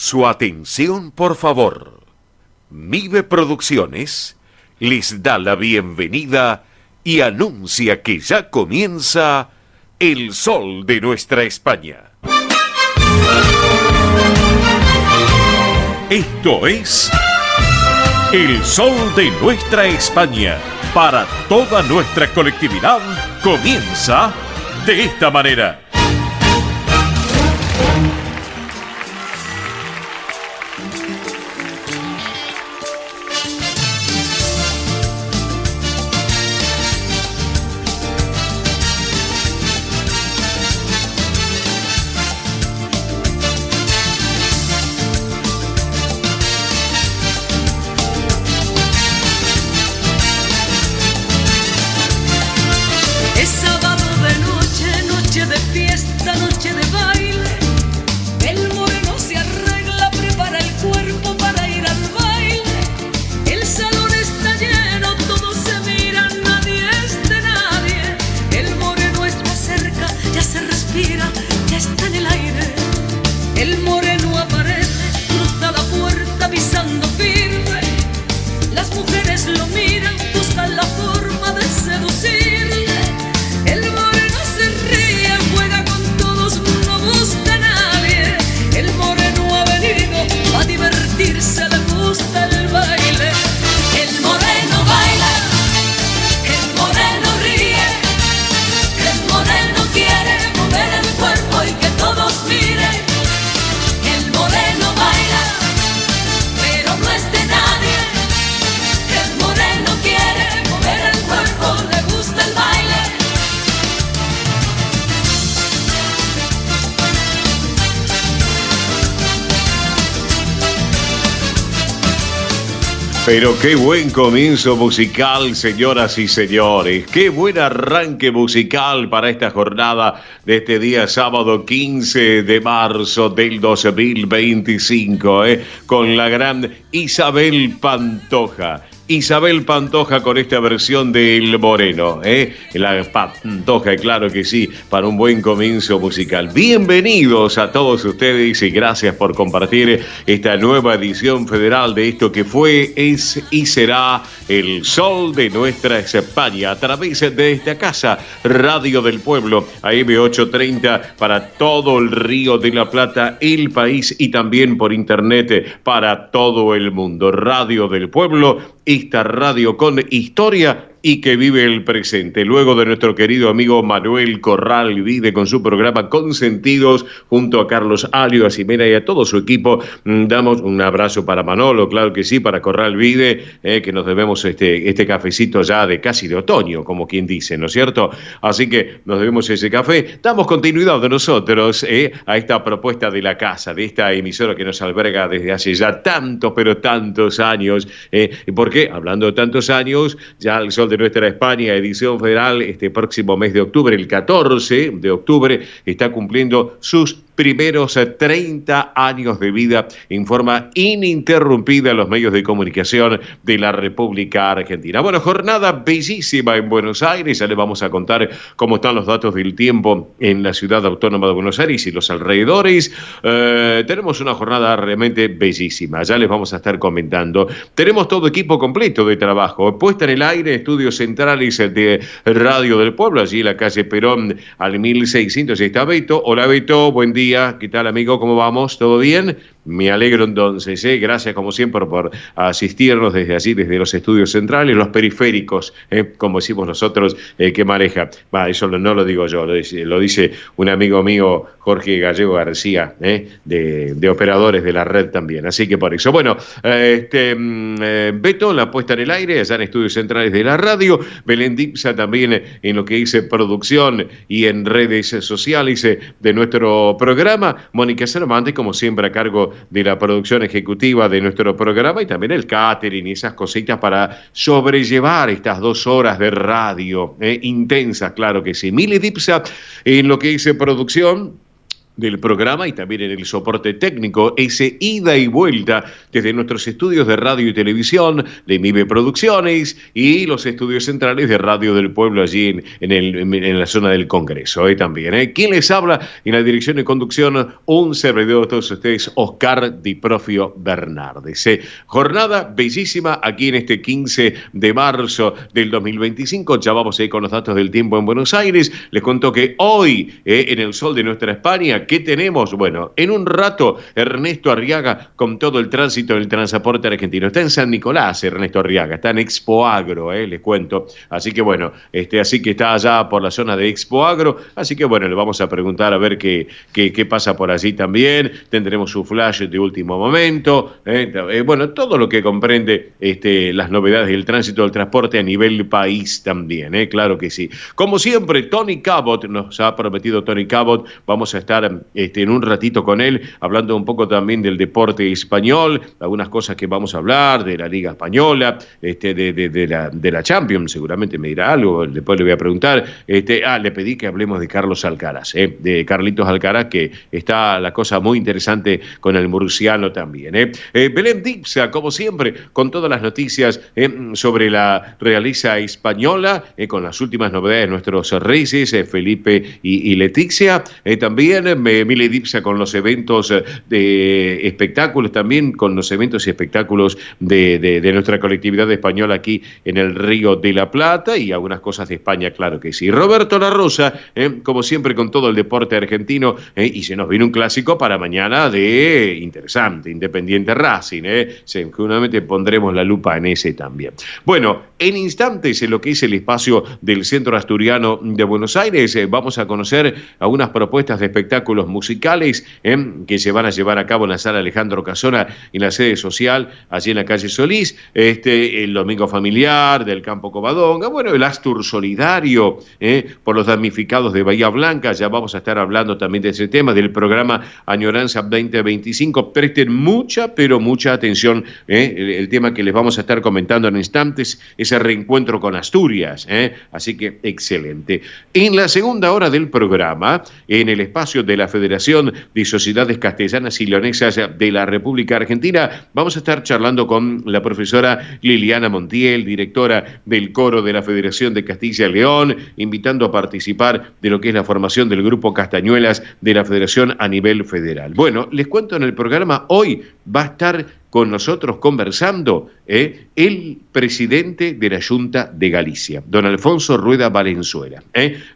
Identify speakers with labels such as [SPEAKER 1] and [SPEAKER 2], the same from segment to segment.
[SPEAKER 1] Su atención, por favor. Mive Producciones les da la bienvenida y anuncia que ya comienza El Sol de Nuestra España. Esto es El Sol de Nuestra España. Para toda nuestra colectividad comienza de esta manera. Pero qué buen comienzo musical, señoras y señores. Qué buen arranque musical para esta jornada de este día sábado 15 de marzo del 2025, con la gran Isabel Pantoja. Isabel Pantoja con esta versión de El Moreno, La Pantoja, claro que sí, para un buen comienzo musical. Bienvenidos a todos ustedes y gracias por compartir esta nueva edición federal de esto que fue, es y será El Sol de Nuestra España, a través de esta casa, Radio del Pueblo, AM830, para todo el Río de la Plata, el país y también por internet para todo el mundo. Radio del Pueblo, esta radio con historia y que vive el presente. Luego de nuestro querido amigo Manuel Corral Vide con su programa Consentidos, junto a Carlos Alio, a Ximena y a todo su equipo, damos un abrazo para Manolo, claro que sí, para Corral Vide, que nos debemos este cafecito ya de casi de otoño, como quien dice, ¿no es cierto? Así que nos debemos ese café. Damos continuidad de nosotros a esta propuesta de la casa, de esta emisora que nos alberga desde hace ya tantos, pero tantos años. ¿Por qué? Hablando de tantos años, ya El Sol de Nuestra España, edición federal, este próximo mes de octubre, el 14 de octubre, está cumpliendo sus primeros 30 años de vida en forma ininterrumpida en los medios de comunicación de la República Argentina. Bueno, jornada bellísima en Buenos Aires. Ya les vamos a contar cómo están los datos del tiempo en la ciudad autónoma de Buenos Aires y los alrededores. Tenemos una jornada realmente bellísima. Ya les vamos a estar comentando. Tenemos todo equipo completo de trabajo. Puesta en el aire, estudios centrales de Radio del Pueblo, allí en la calle Perón al 1600. Está Beto. Hola Beto, buen día. ¿Qué tal, amigo? ¿Cómo vamos? ¿Todo bien? Me alegro entonces, gracias como siempre por asistirnos desde allí, desde los estudios centrales, los periféricos, como decimos nosotros, que maneja. Eso no lo digo yo, lo dice un amigo mío, Jorge Gallego García, de operadores de la red también. Así que por eso. Bueno, Beto, la puesta en el aire, allá en estudios centrales de la radio. Belén Dipsa también en lo que dice producción y en redes sociales de nuestro programa. Mónica Salamante, como siempre, a cargo de la producción ejecutiva de nuestro programa y también el catering y esas cositas para sobrellevar estas 2 horas de radio intensas, claro que sí. Mili Dipsa en lo que dice producción. del programa y también en el soporte técnico, ese ida y vuelta desde nuestros estudios de radio y televisión de MIBE Producciones y los estudios centrales de Radio del Pueblo allí en la zona del Congreso también. ¿Quién les habla? En la dirección y conducción, un servidor de todos ustedes, Oscar Di Profio Bernardes. Jornada bellísima aquí en este 15 de marzo del 2025. Ya vamos a ir con los datos del tiempo en Buenos Aires. Les cuento que hoy, en el sol de nuestra España, ¿qué tenemos? Bueno, en un rato, Ernesto Arriaga con todo el tránsito del transporte argentino. Está en San Nicolás, Ernesto Arriaga, está en Expo Agro, les cuento. Así que bueno, así que está allá por la zona de Expo Agro. Así que bueno, le vamos a preguntar a ver qué pasa por allí también. Tendremos su flash de último momento. Bueno, todo lo que comprende las novedades del tránsito del transporte a nivel país también, claro que sí. Como siempre, Tony Cabot, nos ha prometido Tony Cabot, vamos a estar en un ratito con él, hablando un poco también del deporte español, algunas cosas que vamos a hablar, de la Liga Española, de la Champions, seguramente me dirá algo, después le voy a preguntar. Le pedí que hablemos de Carlos Alcaraz, de Carlitos Alcaraz, que está la cosa muy interesante con el murciano también. Belén Dipsa, como siempre, con todas las noticias sobre la realeza española, con las últimas novedades de nuestros reyes, Felipe y Leticia, también Mile Dipsa con los eventos de espectáculos, también con los eventos y espectáculos de nuestra colectividad española aquí en el Río de la Plata y algunas cosas de España, claro que sí. Roberto La Rosa, como siempre con todo el deporte argentino, y se nos viene un clásico para mañana de interesante, Independiente Racing, seguramente pondremos la lupa en ese también. Bueno, en instantes en lo que es el espacio del Centro Asturiano de Buenos Aires, vamos a conocer algunas propuestas de espectáculos musicales que se van a llevar a cabo en la sala Alejandro Casona, en la sede social, allí en la calle Solís, el Domingo Familiar del Campo Covadonga, bueno, el Astur Solidario por los damnificados de Bahía Blanca, ya vamos a estar hablando también de ese tema, del programa Añoranza 2025, presten mucha, pero mucha atención, el tema que les vamos a estar comentando en instantes, ese reencuentro con Asturias, así que excelente. En la segunda hora del programa, en el espacio de la Federación de Sociedades Castellanas y Leonesas de la República Argentina, vamos a estar charlando con la profesora Liliana Montiel, directora del coro de la Federación de Castilla y León, invitando a participar de lo que es la formación del grupo Castañuelas de la Federación a nivel federal. Bueno, les cuento en el programa, hoy va a estar con nosotros conversando el presidente de la Junta de Galicia, don Alfonso Rueda Valenzuela.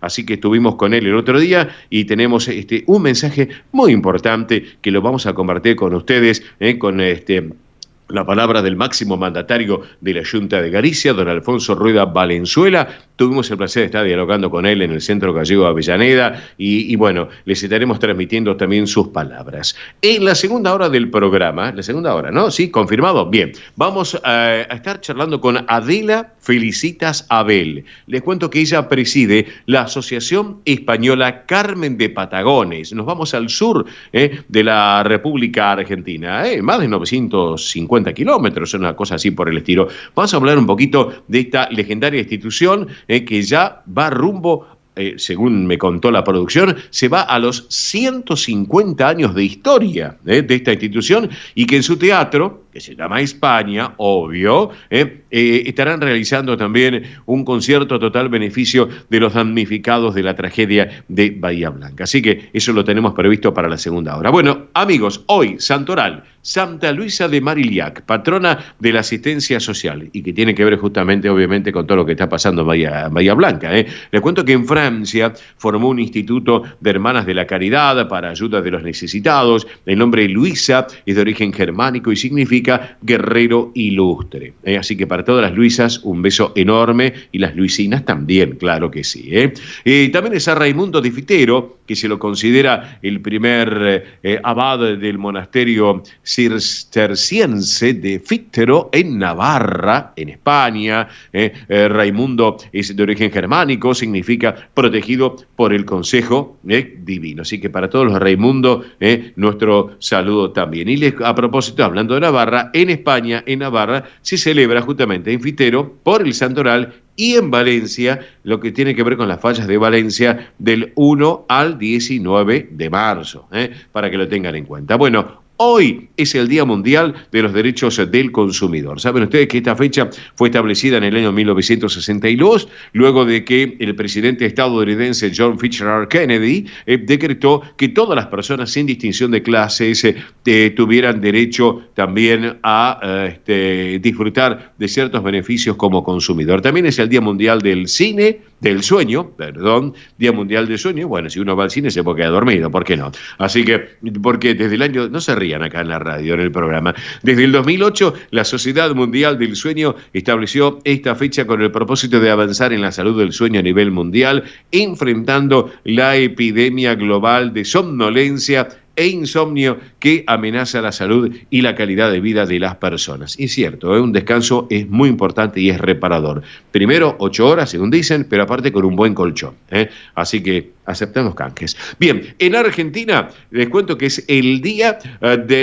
[SPEAKER 1] Así que estuvimos con él el otro día y tenemos un mensaje muy importante que lo vamos a compartir con ustedes, con la palabra del máximo mandatario de la Junta de Galicia, don Alfonso Rueda Valenzuela. Tuvimos el placer de estar dialogando con él en el Centro Gallego de Avellaneda y bueno, les estaremos transmitiendo también sus palabras. En la segunda hora del programa, la segunda hora, ¿no? Sí, confirmado. Bien, vamos a estar charlando con Adela Felicitas Abel. Les cuento que ella preside la Asociación Española Carmen de Patagones. Nos vamos al sur de la República Argentina, más de 950 kilómetros, una cosa así por el estilo. Vamos a hablar un poquito de esta legendaria institución que ya va rumbo, según me contó la producción, se va a los 150 años de historia de esta institución y que en su teatro, que se llama España, obvio, estarán realizando también un concierto a total beneficio de los damnificados de la tragedia de Bahía Blanca. Así que eso lo tenemos previsto para la segunda hora. Bueno, amigos, hoy Santoral, Santa Luisa de Marillac, patrona de la asistencia social y que tiene que ver justamente, obviamente, con todo lo que está pasando en Bahía Blanca. Les cuento que en Francia formó un instituto de hermanas de la caridad para ayuda de los necesitados. El nombre Luisa es de origen germánico y significa guerrero ilustre. Así que para todas las Luisas, un beso enorme y las Luisinas también, claro que sí. También es a Raimundo de Fitero, que se lo considera el primer abad del monasterio cisterciense de Fitero en Navarra, en España. Raimundo es de origen germánico, significa protegido por el Consejo Divino. Así que para todos los Raimundo, nuestro saludo también. Y a propósito, hablando de Navarra, en España, en Navarra, se celebra justamente en Fitero por el santoral y en Valencia, lo que tiene que ver con las fallas de Valencia del 1 al 19 de marzo, para que lo tengan en cuenta. Bueno, hoy es el Día Mundial de los Derechos del Consumidor. Saben ustedes que esta fecha fue establecida en el año 1962, luego de que el presidente estadounidense John Fitzgerald Kennedy decretó que todas las personas, sin distinción de clases, tuvieran derecho también a disfrutar de ciertos beneficios como consumidor. También es el Día Mundial del Cine, del Sueño, Día Mundial del Sueño. Bueno, si uno va al cine se puede quedar dormido, ¿por qué no? Así que, porque desde el año, no se rían acá en la radio, en el programa, desde el 2008 la Sociedad Mundial del Sueño estableció esta fecha con el propósito de avanzar en la salud del sueño a nivel mundial, enfrentando la epidemia global de somnolencia e insomnio que amenaza la salud y la calidad de vida de las personas. Y es cierto, un descanso es muy importante y es reparador. Primero, 8 horas, según dicen, pero aparte con un buen colchón. Así que aceptamos canjes. Bien, en Argentina les cuento que es el Día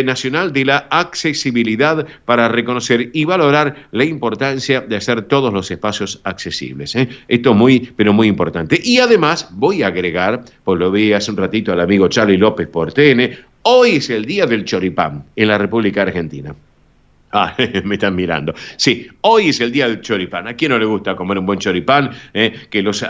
[SPEAKER 1] Nacional de la Accesibilidad para reconocer y valorar la importancia de hacer todos los espacios accesibles. Esto muy, pero muy importante. Y además voy a agregar, pues lo vi hace un ratito al amigo Charlie López por TN, hoy es el Día del Choripán en la República Argentina. Ah, me están mirando. Sí, hoy es el día del choripán. ¿A quién no le gusta comer un buen choripán? Que los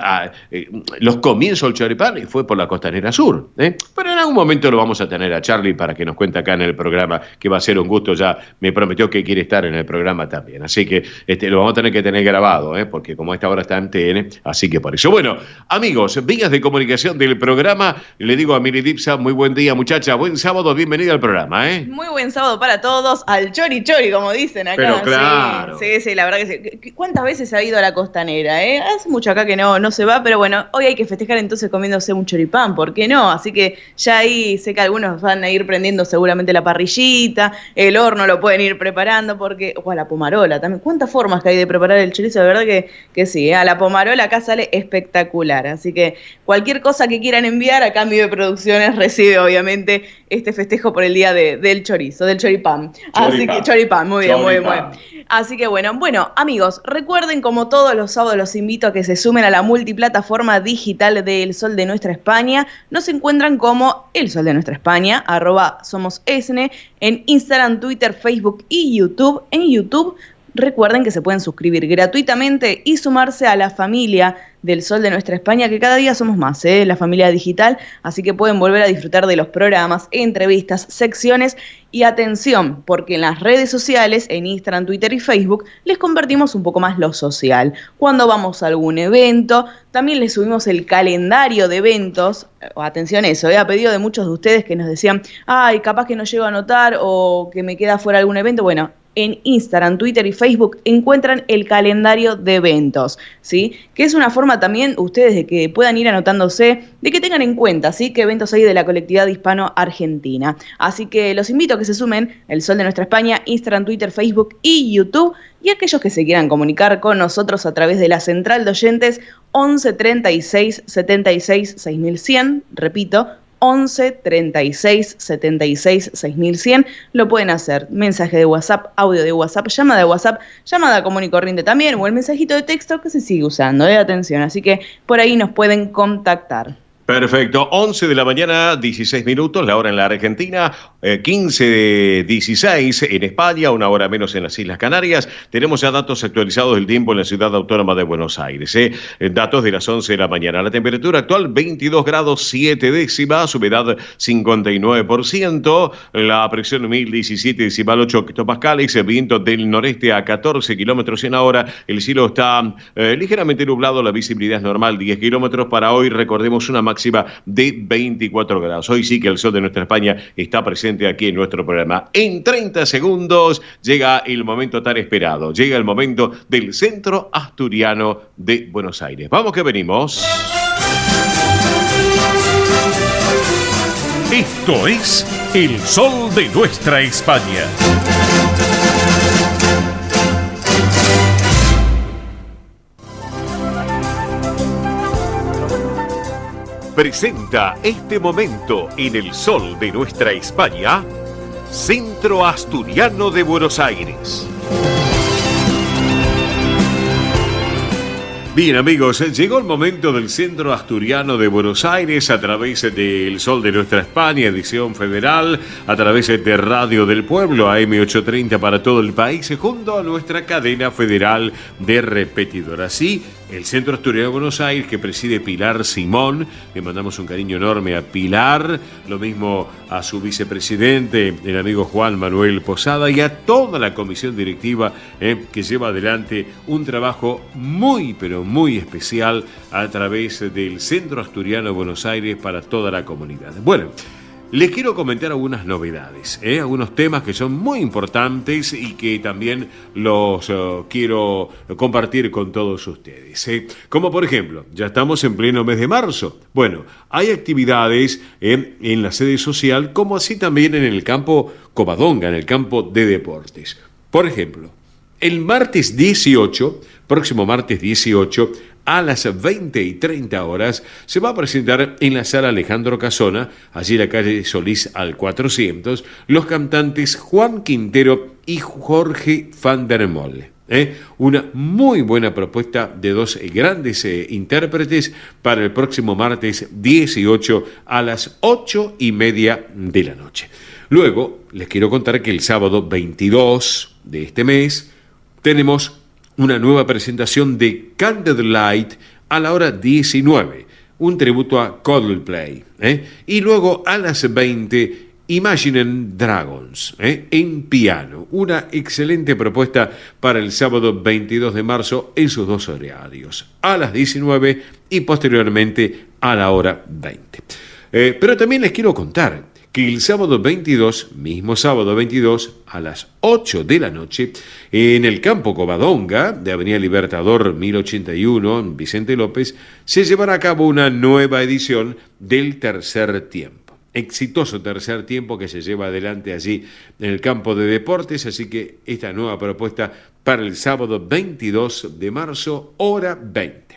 [SPEAKER 1] comienzos del choripán fue por la Costanera Sur. Pero en algún momento lo vamos a tener a Charlie para que nos cuente acá en el programa, que va a ser un gusto. Ya me prometió que quiere estar en el programa también. Así que lo vamos a tener que tener grabado, porque como a esta hora está en TN, así que por eso. Bueno, amigos, vías de comunicación del programa. Le digo a Mili Dipsa, muy buen día, muchacha. Buen sábado, bienvenida al programa.
[SPEAKER 2] Muy buen sábado para todos. Al chori chori, como dicen acá.
[SPEAKER 1] Pero claro.
[SPEAKER 2] Sí, la verdad que sí. ¿Cuántas veces ha ido a la Costanera? Hace mucho acá que no se va, pero bueno, hoy hay que festejar entonces comiéndose un choripán, ¿por qué no? Así que ya ahí sé que algunos van a ir prendiendo seguramente la parrillita, el horno lo pueden ir preparando, o a la pomarola también. ¿Cuántas formas que hay de preparar el chorizo? De verdad que sí, a la pomarola acá sale espectacular. Así que cualquier cosa que quieran enviar a cambio de producciones recibe obviamente este festejo por el día del chorizo, del choripán. Así que choripán, muy bien. Así que bueno, amigos, recuerden, como todos los sábados los invito a que se sumen a la multiplataforma digital de El Sol de Nuestra España. Nos encuentran como El Sol de Nuestra España, @somosesne, en Instagram, Twitter, Facebook y YouTube. En YouTube, recuerden que se pueden suscribir gratuitamente y sumarse a la familia del Sol de Nuestra España, que cada día somos más, la familia digital, así que pueden volver a disfrutar de los programas, entrevistas, secciones y atención, porque en las redes sociales, en Instagram, Twitter y Facebook, les compartimos un poco más lo social. Cuando vamos a algún evento, también les subimos el calendario de eventos, atención eso, a pedido de muchos de ustedes que nos decían, ay, capaz que no llego a anotar o que me queda fuera algún evento, bueno, en Instagram, Twitter y Facebook encuentran el calendario de eventos, ¿sí? Que es una forma también ustedes de que puedan ir anotándose, de que tengan en cuenta, ¿sí? Qué eventos hay de la colectividad hispano-argentina. Así que los invito a que se sumen El Sol de Nuestra España, Instagram, Twitter, Facebook y YouTube. Y aquellos que se quieran comunicar con nosotros a través de la central de oyentes 11 36 76 6100, repito, 11 36 76 6100, lo pueden hacer. Mensaje de WhatsApp, audio de WhatsApp, llamada de WhatsApp, llamada común y corriente también, o el mensajito de texto que se sigue usando, atención. Así que por ahí nos pueden contactar.
[SPEAKER 1] Perfecto, 11 de la mañana, 16 minutos, la hora en la Argentina, 15:16 en España, una hora menos en las Islas Canarias. Tenemos ya datos actualizados del tiempo en la ciudad autónoma de Buenos Aires. Datos de las 11 de la mañana. La temperatura actual 22 grados 7 décimas, humedad 59%, la presión 1017,8 hectopascales, el viento del noreste a 14 kilómetros en la hora. El cielo está ligeramente nublado, la visibilidad es normal, 10 kilómetros. Para hoy recordemos una máxima de 24 grados. Hoy sí que el Sol de Nuestra España está presente aquí en nuestro programa. En 30 segundos llega el momento tan esperado. Llega el momento del Centro Asturiano de Buenos Aires. Vamos que venimos.
[SPEAKER 3] Esto es el Sol de Nuestra España. Presenta este momento en el Sol de Nuestra España, Centro Asturiano de Buenos Aires.
[SPEAKER 1] Bien amigos, llegó el momento del Centro Asturiano de Buenos Aires a través del Sol de Nuestra España, edición federal, a través de Radio del Pueblo, AM830 para todo el país, junto a nuestra cadena federal de repetidoras. Sí, el Centro Asturiano de Buenos Aires que preside Pilar Simón, le mandamos un cariño enorme a Pilar, lo mismo a su vicepresidente, el amigo Juan Manuel Posada, y a toda la comisión directiva que lleva adelante un trabajo muy, pero muy especial a través del Centro Asturiano de Buenos Aires para toda la comunidad. Bueno, les quiero comentar algunas novedades, algunos temas que son muy importantes y que también los quiero compartir con todos ustedes. Como por ejemplo, ya estamos en pleno mes de marzo. Bueno, hay actividades en la sede social, como así también en el campo Covadonga, en el campo de deportes. Por ejemplo, el martes 18, próximo martes 18, a las 20:30 se va a presentar en la sala Alejandro Casona, allí en la calle Solís al 400, los cantantes Juan Quintero y Jorge van der Molle. Una muy buena propuesta de dos grandes intérpretes para el próximo martes 18 a las 8:30 de la noche. Luego, les quiero contar que el sábado 22 de este mes tenemos una nueva presentación de Candlelight a la hora 19, un tributo a Coldplay. Y luego a las 20, Imagine Dragons, en piano. Una excelente propuesta para el sábado 22 de marzo en sus dos horarios, a las 19 y posteriormente a la hora 20. Pero también les quiero contar que el sábado 22, mismo sábado 22, a las 8 de la noche, en el campo Covadonga, de Avenida Libertador 1081, en Vicente López, se llevará a cabo una nueva edición del Tercer Tiempo. Exitoso Tercer Tiempo que se lleva adelante allí en el campo de deportes, así que esta nueva propuesta para el sábado 22 de marzo, hora 20.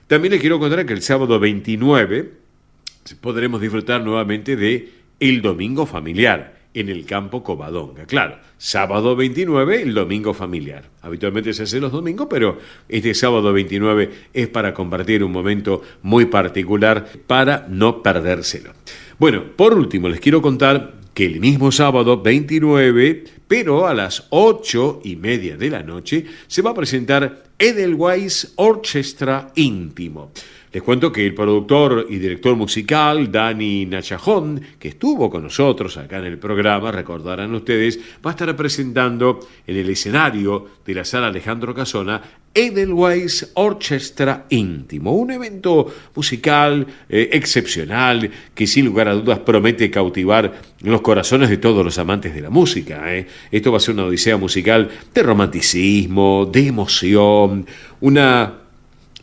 [SPEAKER 1] También les quiero contar que el sábado 29 podremos disfrutar nuevamente de el Domingo Familiar en el campo Covadonga. Claro, sábado 29, el Domingo Familiar. Habitualmente se hace los domingos, pero este sábado 29 es para compartir un momento muy particular para no perdérselo. Bueno, por último, les quiero contar que el mismo sábado 29, pero a las 8:30 de la noche, se va a presentar Edelweiss Orchestra Íntimo. Les cuento que el productor y director musical, Dani Nachajón, que estuvo con nosotros acá en el programa, recordarán ustedes, va a estar presentando en el escenario de la sala Alejandro Casona Edelweiss Orchestra Íntimo, un evento musical excepcional que sin lugar a dudas promete cautivar los corazones de todos los amantes de la música. Esto va a ser una odisea musical de romanticismo, de emoción, una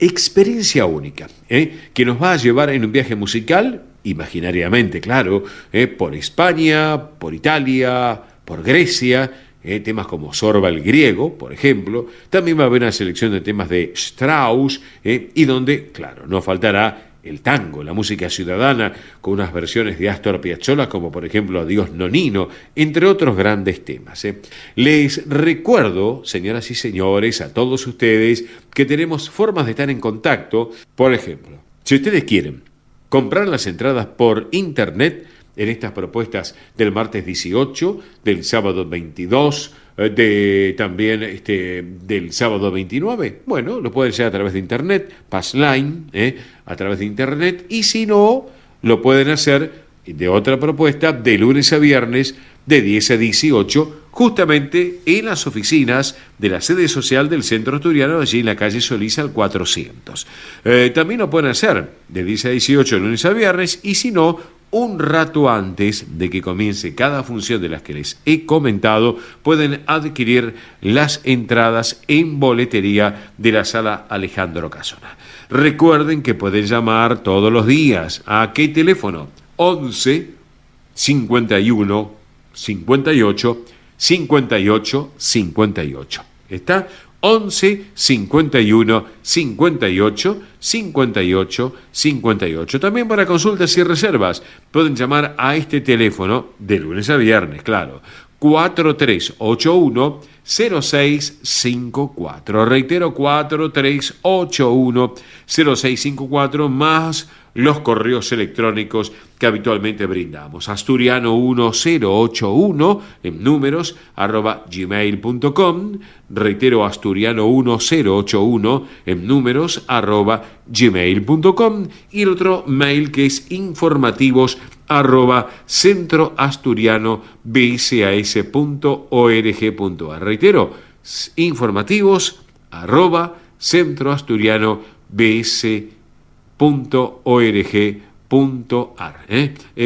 [SPEAKER 1] experiencia única, que nos va a llevar en un viaje musical, imaginariamente, claro, por España, por Italia, por Grecia, temas como Sorba el griego, por ejemplo. También va a haber una selección de temas de Strauss, y donde, claro, no faltará el tango, la música ciudadana, con unas versiones de Astor Piazzolla, como por ejemplo Adiós Nonino, entre otros grandes temas. Les recuerdo, señoras y señores, a todos ustedes, que tenemos formas de estar en contacto. Por ejemplo, si ustedes quieren comprar las entradas por internet en estas propuestas del martes 18, del sábado 22, también del sábado 29, bueno, lo pueden hacer a través de internet, Passline, a través de internet, y si no, lo pueden hacer de otra propuesta de lunes a viernes de 10 a 18, justamente en las oficinas de la sede social del Centro Asturiano, allí en la calle Solís al 400. También lo pueden hacer de 10 a 18 de lunes a viernes, y si no, un rato antes de que comience cada función de las que les he comentado, pueden adquirir las entradas en boletería de la sala Alejandro Casona. Recuerden que pueden llamar todos los días. ¿A qué teléfono? 11 51 58 58 58. ¿Está? 11 51 58 58 58. También para consultas y reservas pueden llamar a este teléfono de lunes a viernes, claro, 4381
[SPEAKER 4] 0654. Reitero, 4381-0654 más los correos electrónicos que habitualmente brindamos. asturiano1081 en números @gmail.com. Reitero, asturiano1081 en números @gmail.com. Y el otro mail que es informativos@centroasturianobsas.org.ar. Reitero, informativos@centroasturianobs.org.ar,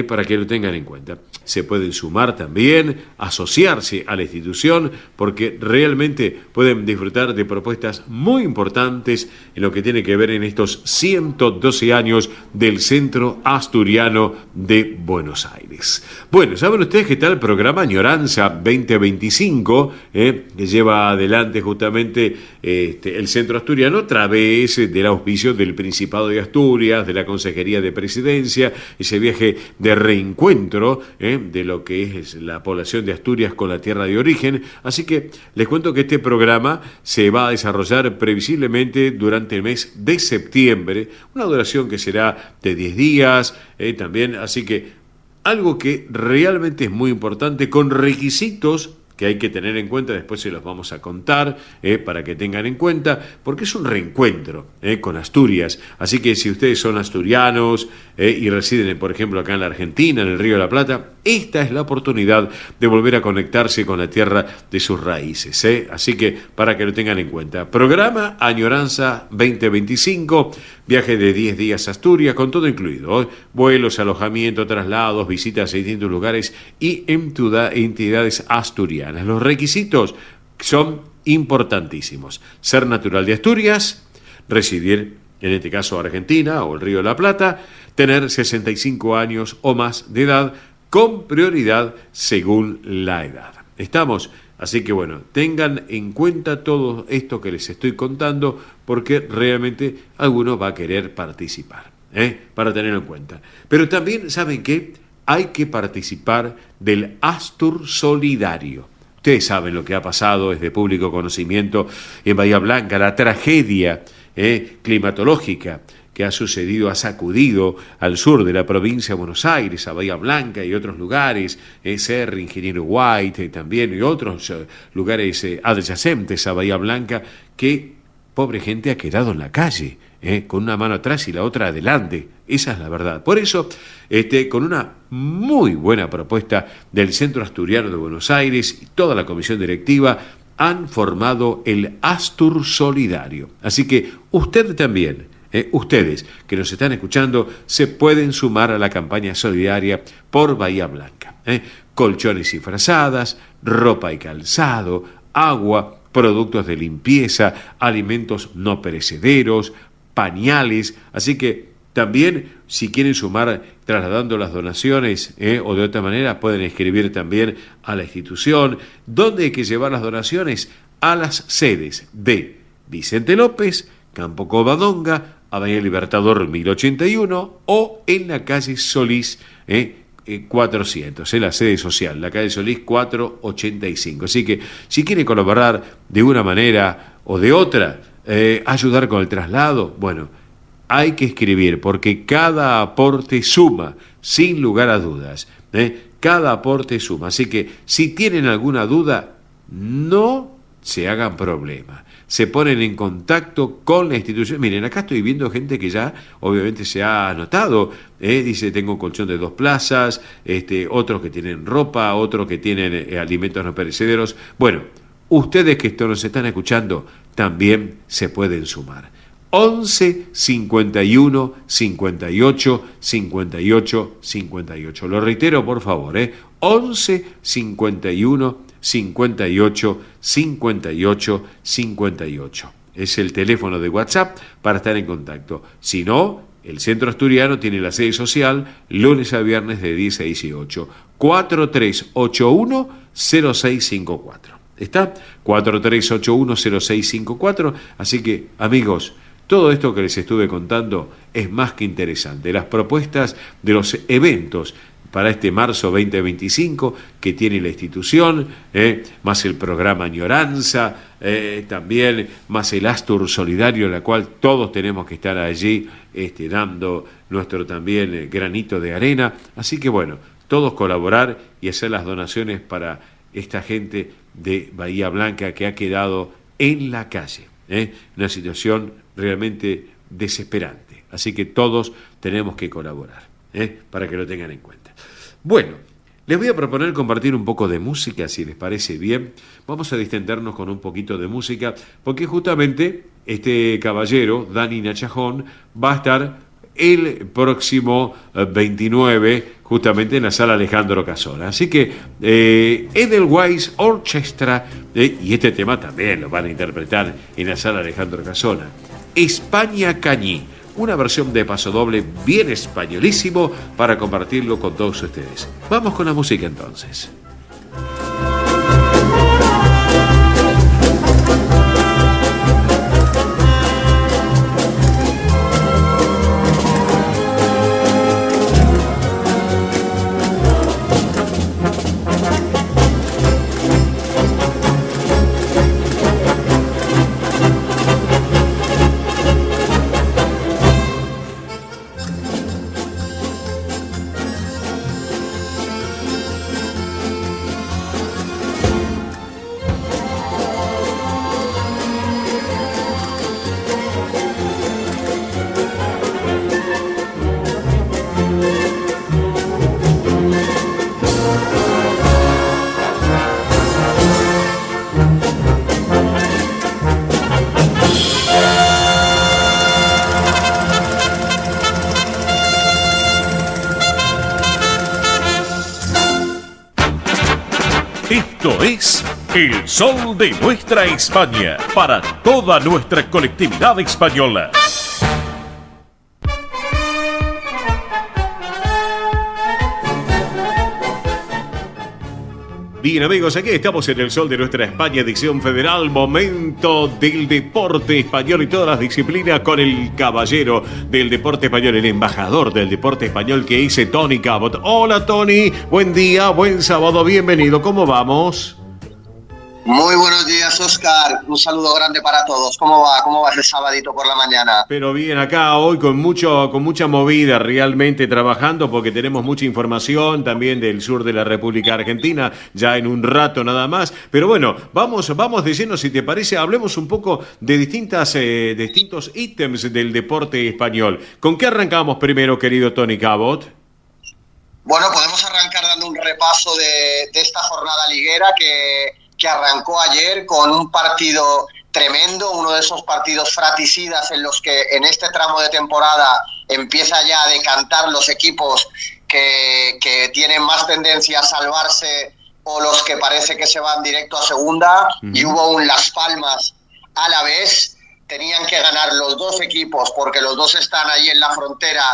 [SPEAKER 4] para que lo tengan en cuenta. Se pueden sumar también, asociarse a la institución, porque realmente pueden disfrutar de propuestas muy importantes en lo que tiene que ver en estos 112 años del Centro Asturiano de Buenos Aires. Bueno, ¿saben ustedes qué tal el programa Añoranza 2025? Que lleva adelante justamente el Centro Asturiano a través del auspicio del Principado de Asturias, de la Consejería de Presidencia, ese viaje de reencuentro de lo que es la población de Asturias con la tierra de origen. Así que les cuento que este programa se va a desarrollar previsiblemente durante el mes de septiembre, una duración que será de 10 días también, así que algo que realmente es muy importante, con requisitos que hay que tener en cuenta, después se los vamos a contar para que tengan en cuenta, porque es un reencuentro con Asturias. Así que si ustedes son asturianos y residen, por ejemplo, acá en la Argentina, en el Río de la Plata, esta es la oportunidad de volver a conectarse con la tierra de sus raíces. Así que para que lo tengan en cuenta. Programa Añoranza 2025, viaje de 10 días a Asturias, con todo incluido. Vuelos, alojamiento, traslados, visitas a distintos lugares y entidades asturianas. Los requisitos son importantísimos: ser natural de Asturias, residir, en este caso Argentina o el Río de la Plata, tener 65 años o más de edad, con prioridad según la edad. ¿Estamos? Así que bueno, tengan en cuenta todo esto que les estoy contando, porque realmente alguno va a querer participar, para tenerlo en cuenta. Pero también, ¿saben qué? Hay que participar del Astur Solidario. Ustedes saben lo que ha pasado, es de público conocimiento en Bahía Blanca, la tragedia climatológica que ha sucedido, ha sacudido al sur de la provincia de Buenos Aires, a Bahía Blanca y otros lugares, Serra, Ingeniero White también, y otros lugares adyacentes a Bahía Blanca, que pobre gente ha quedado en la calle, con una mano atrás y la otra adelante. Esa es la verdad. Por eso, con una muy buena propuesta del Centro Asturiano de Buenos Aires y toda la comisión directiva, han formado el Astur Solidario. Así que usted también, ustedes que nos están escuchando, se pueden sumar a la campaña solidaria por Bahía Blanca. Colchones y frazadas, ropa y calzado, agua, productos de limpieza, alimentos no perecederos, pañales. Así que también, si quieren sumar trasladando las donaciones o de otra manera, pueden escribir también a la institución. ¿Dónde hay que llevar las donaciones? A las sedes de Vicente López, Campo Covadonga, Avenida Libertador 1081 o en la calle Solís 400, la sede social, la calle Solís 485. Así que si quieren colaborar de una manera o de otra, ayudar con el traslado, bueno, hay que escribir, porque cada aporte suma, sin lugar a dudas. Cada aporte suma. Así que si tienen alguna duda, no se hagan problema. Se ponen en contacto con la institución. Miren, acá estoy viendo gente que ya obviamente se ha anotado. Dice, tengo un colchón de 2 plazas, otros que tienen ropa, otros que tienen alimentos no perecederos. Bueno, ustedes que nos están escuchando también se pueden sumar. 11 51 58 58 58. Lo reitero, por favor, 11 51 58 58 58. Es el teléfono de WhatsApp para estar en contacto. Si no, el Centro Asturiano tiene la sede social lunes a viernes de 10 a 18. 4381-0654. ¿Está? 4381-0654. Así que, amigos, todo esto que les estuve contando es más que interesante. Las propuestas de los eventos para este marzo 2025 que tiene la institución, más el programa Añoranza, también más el Astur Solidario, en la cual todos tenemos que estar allí dando nuestro también granito de arena. Así que bueno, todos colaborar y hacer las donaciones para esta gente de Bahía Blanca que ha quedado en la calle. Una situación realmente desesperante. Así que todos tenemos que colaborar, para que lo tengan en cuenta. Bueno, les voy a proponer compartir un poco de música, si les parece bien. Vamos a distendernos con un poquito de música, porque justamente este caballero, Dani Nachajón, va a estar el próximo 29, justamente en la sala Alejandro Casona. Así que Edelweiss Orchestra, y este tema también lo van a interpretar en la sala Alejandro Casona. España Cañí, una versión de pasodoble bien españolísimo para compartirlo con todos ustedes. Vamos con la música entonces.
[SPEAKER 3] Esto es El Sol de Nuestra España, para toda nuestra colectividad española.
[SPEAKER 1] Bien amigos, aquí estamos en El Sol de Nuestra España, edición federal, momento del deporte español y todas las disciplinas con el caballero del deporte español, el embajador del deporte español que dice Tony Cabot. Hola Tony, buen día, buen sábado, bienvenido, ¿cómo vamos?
[SPEAKER 5] Muy buenos días, Óscar. Un saludo grande para todos. ¿Cómo va? ¿Cómo va ese sabadito por la mañana?
[SPEAKER 1] Pero bien, acá hoy con mucha movida, realmente trabajando porque tenemos mucha información también del sur de la República Argentina, ya en un rato nada más. Pero bueno, vamos diciendo, si te parece, hablemos un poco de distintos ítems del deporte español. ¿Con qué arrancamos primero, querido Tony Cabot?
[SPEAKER 5] Bueno, podemos arrancar dando un repaso de esta jornada liguera que arrancó ayer con un partido tremendo, uno de esos partidos fratricidas en los que en este tramo de temporada empieza ya a decantar los equipos que tienen más tendencia a salvarse o los que parece que se van directo a segunda. Y hubo un Las Palmas Alavés. Tenían que ganar los dos equipos porque los dos están ahí en la frontera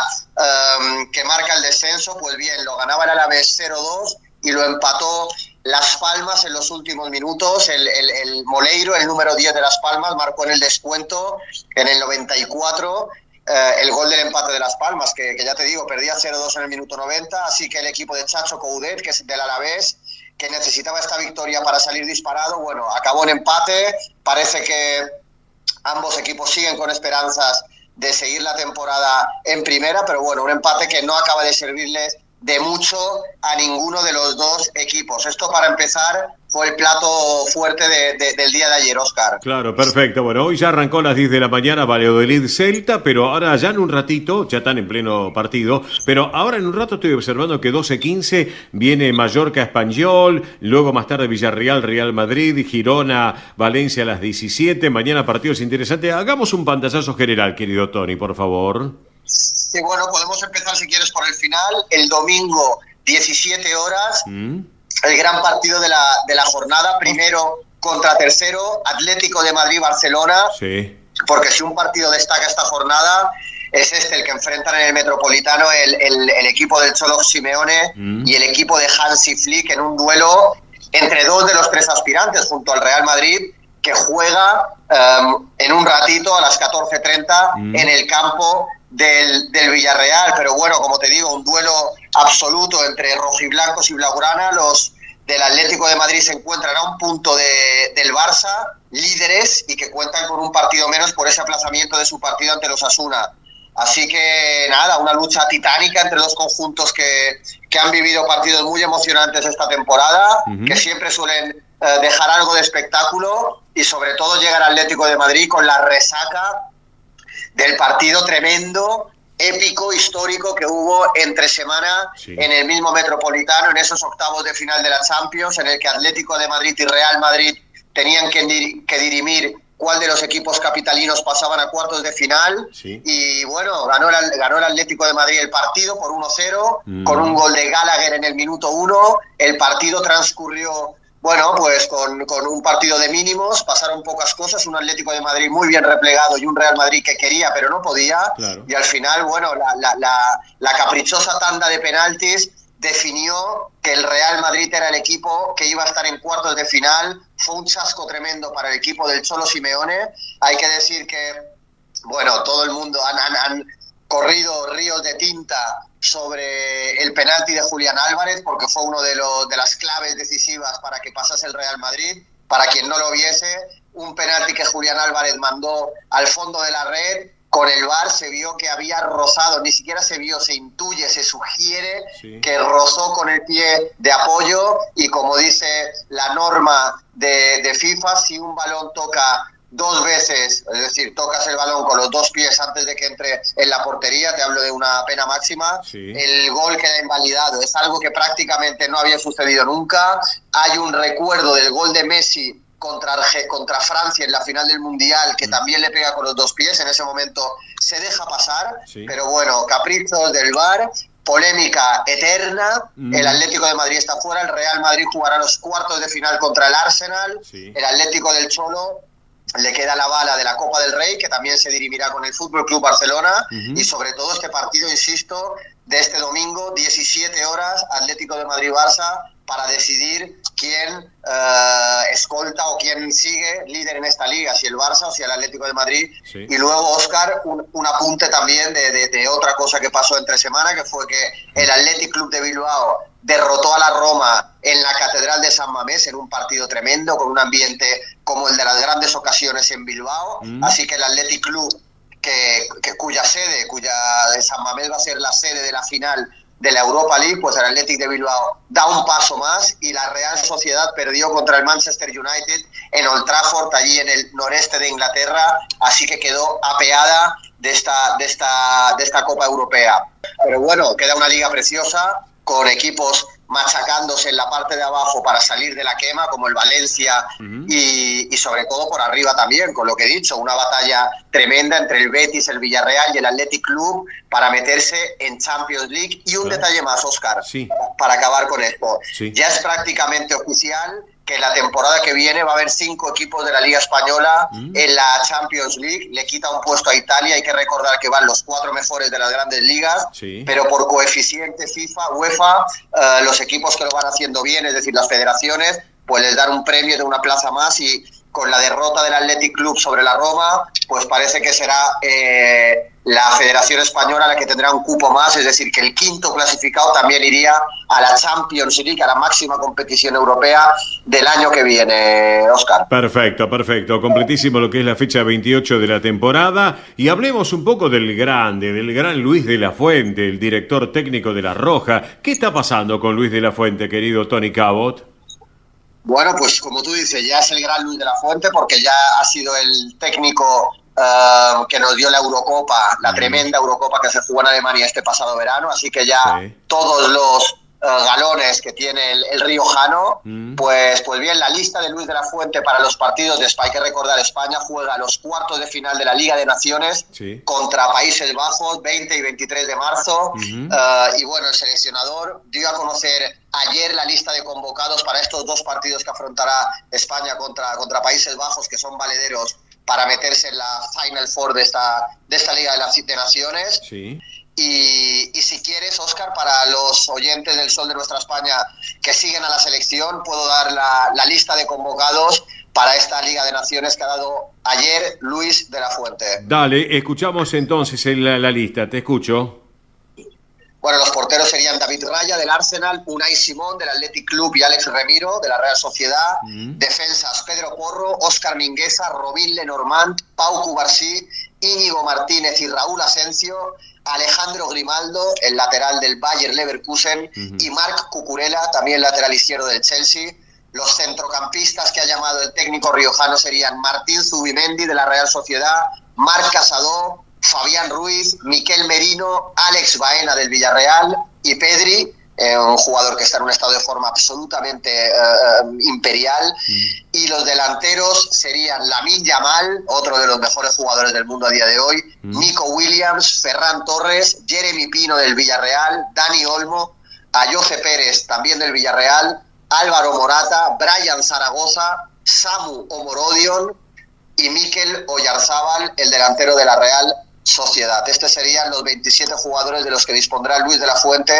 [SPEAKER 5] que marca el descenso. Pues bien, lo ganaba el Alavés 0-2 y lo empató Las Palmas en los últimos minutos. El Moleiro, el número 10 de Las Palmas, marcó en el descuento en el 94 el gol del empate de Las Palmas, que ya te digo, perdía 0-2 en el minuto 90, así que el equipo de Chacho Coudet, que es del Alavés, que necesitaba esta victoria para salir disparado, bueno, acabó en empate. Parece que ambos equipos siguen con esperanzas de seguir la temporada en primera, pero bueno, un empate que no acaba de servirles de mucho a ninguno de los dos equipos. Esto, para empezar, fue el plato fuerte del día de ayer, Óscar.
[SPEAKER 1] Claro, perfecto. Bueno, hoy ya arrancó a las 10 de la mañana Valladolid Celta, pero ahora ya en un ratito, ya están en pleno partido, pero ahora en un rato estoy observando que 12:15 viene Mallorca Espanyol, luego más tarde Villarreal Real Madrid, Girona Valencia a las 17, mañana partidos interesantes. Hagamos un pantallazo general, querido Tony, por favor.
[SPEAKER 5] Sí, bueno, podemos empezar si quieres por el final. El domingo, 17 horas, el gran partido de la jornada, primero contra tercero, Atlético de Madrid-Barcelona. Sí. Porque si un partido destaca esta jornada, es el que enfrentan en el Metropolitano el equipo del Cholo Simeone y el equipo de Hansi Flick, en un duelo entre dos de los tres aspirantes junto al Real Madrid, que juega en un ratito a las 14:30 en el campo del Villarreal, pero bueno, como te digo, un duelo absoluto entre rojiblancos y blaugrana. Los del Atlético de Madrid se encuentran a un punto del Barça, líderes, y que cuentan con un partido menos por ese aplazamiento de su partido ante los Osasuna. Así que nada, una lucha titánica entre dos conjuntos que han vivido partidos muy emocionantes esta temporada, que siempre suelen dejar algo de espectáculo, y sobre todo llega el Atlético de Madrid con la resaca del partido tremendo, épico, histórico que hubo entre semana en el mismo Metropolitano, en esos octavos de final de la Champions, en el que Atlético de Madrid y Real Madrid tenían que dirimir cuál de los equipos capitalinos pasaban a cuartos de final. Y bueno, ganó el Atlético de Madrid el partido por 1-0, con un gol de Gallagher en el minuto 1. El partido transcurrió, bueno, pues con un partido de mínimos, pasaron pocas cosas, un Atlético de Madrid muy bien replegado y un Real Madrid que quería pero no podía, y al final, bueno, la caprichosa tanda de penaltis definió que el Real Madrid era el equipo que iba a estar en cuartos de final. Fue un chasco tremendo para el equipo del Cholo Simeone. Hay que decir que, bueno, todo el mundo han corrido ríos de tinta sobre el penalti de Julián Álvarez, porque fue uno de las claves decisivas para que pasase el Real Madrid. Para quien no lo viese, un penalti que Julián Álvarez mandó al fondo de la red. Con el VAR se vio que había rozado, ni siquiera se vio, se intuye, se sugiere que rozó con el pie de apoyo, y como dice la norma de FIFA, si un balón toca 2 veces, es decir, tocas el balón con los 2 pies antes de que entre en la portería, te hablo de una pena máxima, el gol queda invalidado. Es algo que prácticamente no había sucedido nunca. Hay un recuerdo del gol de Messi contra Francia en la final del Mundial, que también le pega con los 2 pies, en ese momento se deja pasar, pero bueno, caprichos del VAR, polémica eterna. El Atlético de Madrid está fuera, el Real Madrid jugará los cuartos de final contra el Arsenal, el Atlético del Cholo le queda la bala de la Copa del Rey, que también se dirimirá con el Fútbol Club Barcelona, y sobre todo este partido, insisto, de este domingo, 17 horas, Atlético de Madrid-Barça, para decidir quién escolta o quién sigue líder en esta liga, si el Barça o si el Atlético de Madrid. Y luego, Óscar, un apunte también de otra cosa que pasó entre semana, que fue que el Athletic Club de Bilbao derrotó a la Roma en la Catedral de San Mamés en un partido tremendo, con un ambiente como el de las grandes ocasiones en Bilbao. Así que el Athletic Club, cuya sede, de San Mamés va a ser la sede de la final de la Europa League, pues el Athletic de Bilbao da un paso más, y la Real Sociedad perdió contra el Manchester United en Old Trafford, allí en el noreste de Inglaterra, así que quedó apeada de esta Copa Europea. Pero bueno, queda una liga preciosa, con equipos machacándose en la parte de abajo para salir de la quema, como el Valencia, y sobre todo por arriba también, con lo que he dicho, una batalla tremenda entre el Betis, el Villarreal y el Athletic Club para meterse en Champions League. Y un detalle más, Óscar, para acabar con esto. Ya es prácticamente oficial que la temporada que viene va a haber 5 equipos de la Liga Española en la Champions League. Le quita un puesto a Italia. Hay que recordar que van los 4 mejores de las grandes ligas, pero por coeficiente FIFA, UEFA, los equipos que lo van haciendo bien, es decir, las federaciones, pues les dan un premio de una plaza más, y con la derrota del Athletic Club sobre la Roma, pues parece que será la Federación Española la que tendrá un cupo más, es decir, que el 5º clasificado también iría a la Champions League, a la máxima competición europea del año que viene, Óscar.
[SPEAKER 4] Perfecto, completísimo lo que es la fecha 28 de la temporada, y hablemos un poco del gran Luis de la Fuente, el director técnico de La Roja. ¿Qué está pasando con Luis de la Fuente, querido Tony Cabot?
[SPEAKER 5] Bueno, pues como tú dices, ya es el gran Luis de la Fuente, porque ya ha sido el técnico que nos dio la Eurocopa, la tremenda Eurocopa que se jugó en Alemania este pasado verano, así que ya todos los galones que tiene el riojano, pues bien, la lista de Luis de la Fuente para los partidos de España. Hay que recordar, España juega los cuartos de final de la Liga de Naciones contra Países Bajos, 20 y 23 de marzo, y bueno, el seleccionador dio a conocer ayer la lista de convocados para estos 2 partidos que afrontará España contra Países Bajos, que son valederos para meterse en la Final Four de esta Liga de Naciones. Y si quieres, Óscar, para los oyentes del Sol de Nuestra España que siguen a la selección, puedo dar la lista de convocados para esta Liga de Naciones que ha dado ayer Luis de la Fuente.
[SPEAKER 4] Dale, escuchamos entonces la lista, te escucho.
[SPEAKER 5] Bueno, los porteros serían David Raya del Arsenal, Unai Simón del Athletic Club y Alex Remiro de la Real Sociedad. Defensas, Pedro Porro, Óscar Mingueza, Robin Lenormand, Pau Cubarsí, Íñigo Martínez y Raúl Asencio, Alejandro Grimaldo, el lateral del Bayer Leverkusen, y Marc Cucurella, también lateral izquierdo del Chelsea. Los centrocampistas que ha llamado el técnico riojano serían Martín Zubimendi de la Real Sociedad, Marc Casado, Fabián Ruiz, Miquel Merino, Alex Baena del Villarreal y Pedri, un jugador que está en un estado de forma absolutamente imperial. Y los delanteros serían Lamine Yamal, otro de los mejores jugadores del mundo a día de hoy, Nico Williams, Ferran Torres, Jeremy Pino del Villarreal, Dani Olmo, Ayoce Pérez también del Villarreal, Álvaro Morata, Brian Zaragoza, Samu Omorodion y Mikel Oyarzábal, el delantero de la Real Sociedad. Estos serían los 27 jugadores de los que dispondrá Luis de la Fuente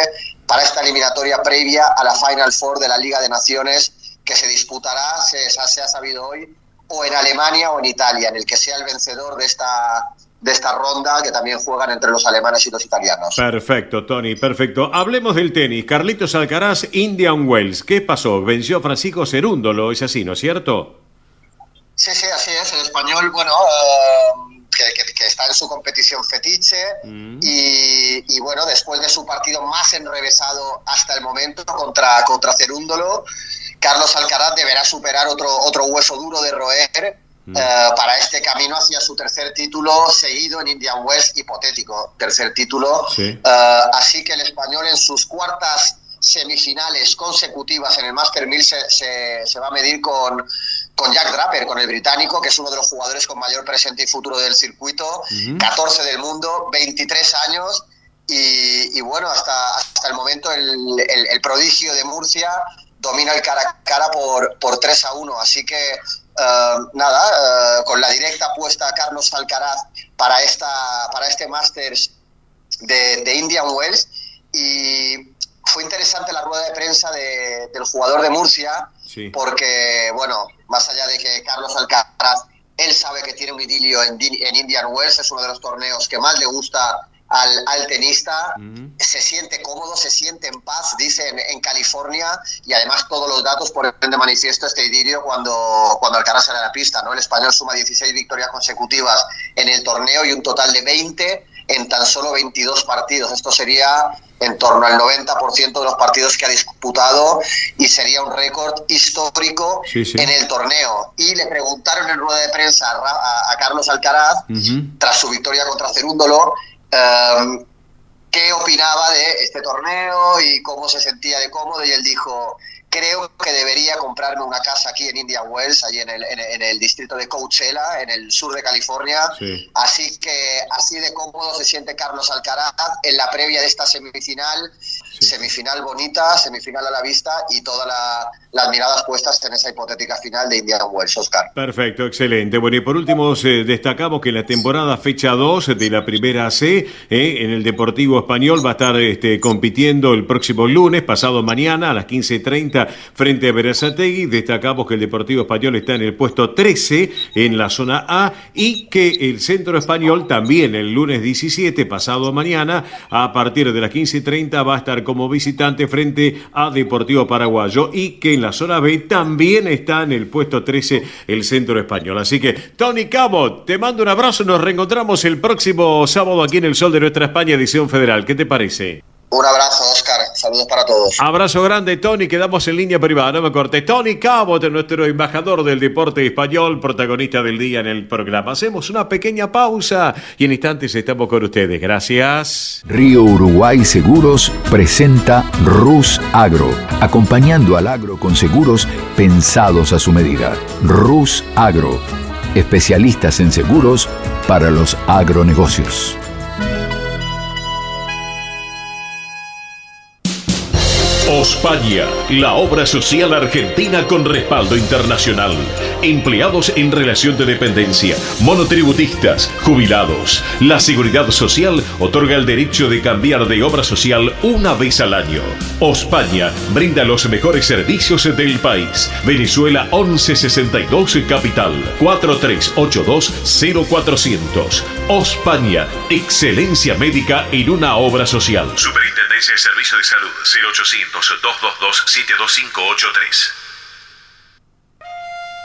[SPEAKER 5] para esta eliminatoria previa a la Final Four de la Liga de Naciones, que se disputará, se ha sabido hoy, o en Alemania o en Italia, en el que sea el vencedor de esta ronda, que también juegan entre los alemanes y los italianos.
[SPEAKER 4] Perfecto, Tony, perfecto. Hablemos del tenis. Carlitos Alcaraz, Indian Wells. ¿Qué pasó? Venció Francisco Cerúndolo, es así, ¿no es cierto?
[SPEAKER 5] Sí, así es. El español, bueno, que está en su competición fetiche y bueno, después de su partido más enrevesado hasta el momento contra Cerúndolo, Carlos Alcaraz deberá superar otro hueso duro de roer para este camino hacia su tercer título seguido en Indian Wells, hipotético tercer título. Sí. Así que el español en sus cuartas semifinales consecutivas en el Master 1000 se va a medir con Jack Draper, con el británico, que es uno de los jugadores con mayor presente y futuro del circuito, 14 del mundo, 23 años, y bueno, hasta el momento el prodigio de Murcia domina el cara a cara por 3-1, así que con la directa apuesta a Carlos Alcaraz para este Masters de Indian Wells. Y fue interesante la rueda de prensa del jugador de Murcia, sí, porque, bueno, más allá de que Carlos Alcaraz, él sabe que tiene un idilio en Indian Wells, es uno de los torneos que más le gusta al tenista, se siente cómodo, se siente en paz, dice, en California, y además todos los datos ponen de manifiesto este idilio cuando Alcaraz sale a la pista, ¿no? El español suma 16 victorias consecutivas en el torneo y un total de 20 en tan solo 22 partidos. Esto sería en torno al 90% de los partidos que ha disputado y sería un récord histórico, sí, en el torneo. Y le preguntaron en rueda de prensa a Carlos Alcaraz, tras su victoria contra Cerúndolo, qué opinaba de este torneo y cómo se sentía de cómodo, y él dijo: creo que debería comprarme una casa aquí en Indian Wells, allí en el distrito de Coachella, en el sur de California. Sí. Así que así de cómodo se siente Carlos Alcaraz en la previa de esta semifinal. Sí. Semifinal bonita, semifinal a la vista y todas las miradas puestas en esa hipotética final de Indian Wells, Oscar.
[SPEAKER 4] Perfecto, excelente. Bueno, y por último destacamos que en la temporada fecha 2 de la Primera C, en el Deportivo Español va a estar compitiendo el próximo lunes, pasado mañana a las 15:30 frente a Berazategui. Destacamos que el Deportivo Español está en el puesto 13 en la zona A y que el Centro Español también el lunes 17, pasado mañana, a partir de las 15:30 va a estar como visitante frente a Deportivo Paraguayo, y que en la zona B también está en el puesto 13 el Centro Español. Así que, Tony Cabot, te mando un abrazo, nos reencontramos el próximo sábado aquí en El Sol de Nuestra España, edición federal. ¿Qué te parece?
[SPEAKER 5] Un abrazo, Oscar. Saludos para todos.
[SPEAKER 4] Abrazo grande, Tony. Quedamos en línea privada, no me cortes. Tony Cabot, nuestro embajador del deporte español, protagonista del día en el programa. Hacemos una pequeña pausa y en instantes estamos con ustedes. Gracias.
[SPEAKER 6] Río Uruguay Seguros presenta Rus Agro, acompañando al agro con seguros pensados a su medida. Rus Agro, especialistas en seguros para los agronegocios.
[SPEAKER 3] Ospaña, la obra social argentina con respaldo internacional. Empleados en relación de dependencia, monotributistas, jubilados. La Seguridad Social otorga el derecho de cambiar de obra social una vez al año. Ospaña brinda los mejores servicios del país. Venezuela 1162 Capital 4382-0400. Ospaña, excelencia médica en una obra social.
[SPEAKER 7] Superintendencia de Servicios de Salud 0800-222-72583.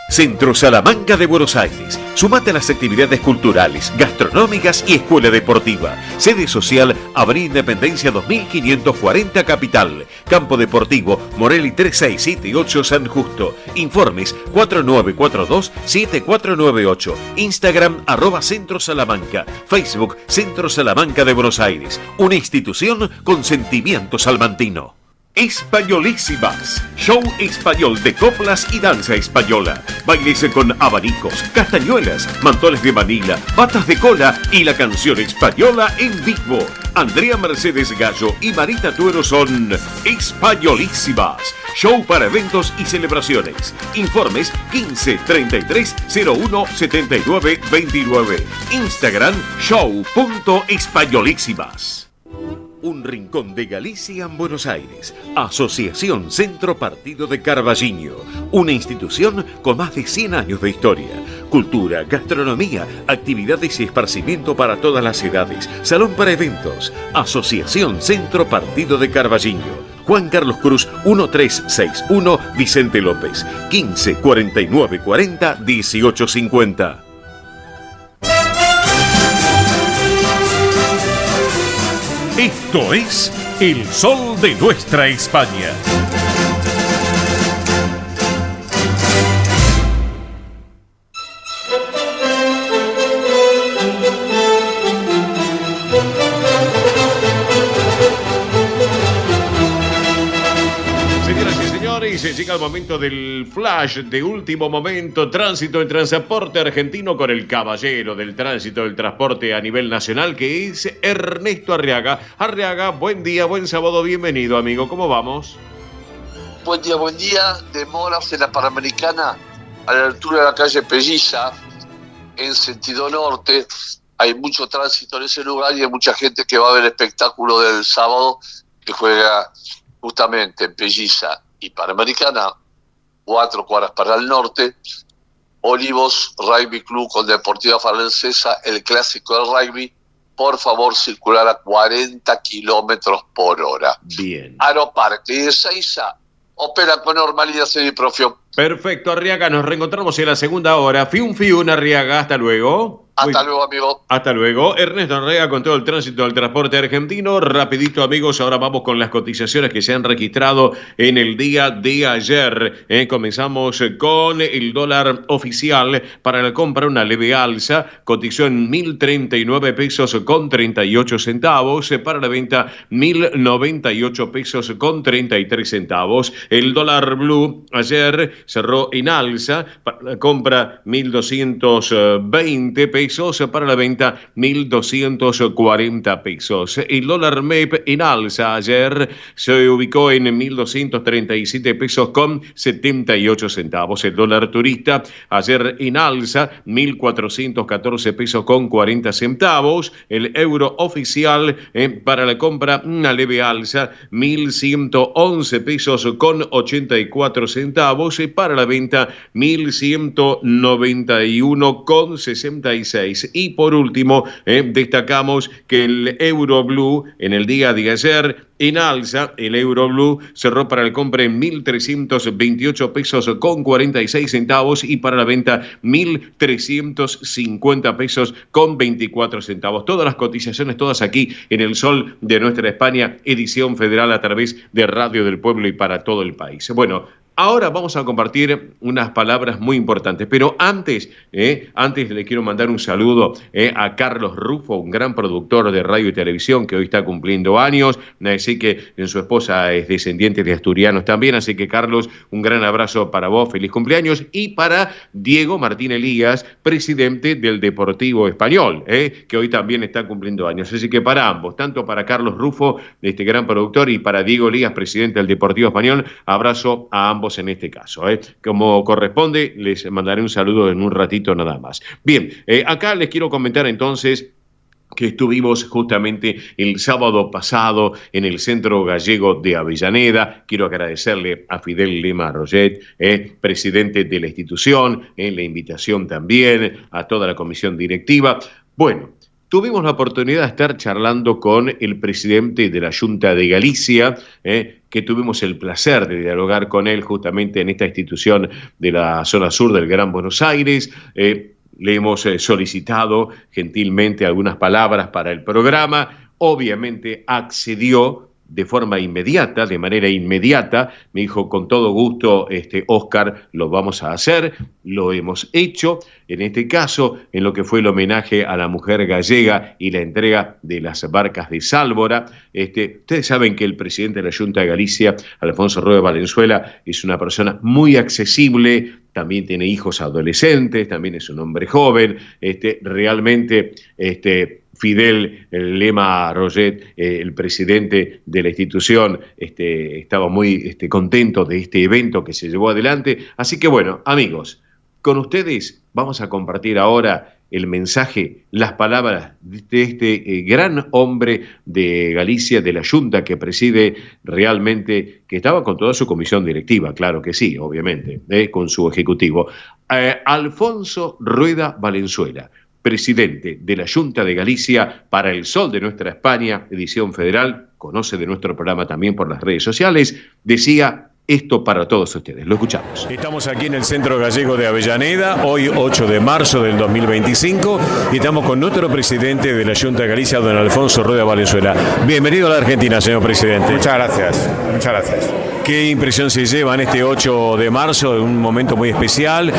[SPEAKER 3] Centro Salamanca de Buenos Aires. Sumate a las actividades culturales, gastronómicas y escuela deportiva. Sede social, Avenida Independencia 2540 Capital. Campo Deportivo, Morelli 3678 San Justo. Informes 4942-7498. Instagram @Centro Salamanca. Facebook Centro Salamanca de Buenos Aires. Una institución con sentimiento salmantino. Españolísimas, show español de coplas y danza española, bailes con abanicos, castañuelas, mantones de Manila, batas de cola y la canción española en vivo. Andrea Mercedes Gallo y Marita Tuero son Españolísimas, show para eventos y celebraciones. Informes 15 33 01 79 29. Instagram show.españolísimas. Un rincón de Galicia en Buenos Aires. Asociación Centro Partido de Carballiño. Una institución con más de 100 años de historia. Cultura, gastronomía, actividades y esparcimiento para todas las edades. Salón para eventos. Asociación Centro Partido de Carballiño. Juan Carlos Cruz 1361 Vicente López. 15 49 40 18 50. Esto es El Sol de Nuestra España.
[SPEAKER 1] Señoras y señores, llega el momento del flash de último momento. Tránsito en transporte argentino con el caballero del tránsito del transporte a nivel nacional, que es Ernesto Arriaga. Arriaga, buen día, buen sábado, bienvenido, amigo. ¿Cómo vamos?
[SPEAKER 8] Buen día. Demoras en la Panamericana a la altura de la calle Pelliza, en sentido norte. Hay mucho tránsito en ese lugar y hay mucha gente que va a ver el espectáculo del sábado, que juega justamente en Pelliza y Panamericana, 4 cuadras para el norte. Olivos Rugby Club con Deportiva Francesa, el clásico del rugby. Por favor, circular a 40 kilómetros por hora.
[SPEAKER 1] Bien.
[SPEAKER 8] Aeroparque y Ezeiza opera con normalidad semiprofio.
[SPEAKER 1] Perfecto, Arriaga, nos reencontramos en la segunda hora. Fiun, Arriaga, hasta luego.
[SPEAKER 8] Hasta luego, amigo.
[SPEAKER 1] Hasta luego. Ernesto Arriaga con todo el tránsito del transporte argentino. Rapidito, amigos, ahora vamos con las cotizaciones que se han registrado en el día de ayer. Comenzamos con el dólar oficial. Para la compra, una leve alza. Cotizó en 1.039 pesos con 38 centavos. Para la venta, 1.098 pesos con 33 centavos. El dólar blue ayer cerró en alza. Para la compra, 1.220 pesos. Para la venta, 1.240 pesos. El dólar MEP en alza ayer se ubicó en 1.237 pesos con 78 centavos. El dólar turista ayer en alza, 1.414 pesos con 40 centavos. El euro oficial para la compra, una leve alza, 1.111 pesos con 84 centavos. Para la venta, 1.191 con 66. Y por último, destacamos que el euro blue en el día de ayer en alza. El euro blue cerró para la compra en 1.328 pesos con 46 centavos y para la venta 1.350 pesos con 24 centavos. Todas las cotizaciones, todas aquí en El Sol de Nuestra España, edición federal a través de Radio del Pueblo y para todo el país. Bueno, Ahora vamos a compartir unas palabras muy importantes, pero antes le quiero mandar un saludo a Carlos Rufo, un gran productor de radio y televisión que hoy está cumpliendo años, así que su esposa es descendiente de asturianos también, así que Carlos, un gran abrazo para vos, feliz cumpleaños, y para Diego Martín Elías, presidente del Deportivo Español, que hoy también está cumpliendo años, así que para ambos, tanto para Carlos Rufo, este gran productor, y para Diego Elías, presidente del Deportivo Español, abrazo a ambos en este caso. Como corresponde, les mandaré un saludo en un ratito nada más. Bien, acá les quiero comentar entonces que estuvimos justamente el sábado pasado en el Centro Gallego de Avellaneda. Quiero agradecerle a Fidel Lema Roget, presidente de la institución, la invitación también a toda la comisión directiva. Bueno, tuvimos la oportunidad de estar charlando con el presidente de la Junta de Galicia, que tuvimos el placer de dialogar con él justamente en esta institución de la zona sur del Gran Buenos Aires. Le hemos solicitado gentilmente algunas palabras para el programa. Obviamente accedió de forma inmediata, de manera inmediata. Me dijo, con todo gusto, Óscar, lo vamos a hacer. Lo hemos hecho. En este caso, en lo que fue el homenaje a la mujer gallega y la entrega de las barcas de Sálvora. Ustedes saben que el presidente de la Junta de Galicia, Alfonso Rueda Valenzuela, es una persona muy accesible, también tiene hijos adolescentes, también es un hombre joven, realmente Fidel Lema Roget, el presidente de la institución, estaba muy contento de este evento que se llevó adelante. Así que bueno, amigos, con ustedes vamos a compartir ahora el mensaje, las palabras de este gran hombre de Galicia, de la Junta que preside realmente, que estaba con toda su comisión directiva, claro que sí, obviamente, con su ejecutivo. Alfonso Rueda Valenzuela, presidente de la Junta de Galicia para el Sol de Nuestra España, edición federal, conoce de nuestro programa también por las redes sociales, decía esto para todos ustedes. Lo escuchamos.
[SPEAKER 9] Estamos aquí en el Centro Gallego de Avellaneda, hoy 8 de marzo del 2025, y estamos con nuestro presidente de la Junta de Galicia, don Alfonso Rueda Valenzuela. Bienvenido a la Argentina, señor presidente.
[SPEAKER 10] Muchas gracias, muchas gracias.
[SPEAKER 9] ¿Qué impresión se lleva en este 8 de marzo, un momento muy especial?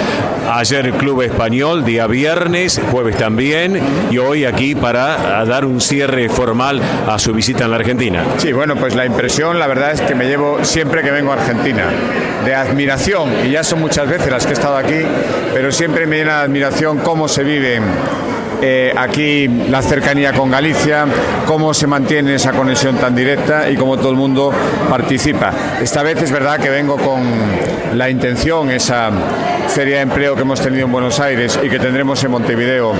[SPEAKER 9] Ayer el Club Español, día viernes, jueves también, y hoy aquí para dar un cierre formal a su visita en la Argentina.
[SPEAKER 10] Sí, bueno, pues la impresión, la verdad es que me llevo siempre que vengo a Argentina, de admiración, y ya son muchas veces las que he estado aquí, pero siempre me llena de admiración cómo se vive aquí la cercanía con Galicia, cómo se mantiene esa conexión tan directa y cómo todo el mundo participa. Esta vez es verdad que vengo con la intención, esa feria de empleo que hemos tenido en Buenos Aires y que tendremos en Montevideo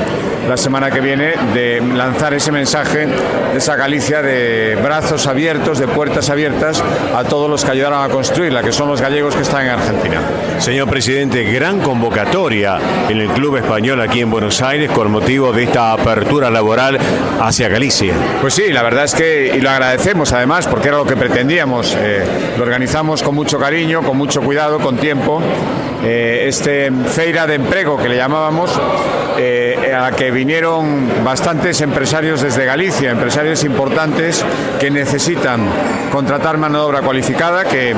[SPEAKER 10] la semana que viene, de lanzar ese mensaje de esa Galicia de brazos abiertos, de puertas abiertas a todos los que ayudaron a construirla, que son los gallegos que están en Argentina.
[SPEAKER 9] Señor presidente, gran convocatoria en el Club Español aquí en Buenos Aires con motivo de esta apertura laboral hacia Galicia.
[SPEAKER 10] Pues sí, la verdad es que, y lo agradecemos además, porque era lo que pretendíamos, lo organizamos con mucho cariño, con mucho cuidado, con tiempo, feira de empleo que le llamábamos, a la que vinieron bastantes empresarios desde Galicia, empresarios importantes que necesitan contratar mano de obra cualificada, que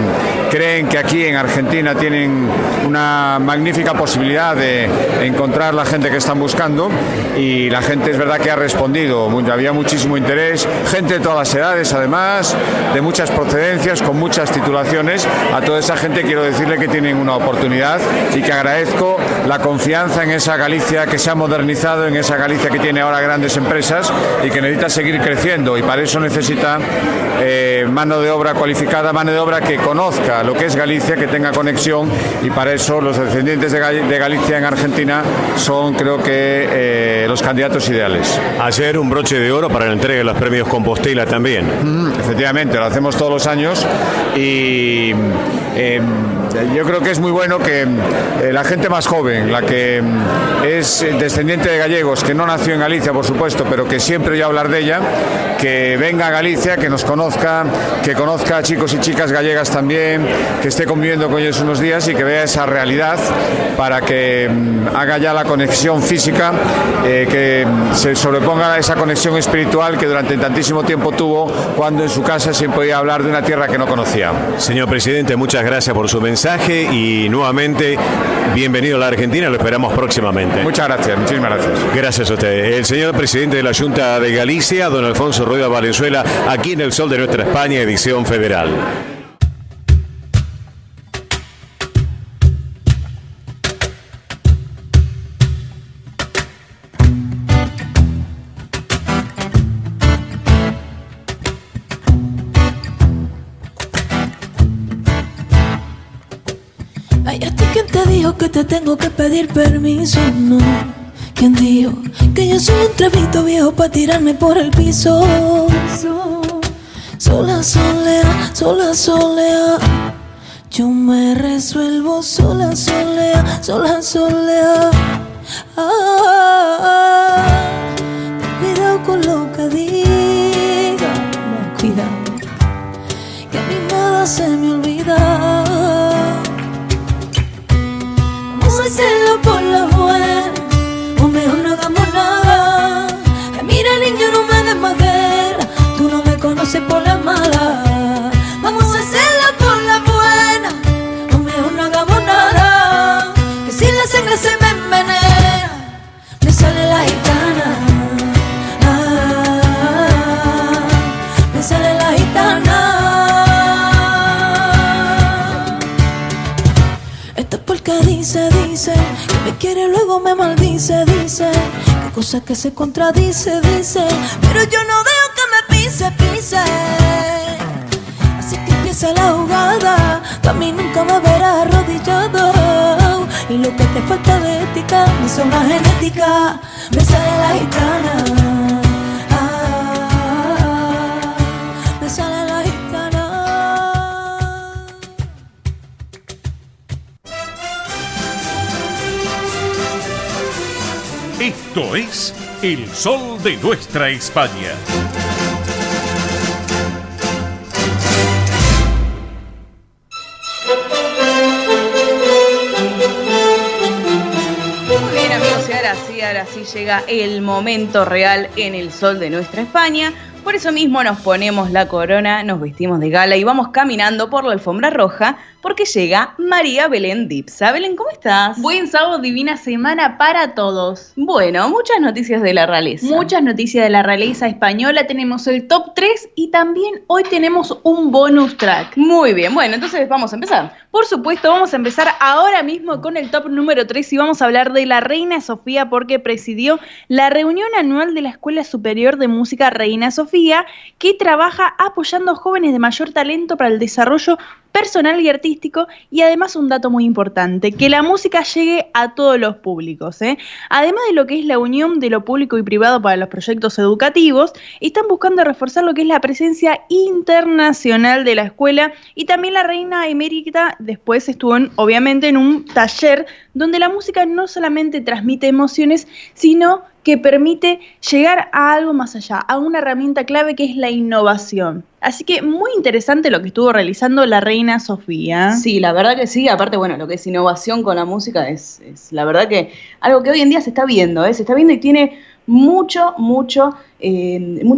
[SPEAKER 10] creen que aquí en Argentina tienen una magnífica posibilidad de encontrar la gente que están buscando, y la gente es verdad que ha respondido, había muchísimo interés, gente de todas las edades además, de muchas procedencias, con muchas titulaciones. A toda esa gente quiero decirle que tienen una oportunidad y que agradezco la confianza en esa Galicia que se ha modernizado, en esa Galicia que tiene ahora grandes empresas y que necesita seguir creciendo, y para eso necesita mano de obra cualificada, mano de obra que conozca lo que es Galicia, que tenga conexión, y para eso los descendientes de Galicia en Argentina son, creo que, los candidatos ideales.
[SPEAKER 9] Ayer un broche de oro para la entrega de los premios Compostela también.
[SPEAKER 10] Efectivamente, lo hacemos todos los años, y yo creo que es muy bueno que la gente más joven, la que es descendiente de gallegos, que no nació en Galicia, por supuesto, pero que siempre oye hablar de ella, que venga a Galicia, que nos conozca, que conozca a chicos y chicas gallegas también, que esté conviviendo con ellos unos días y que vea esa realidad, para que haga ya la conexión física, que se sobreponga a esa conexión espiritual que durante tantísimo tiempo tuvo, cuando en su casa siempre oía hablar de una tierra que no conocía.
[SPEAKER 9] Señor presidente, muchas gracias por su mensaje. mensaje y nuevamente bienvenido a la Argentina, lo esperamos próximamente.
[SPEAKER 10] Muchas gracias, muchísimas gracias.
[SPEAKER 9] Gracias a usted. El señor presidente de la Junta de Galicia, don Alfonso Rueda Valenzuela, aquí en El Sol de Nuestra España, edición federal.
[SPEAKER 11] Ay, ¿a ti quién te dijo que te tengo que pedir permiso? No. ¿Quién dijo que yo soy un trapito viejo para tirarme por el piso? Sola, solea, sola, solea. Yo me resuelvo sola, solea, sola, solea. Ten cuidado con lo que diga, cuidado, que a mí nada se me olvida. Vamos a hacerlo por la buena, o mejor no hagamos nada. Mira, niño, no me des más guerra, tú no me conoces por la mala. Vamos a hacerlo por la buena, o mejor no hagamos nada. Que si la sangre se me envenena, me sale la gitana. Me sale la gitana. Esto es porque dice que me quiere, luego me maldice, dice que cosa que se contradice, dice, pero yo no dejo que me pise. Así que empieza la jugada, tú a mí nunca me verás arrodillado. Y lo que te falta de ética, mi zona genética, me sale la gitana. Me sale la gitana.
[SPEAKER 3] Esto es El Sol de Nuestra España.
[SPEAKER 2] Muy bien, amigos, y ahora sí llega el momento real en El Sol de Nuestra España. Por eso mismo nos ponemos la corona, nos vestimos de gala y vamos caminando por la alfombra roja porque llega María Belén Dipsa. Belén, ¿cómo estás?
[SPEAKER 12] Buen sábado, divina semana para todos.
[SPEAKER 2] Bueno, muchas noticias de la realeza.
[SPEAKER 12] Muchas noticias de la realeza española. Tenemos el top 3 y también hoy tenemos un bonus track.
[SPEAKER 2] Muy bien, bueno, entonces vamos a empezar.
[SPEAKER 12] Por supuesto, vamos a empezar ahora mismo con el top número 3 y vamos a hablar de la Reina Sofía porque presidió la reunión anual de la Escuela Superior de Música Reina Sofía, que trabaja apoyando a jóvenes de mayor talento para el desarrollo personal y artístico, y además un dato muy importante, que la música llegue a todos los públicos, ¿eh? Además de lo que es la unión de lo público y privado para los proyectos educativos, están buscando reforzar lo que es la presencia internacional de la escuela, y también la reina emérita después estuvo obviamente en un taller donde la música no solamente transmite emociones, sino que permite llegar a algo más allá, a una herramienta clave que es la innovación. Así que muy interesante lo que estuvo realizando la Reina Sofía.
[SPEAKER 2] Sí, la verdad que sí. Aparte, bueno, lo que es innovación con la música es la verdad que algo que hoy en día se está viendo, se está viendo y tiene mucha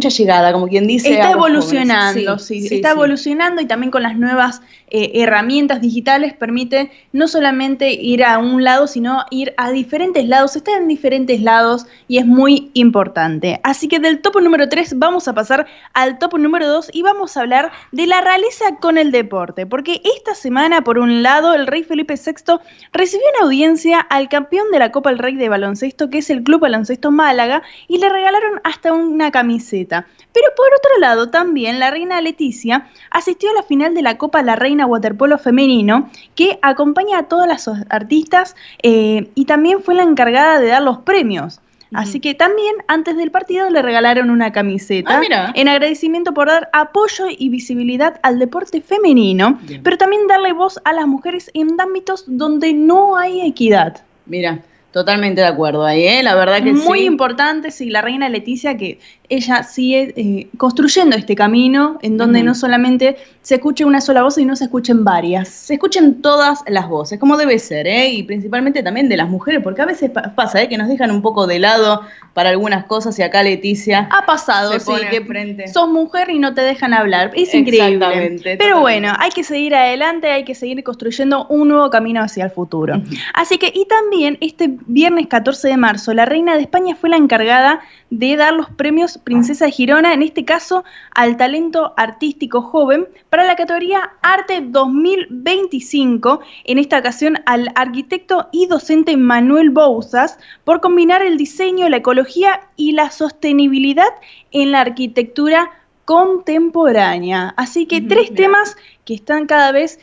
[SPEAKER 2] llegada, como quien dice.
[SPEAKER 12] Está evolucionando,
[SPEAKER 2] sí,
[SPEAKER 12] está evolucionando, y también con las nuevas herramientas digitales permite no solamente ir a un lado, sino ir a diferentes lados, está en diferentes lados y es muy importante. Así que del top número 3 vamos a pasar al top número 2 y vamos a hablar de la realeza con el deporte, porque esta semana, por un lado, el rey Felipe VI recibió una audiencia al campeón de la Copa del Rey de baloncesto, que es el Club Baloncesto Málaga, y le regalaron hasta una camiseta. Pero por otro lado, también la reina Leticia asistió a la final de la Copa La Reina Waterpolo Femenino, que acompaña a todas las artistas y también fue la encargada de dar los premios. Así que también antes del partido le regalaron una camiseta en agradecimiento por dar apoyo y visibilidad al deporte femenino, pero también darle voz a las mujeres en ámbitos donde no hay equidad.
[SPEAKER 2] Mira, totalmente de acuerdo ahí, la verdad que
[SPEAKER 12] muy
[SPEAKER 2] sí.
[SPEAKER 12] importante, sí, la reina Leticia, que ella sigue construyendo este camino en donde no solamente se escuche una sola voz, sino se escuchen varias.
[SPEAKER 2] Se escuchen todas las voces, como debe ser, y principalmente también de las mujeres, porque a veces pasa que nos dejan un poco de lado para algunas cosas y acá Leticia
[SPEAKER 12] ha pasado, sí, que sos mujer y no te dejan hablar. Es increíble. Pero bueno, hay que seguir adelante, hay que seguir construyendo un nuevo camino hacia el futuro. Así que, y también este viernes 14 de marzo, la reina de España fue la encargada de dar los premios Princesa de Girona, en este caso al talento artístico joven, para la categoría Arte 2025, en esta ocasión al arquitecto y docente Manuel Bouzas, por combinar el diseño, la ecología y la sostenibilidad en la arquitectura contemporánea. Así que tres temas que están cada vez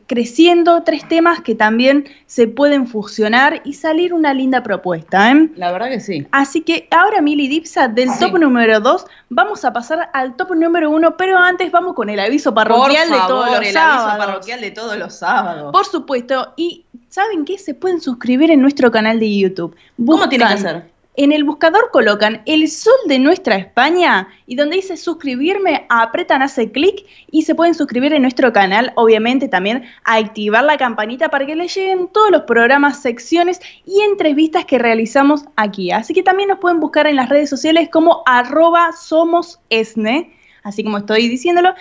[SPEAKER 12] creciendo, tres temas que también se pueden fusionar y salir una linda propuesta.
[SPEAKER 2] La verdad que sí.
[SPEAKER 12] Así que ahora, Mili Dipsa, del top número 2, vamos a pasar al top número 1, pero antes vamos con el aviso parroquial de todos los sábados.
[SPEAKER 2] Aviso parroquial de todos los sábados.
[SPEAKER 12] Por supuesto, y ¿saben qué? Se pueden suscribir en nuestro canal de YouTube.
[SPEAKER 2] ¿Cómo tienen que hacer?
[SPEAKER 12] En el buscador colocan El Sol de Nuestra España y donde dice suscribirme, apretan, hace clic y se pueden suscribir en nuestro canal. Obviamente también activar la campanita para que les lleguen todos los programas, secciones y entrevistas que realizamos aquí. Así que también nos pueden buscar en las redes sociales como @somosesne. Así como estoy diciéndolo,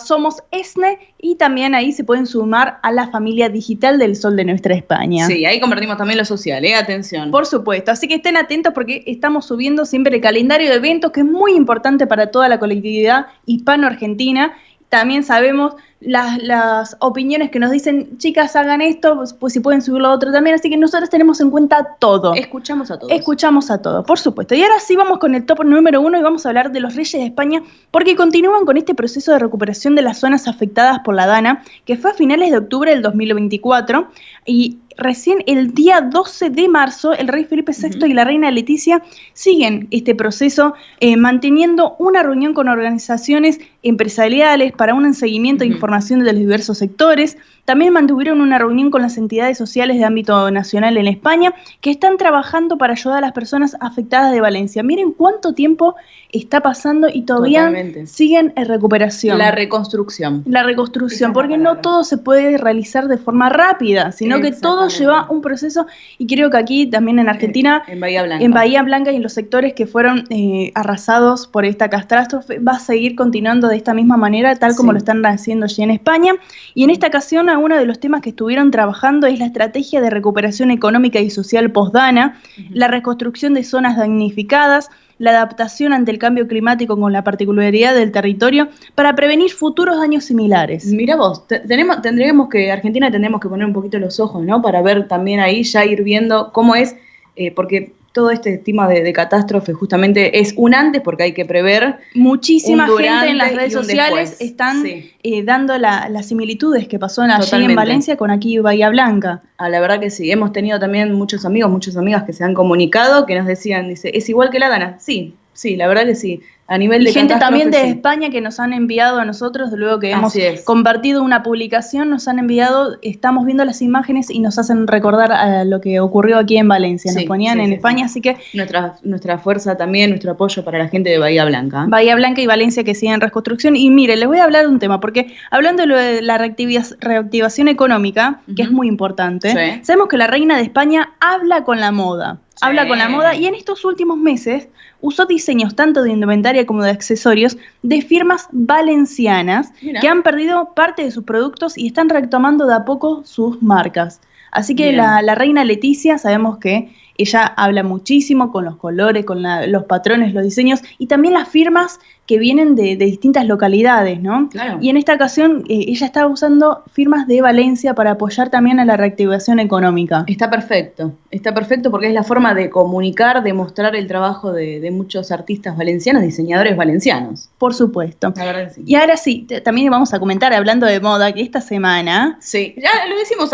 [SPEAKER 12] @somosesne, y también ahí se pueden sumar a la familia digital del Sol de Nuestra España.
[SPEAKER 2] Sí, ahí compartimos también lo social, atención.
[SPEAKER 12] Por supuesto, así que estén atentos porque estamos subiendo siempre el calendario de eventos, que es muy importante para toda la colectividad hispano-argentina. También sabemos las opiniones que nos dicen, chicas, hagan esto, pues si pueden subir lo otro también, así que nosotros tenemos en cuenta todo.
[SPEAKER 2] Escuchamos a todos.
[SPEAKER 12] Escuchamos a todos, por supuesto. Y ahora sí vamos con el top número 1 y vamos a hablar de los Reyes de España, porque continúan con este proceso de recuperación de las zonas afectadas por la Dana, que fue a finales de octubre del 2024, y recién el día 12 de marzo, el rey Felipe VI y la reina Leticia siguen este proceso, manteniendo una reunión con organizaciones empresariales para un seguimiento e información de los diversos sectores. También mantuvieron una reunión con las entidades sociales de ámbito nacional en España, que están trabajando para ayudar a las personas afectadas de Valencia. Miren cuánto tiempo está pasando y todavía siguen en recuperación.
[SPEAKER 2] La reconstrucción.
[SPEAKER 12] La reconstrucción, porque no todo se puede realizar de forma rápida, sino que todo lleva un proceso, y creo que aquí también en Argentina,
[SPEAKER 2] en Bahía
[SPEAKER 12] Blanca y en los sectores que fueron arrasados por esta catástrofe, va a seguir continuando de esta misma manera, tal como lo están haciendo allí en España. Y en esta ocasión, uno de los temas que estuvieron trabajando es la estrategia de recuperación económica y social post-Dana, la reconstrucción de zonas damnificadas, la adaptación ante el cambio climático con la particularidad del territorio para prevenir futuros daños similares.
[SPEAKER 2] Mira vos, Argentina tendremos que poner un poquito los ojos, ¿no? Para ver también ahí, ya ir viendo cómo es, porque todo este tema de catástrofe justamente es un antes, porque hay que prever.
[SPEAKER 12] Muchísima gente en las redes sociales están dando las similitudes que pasó allí en Valencia con aquí Bahía Blanca.
[SPEAKER 2] La verdad que sí, hemos tenido también muchos amigos, muchas amigas que se han comunicado, que nos decían, dice, ¿es igual que la Dana? Sí, la verdad que sí. A nivel de
[SPEAKER 12] gente también de España que nos han enviado a nosotros, luego que hemos compartido una publicación, nos han enviado, estamos viendo las imágenes y nos hacen recordar a lo que ocurrió aquí en Valencia, nos ponían en España, así que
[SPEAKER 2] nuestra fuerza también, nuestro apoyo para la gente de Bahía Blanca.
[SPEAKER 12] Bahía Blanca y Valencia que siguen en reconstrucción. Y mire, les voy a hablar de un tema, porque hablando de la reactivación económica, que es muy importante, sabemos que la reina de España habla con la moda. Habla con la moda y en estos últimos meses usó diseños tanto de indumentaria como de accesorios de firmas valencianas que han perdido parte de sus productos y están retomando de a poco sus marcas. Así que la reina Leticia, sabemos que ella habla muchísimo con los colores, con los patrones, los diseños y también las firmas que vienen de distintas localidades, ¿no?
[SPEAKER 2] Claro.
[SPEAKER 12] Y en esta ocasión ella estaba usando firmas de Valencia para apoyar también a la reactivación económica.
[SPEAKER 2] Está perfecto porque es la forma de comunicar, de mostrar el trabajo de muchos artistas valencianos, diseñadores valencianos.
[SPEAKER 12] Por supuesto.
[SPEAKER 2] La verdad que sí.
[SPEAKER 12] Y ahora sí, también vamos a comentar, hablando de moda, que esta semana...
[SPEAKER 2] Sí, ya lo decimos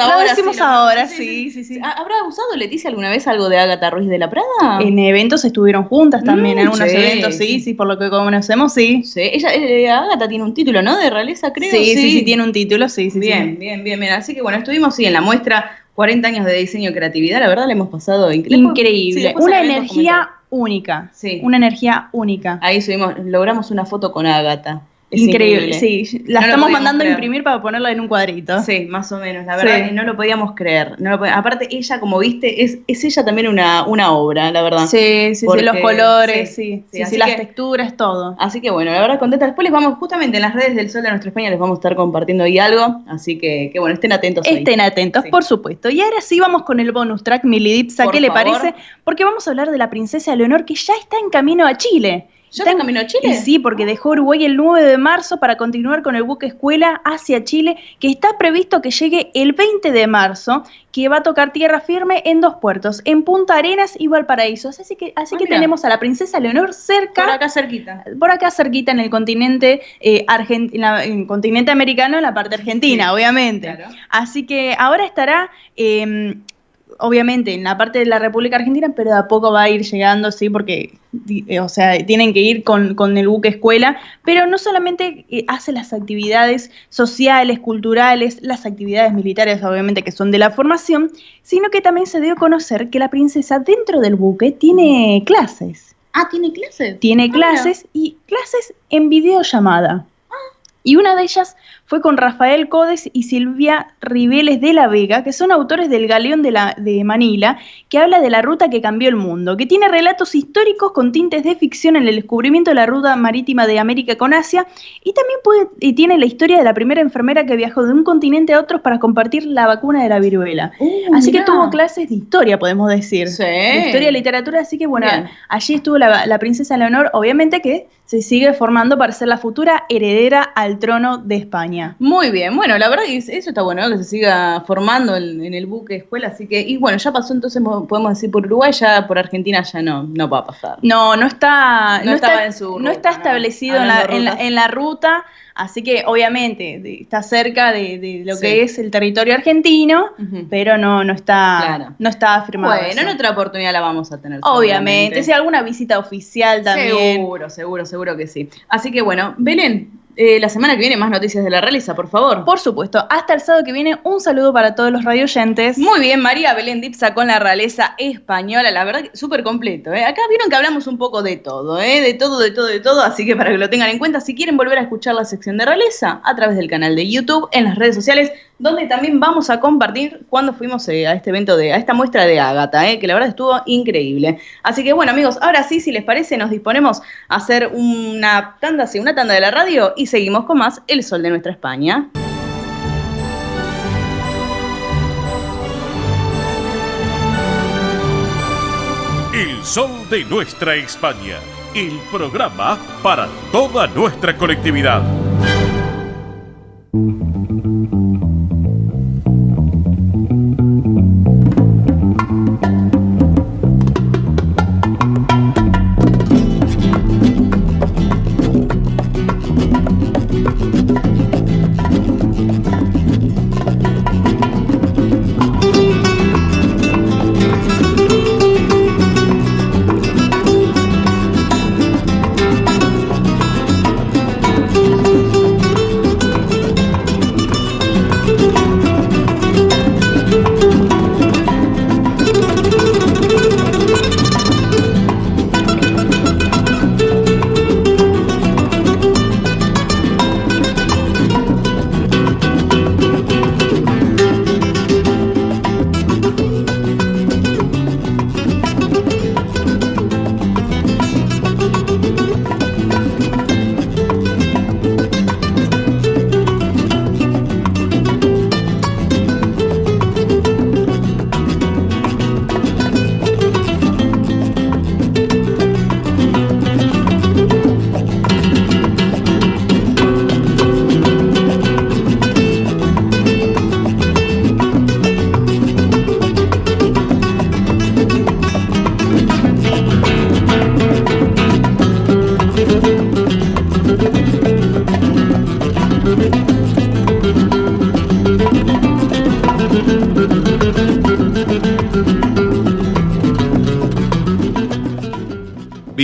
[SPEAKER 2] ahora.
[SPEAKER 12] Sí.
[SPEAKER 2] ¿Habrá usado Leticia alguna vez algo de Ágata Ruiz de la Prada?
[SPEAKER 12] En eventos estuvieron juntas también, en algunos eventos, sí, por lo que conocemos. Sí.
[SPEAKER 2] Ella, Ágata tiene un título, ¿no? De realeza, creo.
[SPEAKER 12] Sí, tiene un título, sí.
[SPEAKER 2] Bien. Así que bueno, estuvimos en la muestra 40 años de diseño y creatividad, la verdad le hemos pasado
[SPEAKER 12] increíble.
[SPEAKER 2] Sí,
[SPEAKER 12] una energía única. Sí. Una energía única.
[SPEAKER 2] Ahí logramos una foto con Ágata.
[SPEAKER 12] Increíble, sí. La estamos mandando a imprimir para ponerla en un cuadrito.
[SPEAKER 2] Sí, más o menos. La verdad que no lo podíamos creer. Aparte, ella, como viste, es ella también una obra, la verdad.
[SPEAKER 12] Sí, los colores, las texturas, todo.
[SPEAKER 2] Así que bueno, la verdad contenta. Después les vamos, justamente en las redes del Sol de Nuestra España, les vamos a estar compartiendo ahí algo. Así que bueno, estén atentos ahí.
[SPEAKER 12] Estén atentos, por supuesto. Y ahora sí vamos con el bonus track, Milidipsa, ¿qué le parece? Porque vamos a hablar de la princesa Leonor, que ya está en camino a Chile.
[SPEAKER 2] ¿Ya está en camino a Chile?
[SPEAKER 12] Sí, porque dejó Uruguay el 9 de marzo para continuar con el buque escuela hacia Chile, que está previsto que llegue el 20 de marzo, que va a tocar tierra firme en 2 puertos, en Punta Arenas y Valparaíso. Así que tenemos a la princesa Leonor cerca.
[SPEAKER 2] Por acá cerquita.
[SPEAKER 12] Por acá cerquita en el continente en el continente americano, en la parte argentina, obviamente. Claro. Así que ahora estará... obviamente en la parte de la República Argentina, pero de a poco va a ir llegando, sí, porque tienen que ir con el buque escuela, pero no solamente hace las actividades sociales, culturales, las actividades militares, obviamente, que son de la formación, sino que también se dio a conocer que la princesa dentro del buque tiene clases.
[SPEAKER 2] Ah, ¿tiene clases?
[SPEAKER 12] Tiene clases y clases en videollamada. Y una de ellas fue con Rafael Codes y Silvia Ribeles de la Vega, que son autores del Galeón de Manila, que habla de la ruta que cambió el mundo, que tiene relatos históricos con tintes de ficción en el descubrimiento de la ruta marítima de América con Asia, y también tiene la historia de la primera enfermera que viajó de un continente a otro para compartir la vacuna de la viruela. Así que tuvo clases de historia, podemos decir.
[SPEAKER 2] Sí.
[SPEAKER 12] De historia y literatura, así que bueno, allí estuvo la princesa Leonor, obviamente que se sigue formando para ser la futura heredera al trono de España.
[SPEAKER 2] Muy bien, bueno, la verdad que eso está bueno, ¿no? Que se siga formando en el buque escuela, así que, y bueno, ya pasó, entonces podemos decir por Uruguay, ya por Argentina ya no va a pasar.
[SPEAKER 12] No está establecido en la ruta, así que obviamente está cerca de lo que es el territorio argentino, pero no está afirmado.
[SPEAKER 2] Bueno, en otra oportunidad la vamos a tener.
[SPEAKER 12] Obviamente, si alguna visita oficial también.
[SPEAKER 2] Seguro que sí. Así que bueno, Belén, la semana que viene más noticias de la realeza, por favor.
[SPEAKER 12] Por supuesto, hasta el sábado que viene, un saludo para todos los radioyentes.
[SPEAKER 2] Muy bien, María Belén Dipsa con la realeza española, la verdad que súper completo. Acá vieron que hablamos un poco de todo, de todo, así que para que lo tengan en cuenta, si quieren volver a escuchar la sección de realeza, a través del canal de YouTube, en las redes sociales, donde también vamos a compartir cuando fuimos a este evento, a esta muestra de Ágata, que la verdad estuvo increíble. Así que bueno, amigos, ahora sí, si les parece, nos disponemos a hacer una tanda de la radio y seguimos con más El Sol de Nuestra España.
[SPEAKER 3] El Sol de Nuestra España, el programa para toda nuestra colectividad.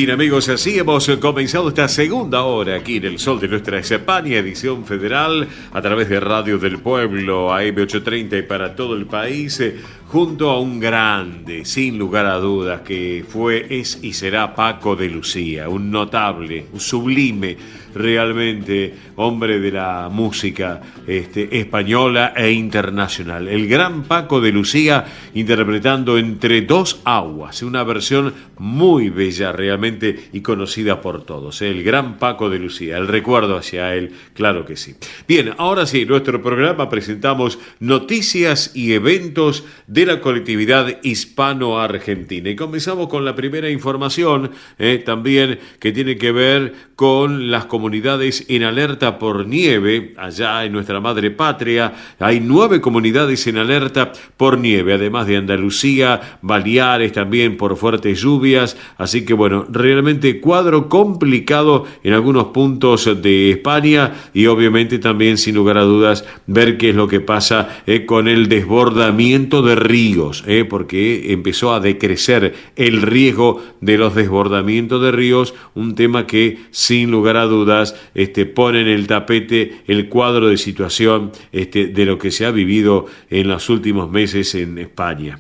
[SPEAKER 4] Bien amigos, así hemos comenzado esta segunda hora aquí en El Sol de Nuestra España, edición federal, a través de Radio del Pueblo, AM830 y para todo el país, junto a un grande, sin lugar a dudas, que fue, es y será Paco de Lucía, un notable, un sublime, realmente hombre de la música española e internacional. El gran Paco de Lucía interpretando Entre dos aguas, una versión muy bella realmente y conocida por todos. El gran Paco de Lucía, el recuerdo hacia él, claro que sí. Bien, ahora sí, nuestro programa presentamos noticias y eventos de la colectividad hispano-argentina. Y comenzamos con la primera información, también que tiene que ver con las comunidades en alerta por nieve, allá en nuestra madre patria. Hay 9 comunidades en alerta por nieve, además de Andalucía, Baleares también por fuertes lluvias, así que bueno, realmente cuadro complicado en algunos puntos de España y obviamente también sin lugar a dudas ver qué es lo que pasa con el desbordamiento de ríos, porque empezó a decrecer el riesgo de los desbordamientos de ríos, un tema que sin lugar a dudas pone en el tapete el cuadro de situación de lo que se ha vivido en los últimos meses en España.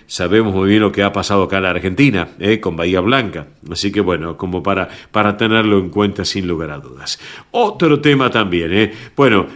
[SPEAKER 4] Sabemos muy bien lo que ha pasado acá en la Argentina, con Bahía Blanca, así que bueno, como para tenerlo en cuenta sin lugar a dudas. Otro tema también,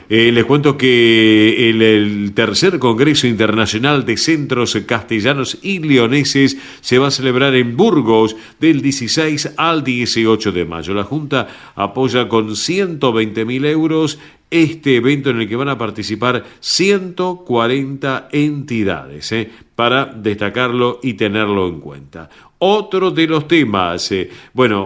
[SPEAKER 4] les cuento que el tercer Congreso Internacional de Centros Castellanos y Leoneses se va a celebrar en Burgos del 16 al 18 de mayo. La Junta apoya con 120.000 euros este evento en el que van a participar 140 entidades, para destacarlo y tenerlo en cuenta. Otro de los temas,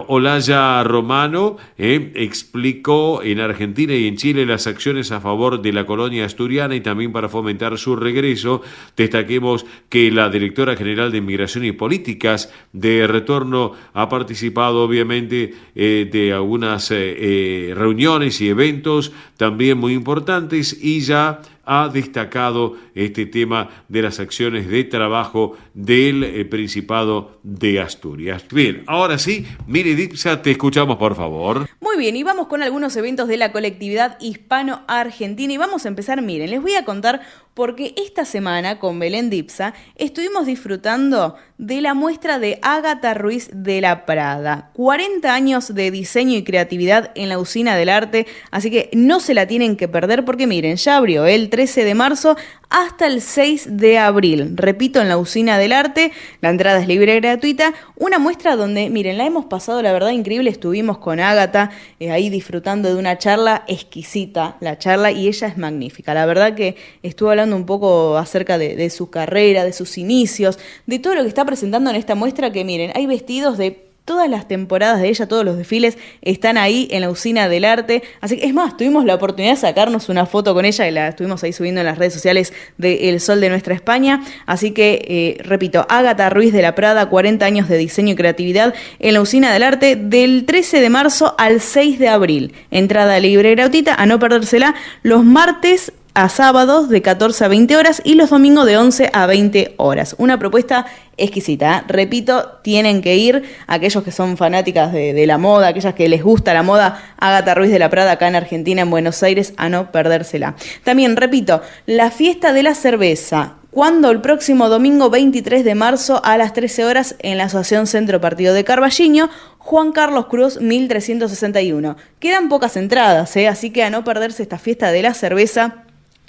[SPEAKER 4] Olaya Romano explicó en Argentina y en Chile las acciones a favor de la colonia asturiana y también para fomentar su regreso. Destaquemos que la directora general de Inmigración y Políticas de Retorno ha participado obviamente de algunas reuniones y eventos también muy importantes y ya ha destacado este tema de las acciones de trabajo del Principado de Asturias. Bien, ahora sí, Miri Dipsa, te escuchamos por favor.
[SPEAKER 2] Muy bien, y vamos con algunos eventos de la colectividad hispano-argentina y vamos a empezar, miren, les voy a contar porque esta semana con Belén Dipsa estuvimos disfrutando de la muestra de Ágata Ruiz de la Prada. 40 años de diseño y creatividad en la Usina del Arte, así que no se la tienen que perder porque miren, ya abrió el 13 de marzo hasta el 6 de abril. Repito, en la Usina del Arte, la entrada es libre y gratuita. Una muestra donde, miren, la hemos pasado, la verdad, increíble. Estuvimos con Ágata ahí disfrutando de una charla exquisita, la charla, y ella es magnífica. La verdad que estuvo hablando un poco acerca de su carrera, de sus inicios, de todo lo que está presentando en esta muestra que, miren, hay vestidos de todas las temporadas de ella, todos los desfiles están ahí en la Usina del Arte. Así que, es más, tuvimos la oportunidad de sacarnos una foto con ella y la estuvimos ahí subiendo en las redes sociales de El Sol de Nuestra España. Así que, repito, Ágata Ruiz de la Prada, 40 años de diseño y creatividad en la Usina del Arte del 13 de marzo al 6 de abril. Entrada libre y gratuita, a no perdérsela, los martes a sábados de 14 a 20 horas y los domingos de 11 a 20 horas. Una propuesta exquisita, ¿eh? Repito, tienen que ir aquellos que son fanáticas de la moda, aquellas que les gusta la moda, Ágata Ruiz de la Prada acá en Argentina, en Buenos Aires, a no perdérsela. También, repito, la fiesta de la cerveza. ¿Cuándo? El próximo domingo 23 de marzo a las 13 horas en la Asociación Centro Partido de Carballiño, Juan Carlos Cruz 1361. Quedan pocas entradas, así que a no perderse esta fiesta de la cerveza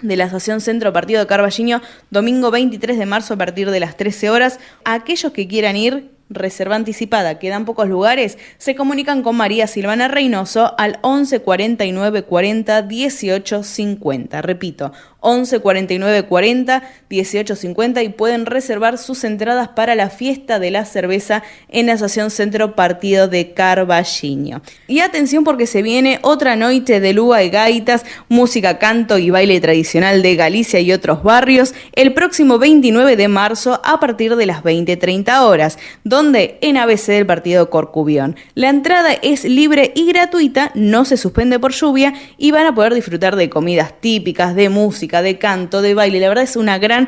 [SPEAKER 2] de la Asociación Centro Partido de Carballiño, domingo 23 de marzo a partir de las 13 horas. Aquellos que quieran ir, reserva anticipada, quedan pocos lugares, se comunican con María Silvana Reynoso al 11 49 40 18 50. Repito, 11 49 40 18 50 y pueden reservar sus entradas para la fiesta de la cerveza en la Asociación Centro Partido de Carballiño. Y atención porque se viene otra noche de luga y gaitas, música, canto y baile tradicional de Galicia y otros barrios el próximo 29 de marzo a partir de las 20:30 horas, donde en ABC del partido Corcubión. La entrada es libre y gratuita, no se suspende por lluvia y van a poder disfrutar de comidas típicas, de música, música, de canto, de baile. La verdad es una gran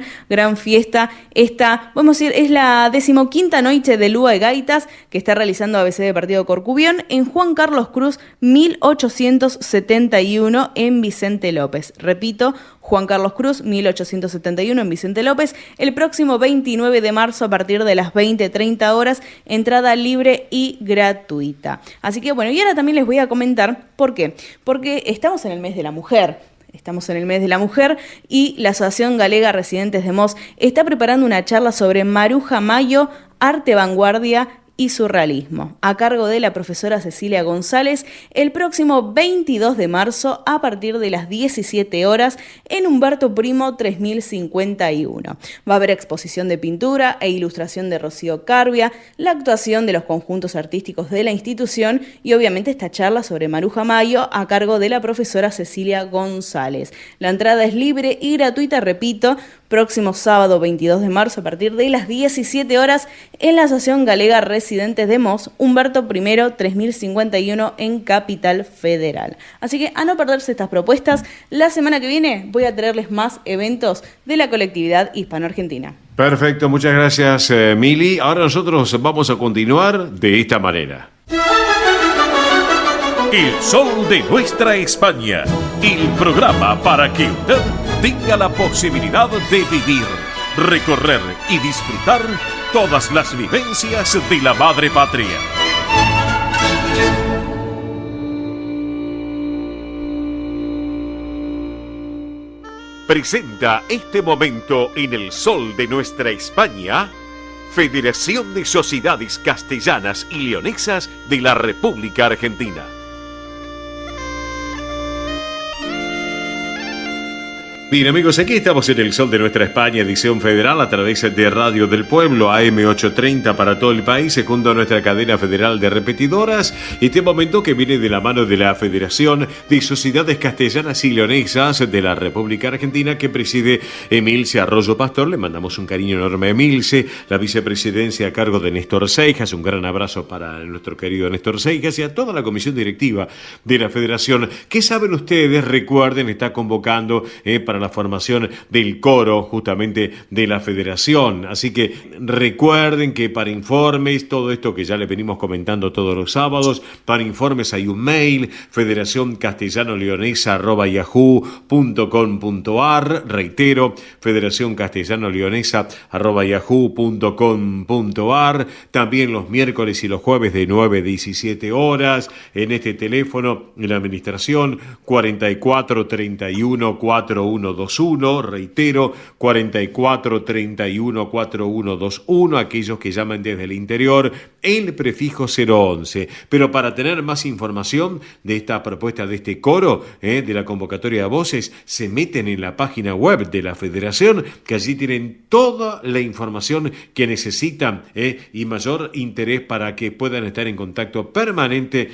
[SPEAKER 2] fiesta. Esta, vamos a decir, es la 15ª noche de Lúa de Gaitas que está realizando ABC de Partido Corcubión en Juan Carlos Cruz 1871 en Vicente López. Repito, Juan Carlos Cruz, 1871 en Vicente López, el próximo 29 de marzo a partir de las 20:30 horas, entrada libre y gratuita. Así que bueno, y ahora también les voy a comentar por qué. Porque estamos en el mes de la mujer. Estamos en el mes de la mujer y la Asociación Galega Residentes de Mos está preparando una charla sobre Maruja Mayo, arte vanguardia y surrealismo, a cargo de la profesora Cecilia González, el próximo 22 de marzo a partir de las 17 horas en Humberto Primo 3051. Va a haber exposición de pintura e ilustración de Rocío Carbia, la actuación de los conjuntos artísticos de la institución y obviamente esta charla sobre Maruja Mayo a cargo de la profesora Cecilia González. La entrada es libre y gratuita, repito, próximo sábado 22 de marzo a partir de las 17 horas en la Asociación Galega Residentes de Mos, Humberto I 3051 en Capital Federal. Así que a no perderse estas propuestas, la semana que viene voy a traerles más eventos de la colectividad hispano-argentina.
[SPEAKER 4] Perfecto, muchas gracias Mili. Ahora nosotros vamos a continuar de esta manera.
[SPEAKER 3] El sol de nuestra España, el programa para que usted tenga la posibilidad de vivir, recorrer y disfrutar todas las vivencias de la madre patria. Presenta este momento en el sol de nuestra España, Federación de Sociedades Castellanas y Leonesas de la República Argentina.
[SPEAKER 4] Bien amigos, aquí estamos en el sol de nuestra España, edición federal a través de Radio del Pueblo, AM830 para todo el país, junto a nuestra cadena federal de repetidoras. Este momento que viene de la mano de la Federación de Sociedades Castellanas y Leonesas de la República Argentina, que preside Emilce Arroyo Pastor. Le mandamos un cariño enorme a Emilce, la vicepresidencia a cargo de Néstor Seijas. Un gran abrazo para nuestro querido Néstor Seijas y a toda la comisión directiva de la Federación, que saben ustedes, recuerden, está convocando para la formación del coro justamente de la Federación. Así que recuerden que para informes, todo esto que ya les venimos comentando todos los sábados, para informes hay un mail, federacioncastellanoleonesa@yahoo.com.ar, reitero, federacioncastellanoleonesa@yahoo.com.ar, también los miércoles y los jueves de 9 a 17 horas, en este teléfono, en la administración, 44 31 4121, reitero, 44 31 4121, aquellos que llaman desde el interior, el prefijo 011. Pero para tener más información de esta propuesta de este coro, de la convocatoria de voces, se meten en la página web de la Federación, que allí tienen toda la información que necesitan y mayor interés para que puedan estar en contacto permanente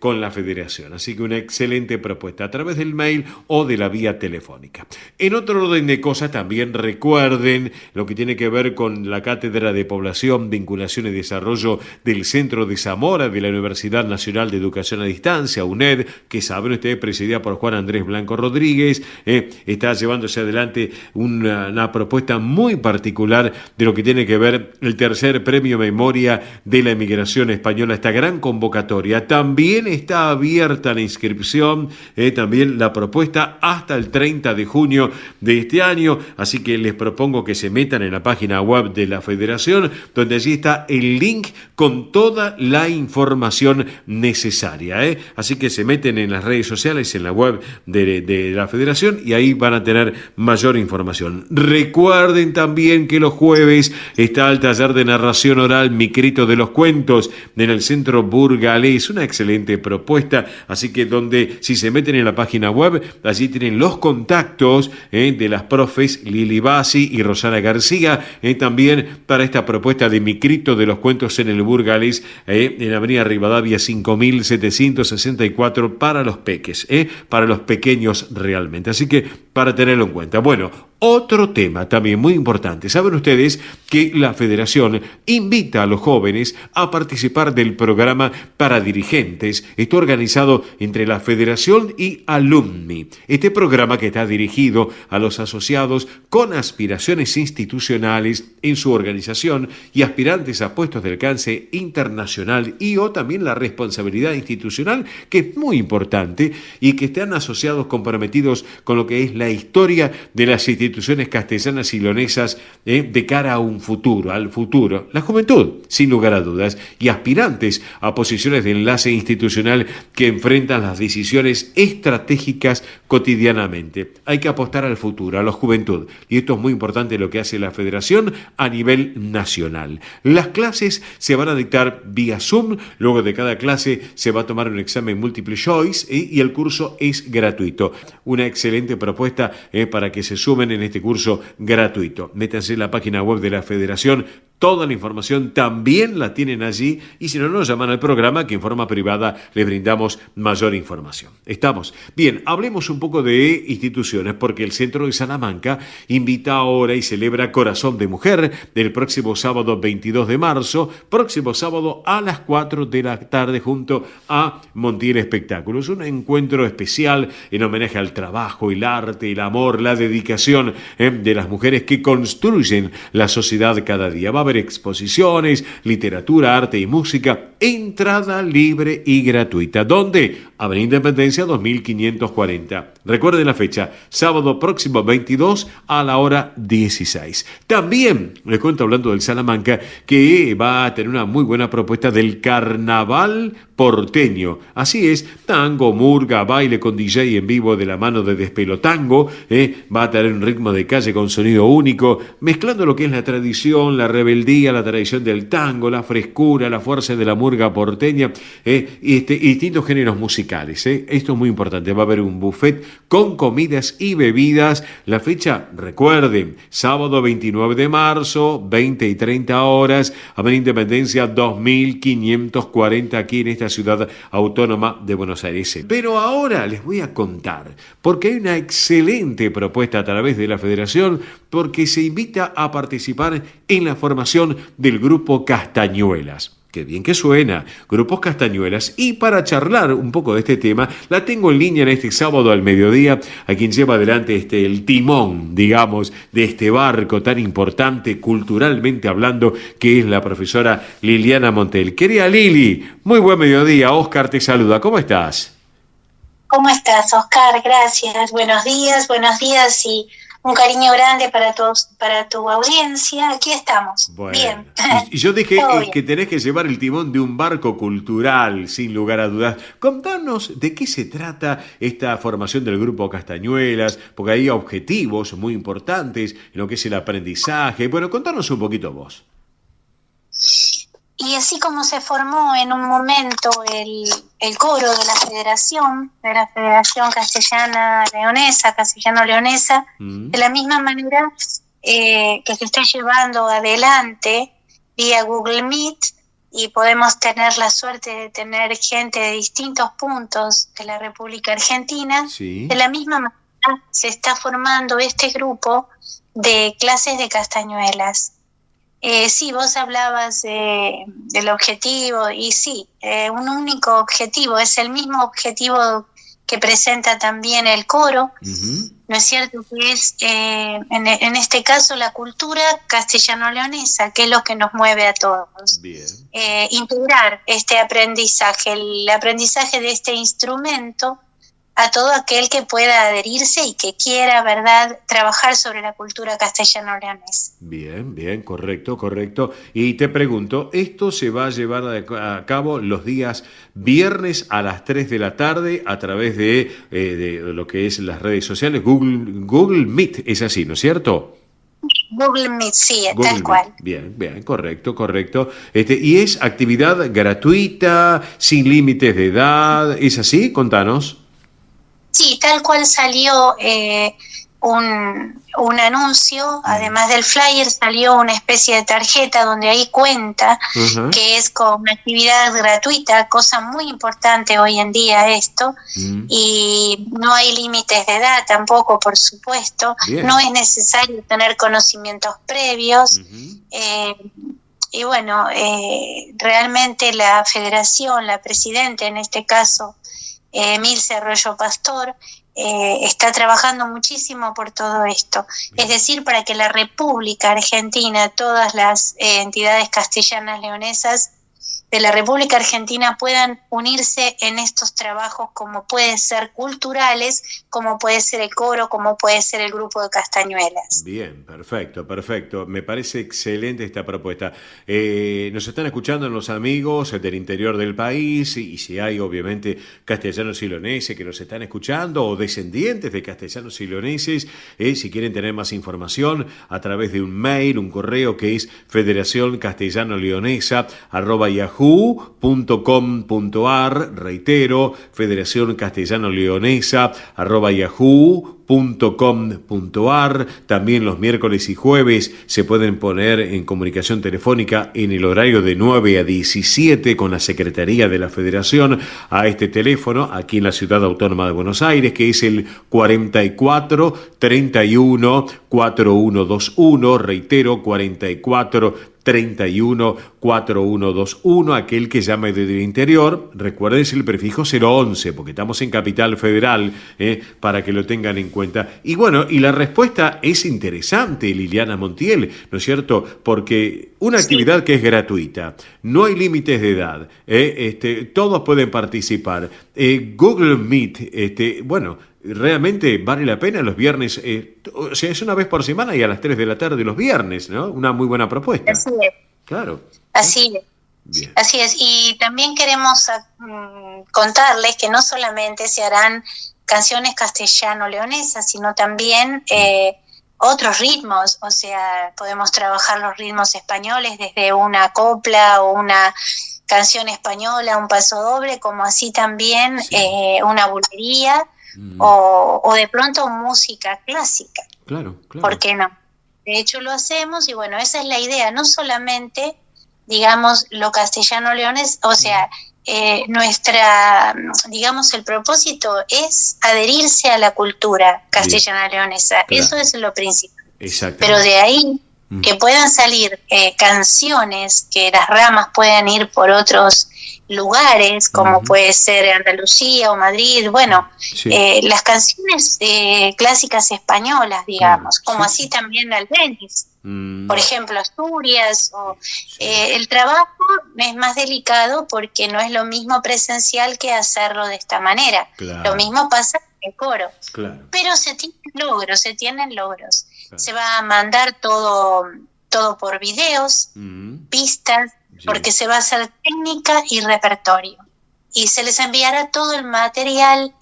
[SPEAKER 4] con la Federación. Así que una excelente propuesta a través del mail o de la vía telefónica. En otro orden de cosas, también recuerden lo que tiene que ver con la Cátedra de Población, Vinculación y Desarrollo del Centro de Zamora de la Universidad Nacional de Educación a Distancia, UNED, que saben ustedes, presidida por Juan Andrés Blanco Rodríguez, está llevándose adelante una propuesta muy particular de lo que tiene que ver el tercer premio Memoria de la Emigración Española, esta gran convocatoria. También está abierta la inscripción, también la propuesta hasta el 30 de junio de este año, así que les propongo que se metan en la página web de la Federación, donde allí está el link con toda la información necesaria, Así que se meten en las redes sociales, en la web de la Federación, y ahí van a tener mayor información. Recuerden también que los jueves está el taller de narración oral Micrito de los Cuentos en el Centro Burgalés, una excelente propuesta, así que donde si se meten en la página web, allí tienen los contactos de las profes Lili Bassi y Rosana García, también para esta propuesta de Micrito de los Cuentos en el Burgalés, en Avenida Rivadavia 5764 para los peques, para los pequeños realmente, así que para tenerlo en cuenta. Bueno, otro tema también muy importante. Saben ustedes que la Federación invita a los jóvenes a participar del programa para dirigentes. Está organizado entre la Federación y Alumni. Este programa, que está dirigido a los asociados con aspiraciones institucionales en su organización y aspirantes a puestos de alcance internacional o también la responsabilidad institucional, que es muy importante, y que están asociados comprometidos con lo que es la historia de las instituciones castellanas y leonesas de cara a un futuro, al futuro. La juventud, sin lugar a dudas, y aspirantes a posiciones de enlace institucional que enfrentan las decisiones estratégicas cotidianamente. Hay que apostar al futuro, a la juventud, y esto es muy importante lo que hace la Federación a nivel nacional. Las clases se van a dictar vía Zoom. Luego de cada clase se va a tomar un examen multiple choice y el curso es gratuito. Una excelente propuesta para que se sumen en este curso gratuito. Métanse en la página web de la Federación. Toda la información también la tienen allí, y si no, nos llaman al programa, que en forma privada les brindamos mayor información. ¿Estamos? Bien, hablemos un poco de instituciones, porque el Centro de Salamanca invita ahora y celebra Corazón de Mujer del próximo sábado 22 de marzo, próximo sábado a las 4 de la tarde, junto a Montiel Espectáculos. Un encuentro especial en homenaje al trabajo, el arte, el amor, la dedicación de las mujeres que construyen la sociedad cada día. Va a haber exposiciones, literatura, arte y música, entrada libre y gratuita. ¿Dónde? Avenida Independencia 2540. Recuerden la fecha, sábado próximo 22 a la hora 16. También les cuento, hablando del Salamanca, que va a tener una muy buena propuesta del carnaval porteño. Así es, tango, murga, baile con DJ en vivo de la mano de Despelotango. Va a tener un ritmo de calle con sonido único, mezclando lo que es la tradición, la rebeldía, la tradición del tango, la frescura, la fuerza de la murga porteña y distintos géneros musicales. Esto es muy importante. Va a haber un buffet con comidas y bebidas. La fecha, recuerden, sábado 29 de marzo, 20 y 30 horas, Avenida Independencia 2540, aquí en esta ciudad autónoma de Buenos Aires. Pero ahora les voy a contar, porque hay una excelente propuesta a través de la Federación, porque se invita a participar en la formación del Grupo Castañuelas. Qué bien que suena, Grupos Castañuelas. Y para charlar un poco de este tema, la tengo en línea en este sábado al mediodía, a quien lleva adelante el timón, digamos, de este barco tan importante culturalmente hablando, que es la profesora Liliana Montel. Querida Lili, muy buen mediodía. Oscar te saluda. ¿Cómo estás?
[SPEAKER 13] ¿Cómo estás, Oscar? Gracias. Buenos días y un cariño grande para todos, para tu audiencia. Aquí estamos.
[SPEAKER 4] Bueno,
[SPEAKER 13] bien.
[SPEAKER 4] Y yo dije que tenés que llevar el timón de un barco cultural, sin lugar a dudas. Contanos de qué se trata esta formación del Grupo Castañuelas, porque hay objetivos muy importantes en lo que es el aprendizaje. Bueno, contanos un poquito vos.
[SPEAKER 13] Y así como se formó en un momento el coro de la Federación Castellano-Leonesa, de la misma manera que se está llevando adelante vía Google Meet, y podemos tener la suerte de tener gente de distintos puntos de la República Argentina, de la misma manera se está formando este grupo de clases de castañuelas. Sí, vos hablabas del objetivo, y sí, un único objetivo, es el mismo objetivo que presenta también el coro, ¿no es cierto? Que es, en este caso, la cultura castellano-leonesa, que es lo que nos mueve a todos. Integrar este aprendizaje, el aprendizaje de este instrumento, a todo aquel que pueda adherirse y que quiera, ¿verdad?, trabajar sobre la cultura castellano-leonesa.
[SPEAKER 4] Bien, correcto. Y te pregunto, ¿esto se va a llevar a cabo los días viernes a las 3 de la tarde a través de lo que es las redes sociales? Google Meet, es así, ¿no es cierto?
[SPEAKER 13] Google Meet, sí, tal cual.
[SPEAKER 4] Bien, correcto. ¿Y es actividad gratuita, sin límites de edad? ¿Es así? Contanos.
[SPEAKER 13] Sí, tal cual salió un anuncio, además del flyer salió una especie de tarjeta donde ahí cuenta que es con una actividad gratuita, cosa muy importante hoy en día esto, y no hay límites de edad tampoco, por supuesto. Bien. No es necesario tener conocimientos previos, y bueno, realmente la federación, la presidenta en este caso, Milce Arroyo Pastor, está trabajando muchísimo por todo esto. Bien. Es decir, para que la República Argentina, todas las entidades castellanas leonesas de la República Argentina puedan unirse en estos trabajos, como pueden ser culturales, como puede ser el coro, como puede ser el grupo de Castañuelas.
[SPEAKER 4] Bien, perfecto. Me parece excelente esta propuesta. Nos están escuchando los amigos del interior del país, y si hay obviamente castellanos y leoneses que nos están escuchando o descendientes de castellanos y leoneses, si quieren tener más información a través de un mail, un correo que es federacioncastellanoleonesa@yahoo.com.ar, reitero, federacioncastellanoleonesa@yahoo.com.ar. También los miércoles y jueves se pueden poner en comunicación telefónica en el horario de 9 a 17 con la Secretaría de la Federación a este teléfono aquí en la Ciudad Autónoma de Buenos Aires, que es el 44 31 4121, reitero, 44 31 4121, aquel que llame desde el interior, recuerden el prefijo 011, porque estamos en Capital Federal, para que lo tengan en cuenta. Y bueno, y la respuesta es interesante, Liliana Montiel, ¿no es cierto? Porque una actividad que es gratuita, no hay límites de edad, todos pueden participar. Google Meet, bueno, realmente vale la pena los viernes, o sea, es una vez por semana y a las 3 de la tarde los viernes, ¿no? Una muy buena propuesta.
[SPEAKER 13] Así es.
[SPEAKER 4] Claro.
[SPEAKER 13] Así es. Bien. Así es. Y también queremos contarles que no solamente se harán canciones castellano-leonesas, sino también otros ritmos, o sea, podemos trabajar los ritmos españoles desde una copla o una canción española, un paso doble, como así también una bulería. O de pronto música clásica. Claro. ¿Por qué no? De hecho lo hacemos y bueno, esa es la idea, no solamente, digamos, lo castellano-leones, o sea, el propósito es adherirse a la cultura castellana-leonesa, eso es lo principal. Pero de ahí que puedan salir canciones, que las ramas puedan ir por otros lugares, como puede ser Andalucía o Madrid, bueno, las canciones clásicas españolas, digamos, como así también Albéniz, por ejemplo, Asturias, el trabajo es más delicado porque no es lo mismo presencial que hacerlo de esta manera, lo mismo pasa en el coro, pero se tienen logros, se va a mandar todo por videos, pistas, porque se va a hacer técnica y repertorio. Y se les enviará todo el material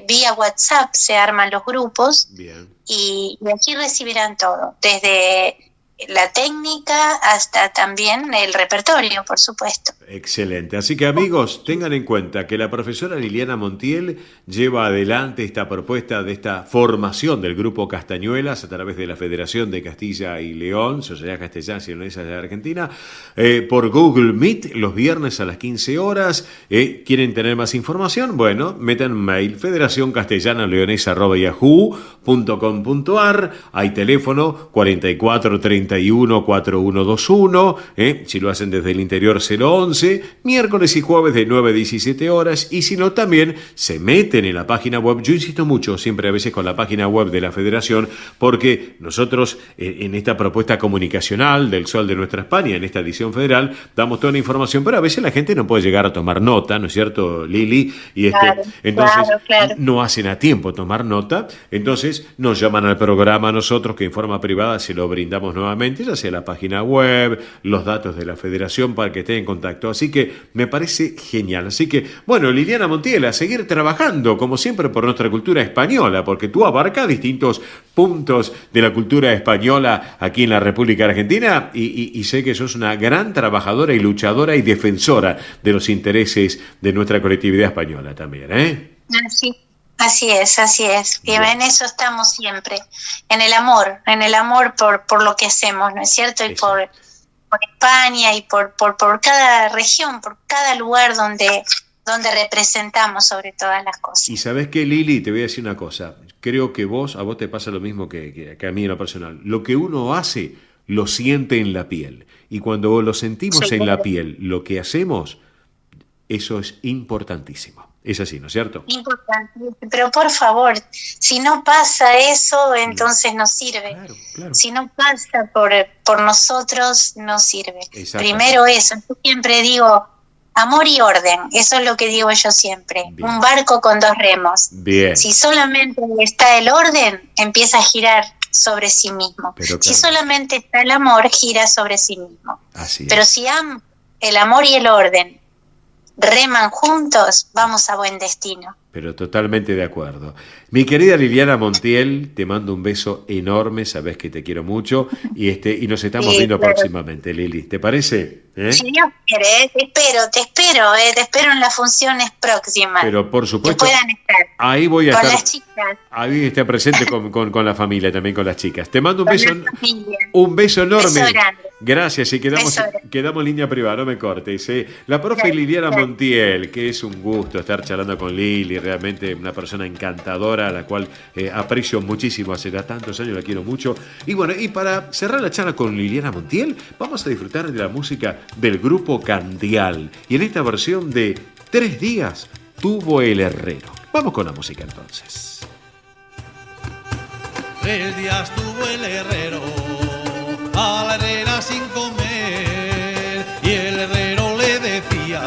[SPEAKER 13] vía WhatsApp, se arman los grupos. Bien. Y aquí recibirán todo, desde la técnica hasta también el repertorio, por supuesto.
[SPEAKER 4] Excelente. Así que amigos, tengan en cuenta que la profesora Liliana Montiel lleva adelante esta propuesta de esta formación del Grupo Castañuelas a través de la Federación de Castilla y León, Sociedad Castellana y Leonesa de Argentina, por Google Meet los viernes a las 15 horas. ¿Quieren tener más información? Bueno, metan mail federacioncastellanoleonesa@yahoo.com.ar. Hay teléfono 44 31 4121, si lo hacen desde el interior 011, miércoles y jueves de 9 a 17 horas, y si no también se meten en la página web. Yo insisto mucho siempre a veces con la página web de la Federación, porque nosotros en esta propuesta comunicacional del Sol de Nuestra España, en esta edición federal, damos toda la información, pero a veces la gente no puede llegar a tomar nota, ¿no es cierto, Lili? Y entonces no hacen a tiempo tomar nota, entonces nos llaman al programa nosotros, que en forma privada se lo brindamos nuevamente, ya sea la página web, los datos de la Federación para que estén en contacto. Así que me parece genial. Así que, bueno, Liliana Montiel, a seguir trabajando, como siempre, por nuestra cultura española, porque tú abarcas distintos puntos de la cultura española aquí en la República Argentina y sé que sos una gran trabajadora y luchadora y defensora de los intereses de nuestra colectividad española también,
[SPEAKER 13] Sí. Así es, así es. Y en eso estamos siempre, en el amor por lo que hacemos, ¿no es cierto? Y por España y por cada región, por cada lugar donde representamos sobre todas las cosas.
[SPEAKER 4] Y sabes qué, Lili, te voy a decir una cosa. Creo que a vos te pasa lo mismo que a mí en lo personal. Lo que uno hace, lo siente en la piel. Y cuando lo sentimos en la piel, lo que hacemos, eso es importantísimo. Es así, ¿no es cierto?
[SPEAKER 13] Importante, pero por favor, si no pasa eso, entonces no sirve.
[SPEAKER 4] Claro.
[SPEAKER 13] Si no pasa por nosotros, no sirve. Primero eso. Yo siempre digo, amor y orden, eso es lo que digo yo siempre. Bien. Un barco con 2 remos.
[SPEAKER 4] Bien.
[SPEAKER 13] Si solamente está el orden, empieza a girar sobre sí mismo.
[SPEAKER 4] Pero, claro,
[SPEAKER 13] si solamente está el amor, gira sobre sí mismo.
[SPEAKER 4] Así es.
[SPEAKER 13] Pero si el amor y el orden reman juntos, vamos a buen destino.
[SPEAKER 4] Pero totalmente de acuerdo. Mi querida Liliana Montiel, te mando un beso enorme, sabes que te quiero mucho y nos estamos viendo próximamente, Lili. ¿Te parece?
[SPEAKER 13] Si Dios quiere, te espero en las funciones próximas.
[SPEAKER 4] Pero por supuesto,
[SPEAKER 13] que puedan estar
[SPEAKER 4] ahí voy a
[SPEAKER 13] con
[SPEAKER 4] estar,
[SPEAKER 13] las chicas.
[SPEAKER 4] Ahí está presente con la familia, también con las chicas. Te mando un beso enorme.
[SPEAKER 13] Beso grande.
[SPEAKER 4] Gracias, y quedamos en línea privada, no me cortes. La profe Liliana Montiel, que es un gusto estar charlando con Lili, realmente una persona encantadora, a la cual aprecio muchísimo, hace tantos años la quiero mucho. Y bueno, y para cerrar la charla con Liliana Montiel, vamos a disfrutar de la música del grupo Candial. Y en esta versión de 3 días tuvo el herrero. Vamos con la música entonces.
[SPEAKER 14] 3 días tuvo el herrero a la herrera sin comer, y el herrero le decía: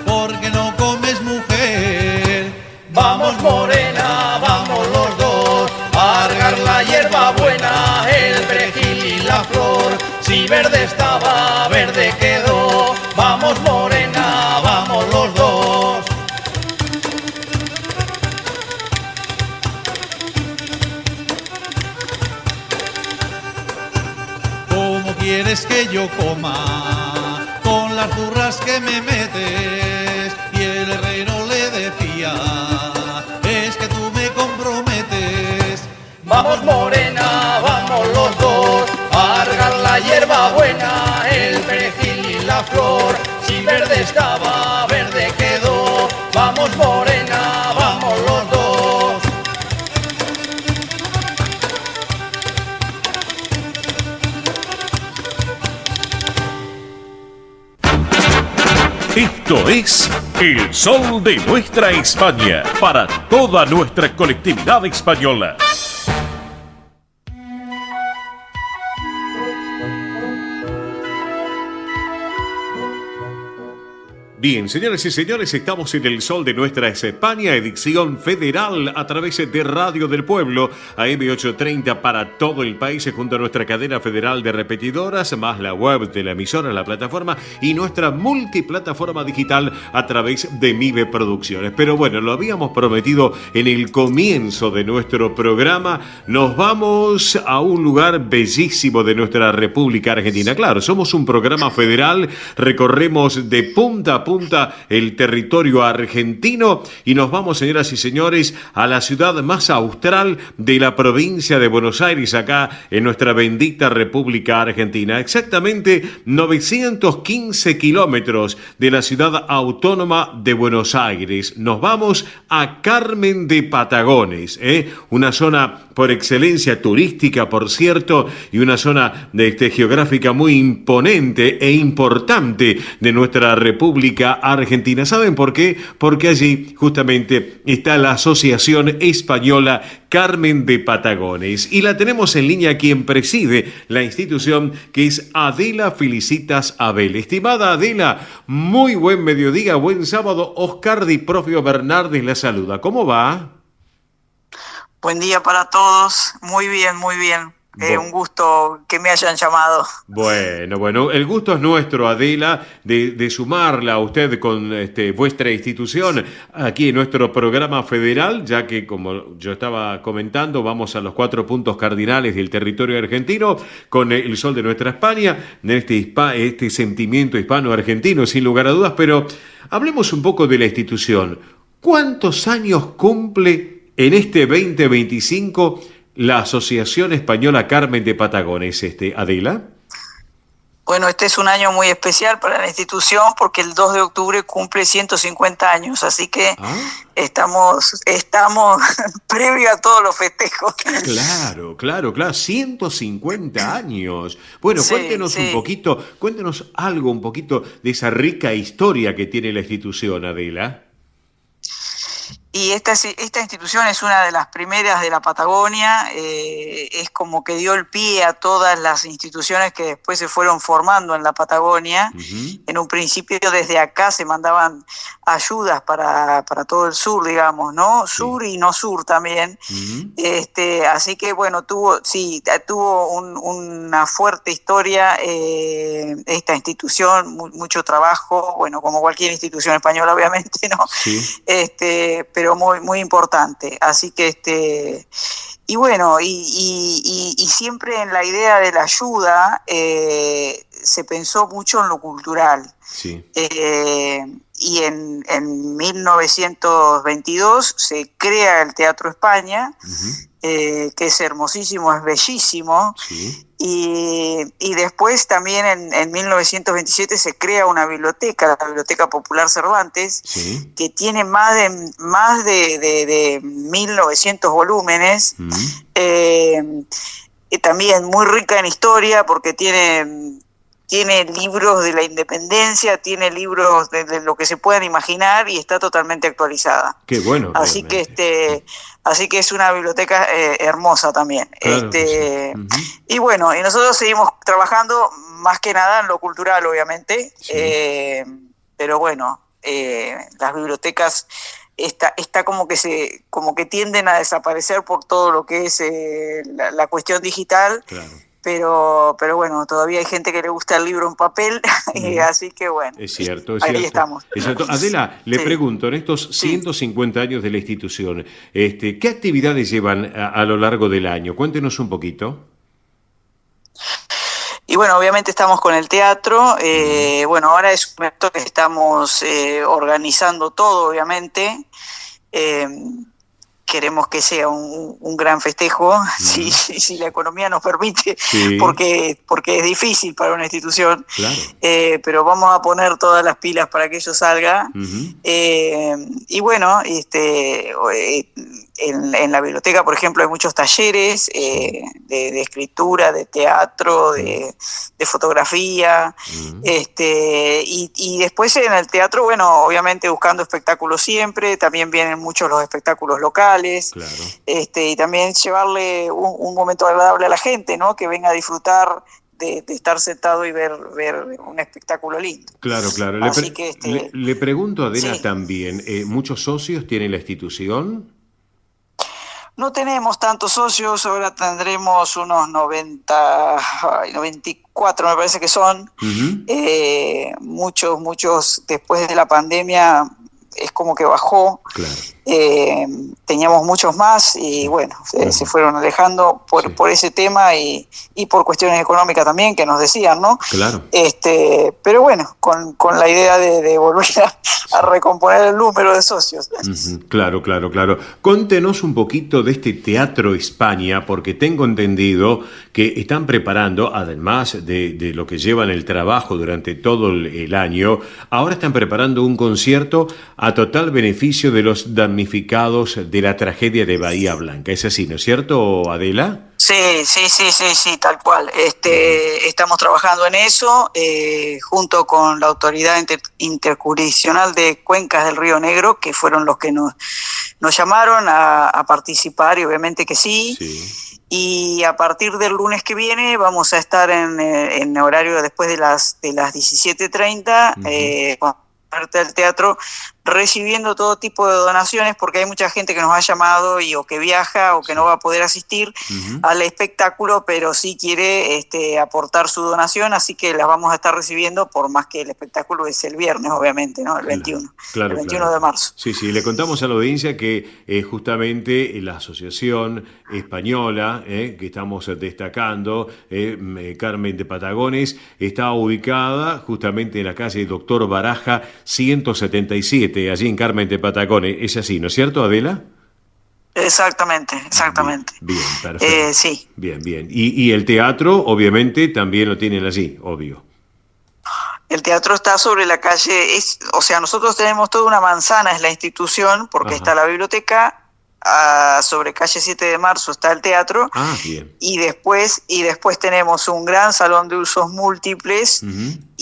[SPEAKER 14] ¿por qué no comes, mujer? Vamos, morena, vamos los dos a regar la hierba buena, el perejil y la flor. Si verde estaba, verde quedó. Vamos, morena, vamos los dos. ¿Quieres que yo coma con las zurras que me metes? Y el herrero le decía: es que tú me comprometes. Vamos, morena, vamos los dos a regar la hierba buena, el perejil y la flor. Si verde estaba, verde quedó. Vamos, morena, vamos los dos.
[SPEAKER 3] Esto es El Sol de Nuestra España, para toda nuestra colectividad española. Bien, señoras y señores, estamos en El Sol de Nuestra España, edición federal a través de Radio del Pueblo, AM830 para todo el país, junto a nuestra cadena federal de repetidoras, más la web de la emisora, la plataforma y nuestra multiplataforma digital a través de MIBE Producciones. Pero bueno, lo habíamos prometido en el comienzo de nuestro programa, nos vamos a un lugar bellísimo de nuestra República Argentina. Claro, somos un programa federal, recorremos de punta a punta el territorio argentino y nos vamos, señoras y señores, a la ciudad más austral de la provincia de Buenos Aires, acá en nuestra bendita República Argentina. Exactamente 915 kilómetros de la ciudad autónoma de Buenos Aires. Nos vamos a Carmen de Patagones, una zona por excelencia turística, por cierto, y una zona geográfica muy imponente e importante de nuestra República Argentina. ¿Saben por qué? Porque allí justamente está la Asociación Española Carmen de Patagones y la tenemos en línea quien preside la institución, que es Adela Felicitas Abel. Estimada Adela, muy buen mediodía, buen sábado. Oscar Di Profio Bernardes la saluda. ¿Cómo va?
[SPEAKER 15] Buen día para todos. Muy bien, muy bien. Un gusto que me hayan llamado.
[SPEAKER 4] Bueno, el gusto es nuestro, Adela, de sumarla a usted con vuestra institución aquí en nuestro programa federal, ya que, como yo estaba comentando, vamos a los 4 puntos cardinales del territorio argentino con el Sol de Nuestra España, este sentimiento hispano-argentino, sin lugar a dudas, pero hablemos un poco de la institución. ¿Cuántos años cumple en este 2025 la Asociación Española Carmen de Patagones, Adela?
[SPEAKER 15] Bueno, este es un año muy especial para la institución porque el 2 de octubre cumple 150 años, así que estamos previo a todos los festejos.
[SPEAKER 4] Claro, 150 años. Bueno,
[SPEAKER 15] Sí,
[SPEAKER 4] cuéntenos algo un poquito de esa rica historia que tiene la institución, Adela.
[SPEAKER 15] Y esta institución es una de las primeras de la Patagonia, es como que dio el pie a todas las instituciones que después se fueron formando en la Patagonia. En un principio desde acá se mandaban ayudas para todo el sur, digamos, ¿no? Sur y no sur también. Así que bueno, tuvo una fuerte historia esta institución, mucho trabajo, bueno, como cualquier institución española obviamente, ¿no?
[SPEAKER 4] Sí.
[SPEAKER 15] Pero muy, muy importante. Así que y bueno, y siempre en la idea de la ayuda se pensó mucho en lo cultural.
[SPEAKER 4] Sí.
[SPEAKER 15] Y en 1922 se crea el Teatro España, que es hermosísimo, es bellísimo.
[SPEAKER 4] Sí.
[SPEAKER 15] Y después también en 1927 se crea una biblioteca, la Biblioteca Popular Cervantes,
[SPEAKER 4] Sí.
[SPEAKER 15] que tiene más de 1900 volúmenes, también muy rica en historia porque tiene libros de la independencia, tiene libros de lo que se puedan imaginar y está totalmente actualizada.
[SPEAKER 4] Qué bueno.
[SPEAKER 15] Así que es una biblioteca hermosa también.
[SPEAKER 4] Claro
[SPEAKER 15] Y bueno, y nosotros seguimos trabajando más que nada en lo cultural, obviamente.
[SPEAKER 4] Sí.
[SPEAKER 15] Pero bueno, las bibliotecas está como que tienden a desaparecer por todo lo que es la cuestión digital.
[SPEAKER 4] Claro.
[SPEAKER 15] Pero bueno, todavía hay gente que le gusta el libro en papel, así que bueno,
[SPEAKER 4] Es cierto.
[SPEAKER 15] ahí estamos.
[SPEAKER 4] Exacto. Adela, le pregunto, en estos 150 años de la institución, ¿qué actividades llevan a lo largo del año? Cuéntenos un poquito.
[SPEAKER 15] Y bueno, obviamente estamos con el teatro, bueno, ahora es un momento que estamos organizando todo, obviamente. Queremos que sea un gran festejo, si la economía nos permite,
[SPEAKER 4] Sí.
[SPEAKER 15] porque es difícil para una institución,
[SPEAKER 4] Claro.
[SPEAKER 15] pero vamos a poner todas las pilas para que ello salga. Y bueno, en la biblioteca, por ejemplo, hay muchos talleres de escritura, de teatro, de fotografía, y después en el teatro, bueno, obviamente buscando espectáculos siempre, también vienen muchos los espectáculos locales.
[SPEAKER 4] Claro.
[SPEAKER 15] Y también llevarle un momento agradable a la gente, ¿no? Que venga a disfrutar de estar sentado y ver un espectáculo lindo.
[SPEAKER 4] Claro.
[SPEAKER 15] Así que
[SPEAKER 4] Le pregunto a Adela
[SPEAKER 15] sí.
[SPEAKER 4] también, ¿muchos socios tiene la institución?
[SPEAKER 15] No tenemos tantos socios, ahora tendremos unos 94 me parece que son. Muchos después de la pandemia es como que bajó.
[SPEAKER 4] Claro.
[SPEAKER 15] Teníamos muchos más y bueno, se fueron alejando por ese tema y por cuestiones económicas también que nos decían, ¿no?
[SPEAKER 4] Claro.
[SPEAKER 15] Pero bueno, con la idea de volver a recomponer el número de socios.
[SPEAKER 4] Claro. Contenos un poquito de este Teatro España, porque tengo entendido que están preparando, además de lo que llevan el trabajo durante todo el año, ahora están preparando un concierto a total beneficio de los damnificados de la tragedia de Bahía Blanca. ¿Es así, no es cierto, Adela?
[SPEAKER 15] Sí, tal cual. Estamos trabajando en eso junto con la Autoridad Interjurisdiccional de Cuencas del Río Negro, que fueron los que nos llamaron a participar, y obviamente que sí. Y a partir del lunes que viene vamos a estar en horario después de las 17:30 con parte del teatro, recibiendo todo tipo de donaciones, porque hay mucha gente que nos ha llamado o que viaja o que no va a poder asistir al espectáculo, pero sí quiere aportar su donación, así que las vamos a estar recibiendo, por más que el espectáculo es el viernes, obviamente, ¿no? El 21.
[SPEAKER 4] Claro,
[SPEAKER 15] el 21 de marzo.
[SPEAKER 4] Sí, le contamos a la audiencia que justamente la Asociación Española, que estamos destacando, Carmen de Patagones, está ubicada justamente en la calle Doctor Baraja 177, allí en Carmen de Patagones. Es así, ¿no es cierto, Adela?
[SPEAKER 15] Exactamente.
[SPEAKER 4] Bien, perfecto.
[SPEAKER 15] Sí.
[SPEAKER 4] Bien. Y el teatro, obviamente, también lo tienen allí, obvio.
[SPEAKER 15] El teatro está sobre la calle, nosotros tenemos toda una manzana, es la institución, porque está la biblioteca, sobre calle 7 de Marzo está el teatro,
[SPEAKER 4] Bien.
[SPEAKER 15] y después tenemos un gran salón de usos múltiples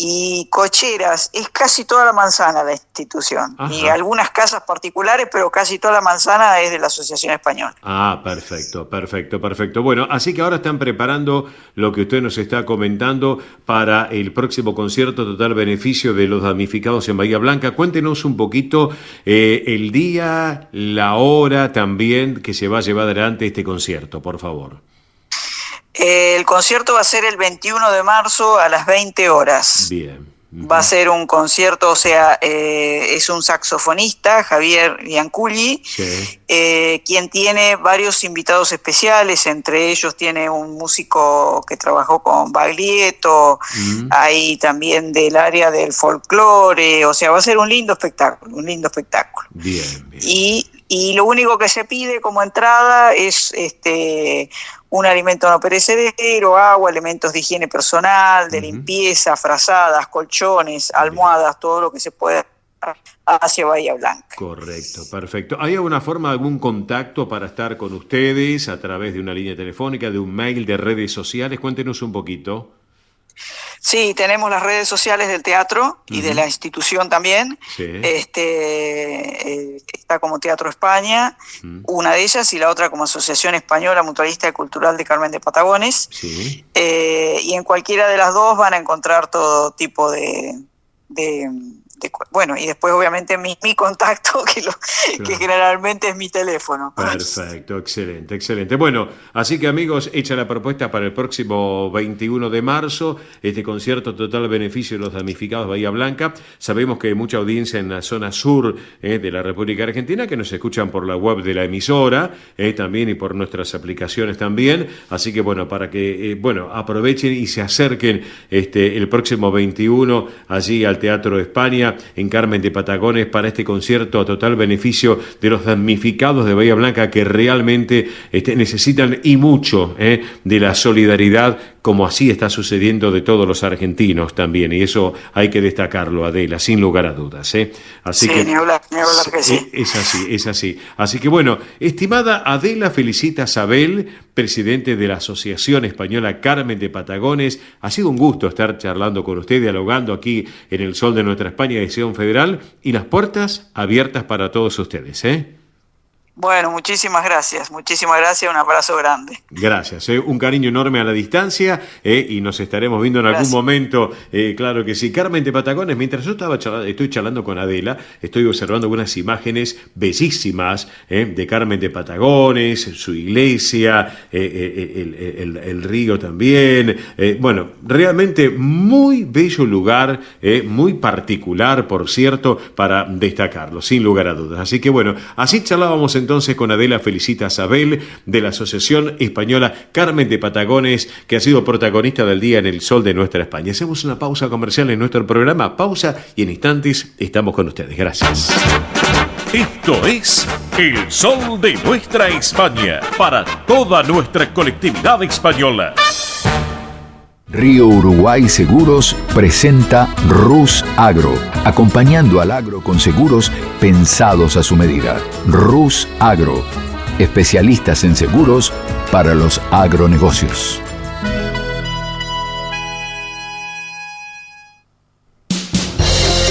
[SPEAKER 15] y cocheras, es casi toda la manzana la institución, y algunas casas particulares, pero casi toda la manzana es de la Asociación Española.
[SPEAKER 4] Perfecto. Bueno, así que ahora están preparando lo que usted nos está comentando para el próximo concierto total beneficio de los damnificados en Bahía Blanca. Cuéntenos un poquito el día, la hora también que se va a llevar adelante este concierto, por favor.
[SPEAKER 15] El concierto va a ser el 21 de marzo a las 20 horas.
[SPEAKER 4] Bien.
[SPEAKER 15] Va a ser un concierto, es un saxofonista, Javier Bianculli, quien tiene varios invitados especiales, entre ellos tiene un músico que trabajó con Baglietto, hay también del área del folclore, va a ser un lindo espectáculo.
[SPEAKER 4] Bien.
[SPEAKER 15] Y lo único que se pide como entrada es un alimento no perecedero, agua, elementos de higiene personal, de limpieza, frazadas, colchones, almohadas, todo lo que se pueda hacia Bahía Blanca.
[SPEAKER 4] Correcto, perfecto. ¿Hay alguna forma, algún contacto para estar con ustedes a través de una línea telefónica, de un mail, de redes sociales? Cuéntenos un poquito.
[SPEAKER 15] Sí, tenemos las redes sociales del teatro y de la institución también.
[SPEAKER 4] Sí.
[SPEAKER 15] Está como Teatro España, una de ellas, y la otra como Asociación Española Mutualista y Cultural de Carmen de Patagones.
[SPEAKER 4] Sí.
[SPEAKER 15] Y en cualquiera de las dos van a encontrar todo tipo de y después obviamente mi contacto, que generalmente es mi teléfono.
[SPEAKER 4] Perfecto, excelente. Bueno, así que amigos, hecha la propuesta para el próximo 21 de marzo, este concierto total beneficio de los damnificados Bahía Blanca. Sabemos que hay mucha audiencia en la zona sur de la República Argentina, que nos escuchan por la web de la emisora, también, y por nuestras aplicaciones también. Así que para que aprovechen y se acerquen el próximo 21 allí al Teatro España, en Carmen de Patagones, para este concierto a total beneficio de los damnificados de Bahía Blanca, que realmente necesitan y mucho de la solidaridad, como así está sucediendo de todos los argentinos también, y eso hay que destacarlo, Adela, sin lugar a dudas. Así que,
[SPEAKER 15] ni hablar que sí.
[SPEAKER 4] Es así. Así que estimada Adela Felicita Sabel, presidente de la Asociación Española Carmen de Patagones, ha sido un gusto estar charlando con usted, dialogando aquí en el sol de nuestra España, Edición Federal, y las puertas abiertas para todos ustedes.
[SPEAKER 15] Bueno, muchísimas gracias, un abrazo grande.
[SPEAKER 4] Gracias, un cariño enorme a la distancia, y nos estaremos viendo en algún momento, claro que sí. Carmen de Patagones, mientras yo estoy charlando con Adela, estoy observando algunas imágenes bellísimas de Carmen de Patagones, su iglesia, el río también, realmente muy bello lugar, muy particular, por cierto, para destacarlo, sin lugar a dudas. Así que así charlábamos entonces con Adela Felicita Sabel, de la Asociación Española Carmen de Patagones, que ha sido protagonista del día en el sol de nuestra España. Hacemos una pausa comercial en nuestro programa, pausa, y en instantes estamos con ustedes. Gracias.
[SPEAKER 3] Esto es El Sol de Nuestra España, para toda nuestra colectividad española.
[SPEAKER 6] Río Uruguay Seguros presenta Rus Agro, acompañando al agro con seguros pensados a su medida. Rus Agro, especialistas en seguros para los agronegocios.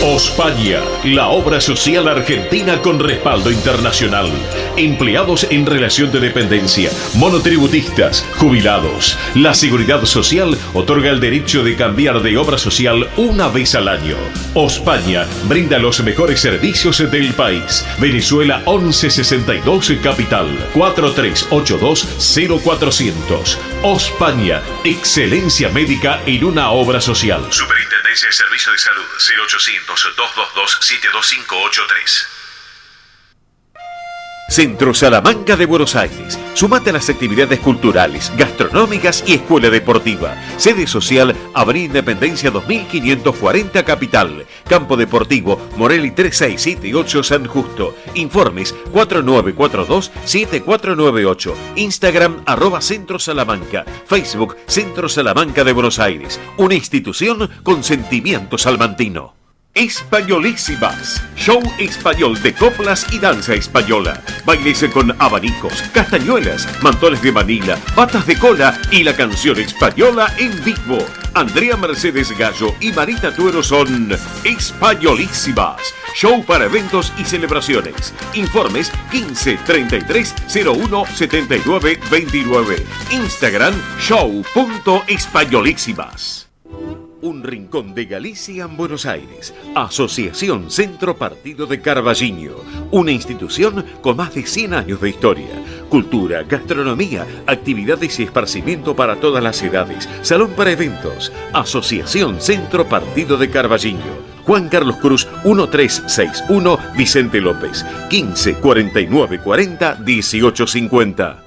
[SPEAKER 3] Ospaña, la obra social argentina con respaldo internacional. Empleados en relación de dependencia, monotributistas, jubilados. La Seguridad Social otorga el derecho de cambiar de obra social una vez al año. Ospaña brinda los mejores servicios del país. Venezuela 1162 Capital, 4382-0400. Ospaña, excelencia médica en una obra social.
[SPEAKER 7] Superintendencia de Servicios de Salud, 0800-222-72583.
[SPEAKER 3] Centro Salamanca de Buenos Aires. Sumate a las actividades culturales, gastronómicas y escuela deportiva. Sede social, Avenida Independencia 2540 Capital. Campo Deportivo, Morelli 3678 San Justo. Informes 4942-7498. Instagram @Centro Salamanca. Facebook Centro Salamanca de Buenos Aires. Una institución con sentimiento salmantino. Españolísimas, show español de coplas y danza española, bailes con abanicos, castañuelas, mantones de Manila, patas de cola y la canción española en vivo. Andrea Mercedes Gallo y Marita Tuero son Españolísimas, show para eventos y celebraciones. Informes 15 33 01 79 29. Instagram show.españolísimas. Un rincón de Galicia en Buenos Aires. Asociación Centro Partido de Carballiño. Una institución con más de 100 años de historia. Cultura, gastronomía, actividades y esparcimiento para todas las edades. Salón para eventos. Asociación Centro Partido de Carballiño. Juan Carlos Cruz 1361 Vicente López. 15 49 40 18 50.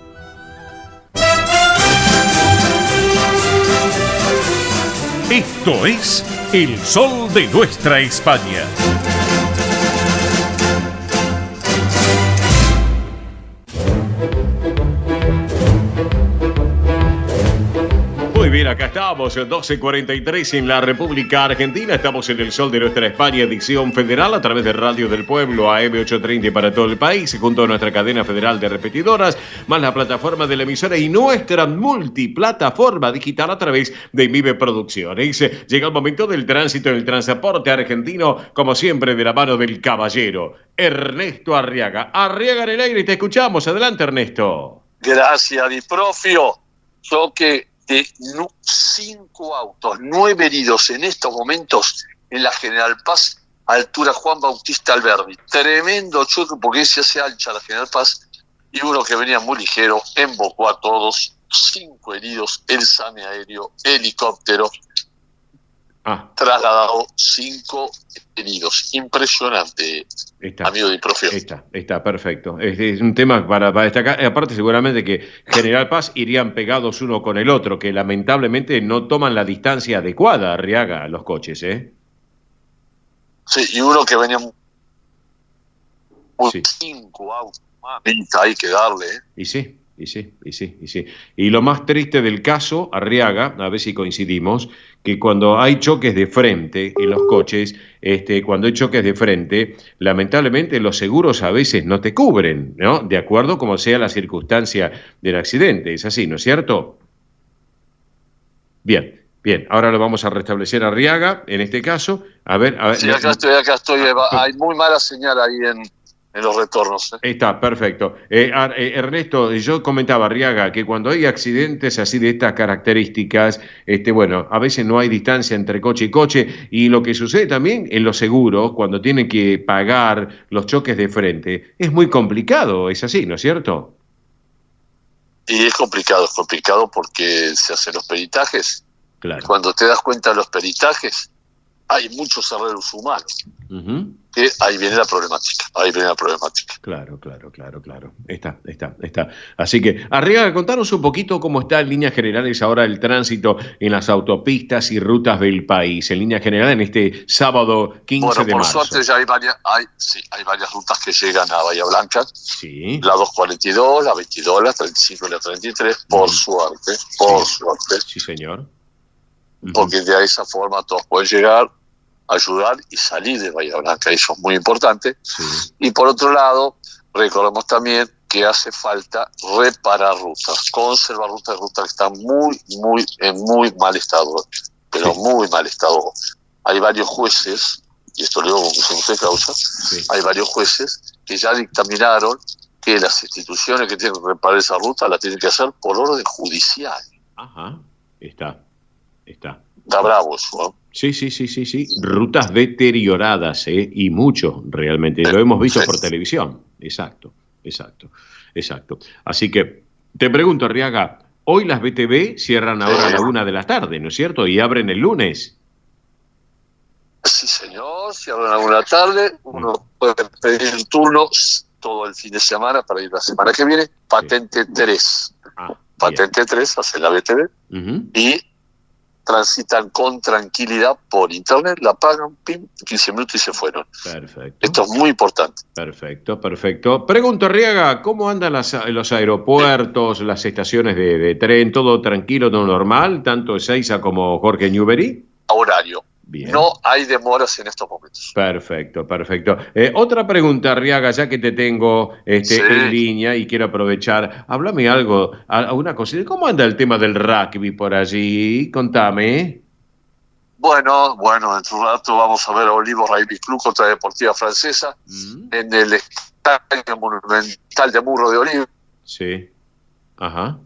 [SPEAKER 3] Esto es El Sol de Nuestra España.
[SPEAKER 1] Muy bien, acá estamos, 12:43 en la República Argentina. Estamos en El Sol de Nuestra España, edición federal, a través de Radio del Pueblo, AM 830 para todo el país, junto a nuestra cadena federal de repetidoras, más la plataforma de la emisora y nuestra multiplataforma digital a través de MIBE Producciones. Llega el momento del tránsito en el transporte argentino, como siempre, de la mano del caballero, Ernesto Arriaga. Arriaga en el aire, te escuchamos. Adelante, Ernesto.
[SPEAKER 8] Gracias, Diprofio. Choque de 5 autos, 9 heridos en estos momentos en la General Paz, altura Juan Bautista Alberdi. Tremendo choque porque se hace ancha la General Paz y uno que venía muy ligero embocó a todos. 5 heridos, el SAME aéreo, helicóptero, trasladado 5 heridos. Impresionante, amigo de Profio.
[SPEAKER 1] Está perfecto. Es un tema para destacar. Aparte, seguramente que General Paz irían pegados uno con el otro, que lamentablemente no toman la distancia adecuada, Arriaga, los coches, ¿eh?
[SPEAKER 8] Sí, y uno que venía 5 autos más, hay que darle, ¿eh?
[SPEAKER 1] Y sí. Y lo más triste del caso, Arriaga, a ver si coincidimos, que cuando hay choques de frente en los coches, cuando hay choques de frente, lamentablemente los seguros a veces no te cubren, ¿no? De acuerdo como sea la circunstancia del accidente. Es así, ¿no es cierto? Bien, ahora lo vamos a restablecer a Arriaga, en este caso. A ver.
[SPEAKER 8] Sí, acá estoy. Hay muy mala señal ahí en los retornos.
[SPEAKER 1] Está, perfecto. Ernesto, yo comentaba, Arriaga, que cuando hay accidentes así de estas características, a veces no hay distancia entre coche y coche, y lo que sucede también en los seguros, cuando tienen que pagar los choques de frente, es muy complicado, es así, ¿no es cierto?
[SPEAKER 8] Y es complicado porque se hacen los peritajes.
[SPEAKER 1] Claro.
[SPEAKER 8] Cuando te das cuenta de los peritajes, hay muchos errores humanos. Que ahí viene la problemática.
[SPEAKER 1] Claro. Está. Así que, Arriaga, contanos un poquito cómo está en líneas generales ahora el tránsito en las autopistas y rutas del país, en líneas generales en este sábado 15 de marzo.
[SPEAKER 8] Por suerte ya hay varias rutas que llegan a Bahía Blanca.
[SPEAKER 1] Sí.
[SPEAKER 8] La 242, la 22, la 35 y la 33, por suerte.
[SPEAKER 1] Sí, señor.
[SPEAKER 8] Porque de esa forma todos pueden llegar, ayudar y salir de Bahía Blanca, eso es muy importante.
[SPEAKER 1] Sí.
[SPEAKER 8] Y por otro lado, recordemos también que hace falta reparar rutas, conservar rutas que están en muy mal estado, pero muy mal estado. Hay varios jueces, y esto lo digo con conocimiento de causa, hay varios jueces que ya dictaminaron que las instituciones que tienen que reparar esa ruta la tienen que hacer por orden judicial.
[SPEAKER 1] Ajá, está.
[SPEAKER 8] Está bravo eso, ¿no?
[SPEAKER 1] Sí. Rutas deterioradas, y mucho, realmente. Lo hemos visto por televisión. Exacto. Así que, te pregunto, Arriaga, hoy las BTV cierran ahora a la 1 de la tarde, ¿no es cierto? Y abren el lunes.
[SPEAKER 8] Sí, señor, cierran a la 1 de la tarde. Uno puede pedir el turno todo el fin de semana para ir la semana que viene. Patente 3. Patente 3, hacen la BTV y transitan con tranquilidad por internet, la pagan, 15 minutos y se fueron.
[SPEAKER 1] Perfecto.
[SPEAKER 8] Esto es muy importante.
[SPEAKER 1] Perfecto. Pregunto, Arriaga, ¿cómo andan los aeropuertos, las estaciones de tren? ¿Todo tranquilo, todo normal? Tanto Ezeiza como Jorge Newbery.
[SPEAKER 8] A horario.
[SPEAKER 1] Bien.
[SPEAKER 8] No hay demoras en estos momentos.
[SPEAKER 1] Perfecto. Otra pregunta, Arriaga, ya que te tengo en línea y quiero aprovechar. Háblame algo, una cosita. ¿Cómo anda el tema del rugby por allí? Contame.
[SPEAKER 8] Bueno, dentro de un rato vamos a ver a Olivos Rugby Club contra Deportiva Francesa en el Estadio Monumental de Murro de Olivos.
[SPEAKER 1] Sí. Ajá.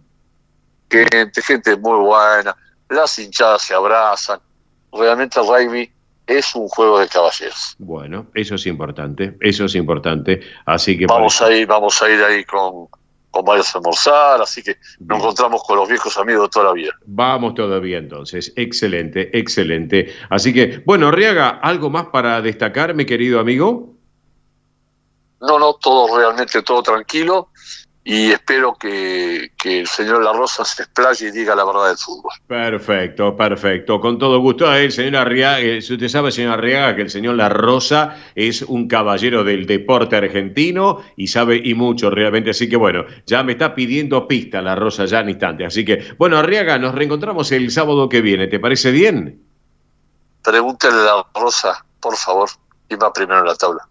[SPEAKER 8] Gente muy buena. Las hinchadas se abrazan. Realmente el rugby es un juego de caballeros.
[SPEAKER 1] Bueno, eso es importante. Así que
[SPEAKER 8] vamos a ir ahí con varios a almorzar, así que nos encontramos con los viejos amigos de toda la vida.
[SPEAKER 1] Vamos todavía entonces. Excelente. Así que, bueno, Arriaga, ¿algo más para destacar, mi querido amigo?
[SPEAKER 8] No, realmente todo tranquilo. Y espero que el señor La Rosa se explaye y diga la verdad del fútbol.
[SPEAKER 1] Perfecto. Con todo gusto a él, señor Arriaga. Usted sabe, señor Arriaga, que el señor La Rosa es un caballero del deporte argentino y sabe y mucho realmente. Así que bueno, ya me está pidiendo pista La Rosa ya en instante. Así que, bueno, Arriaga, nos reencontramos el sábado que viene. ¿Te parece bien?
[SPEAKER 8] Pregúntele a La Rosa, por favor, quién va primero en la tabla.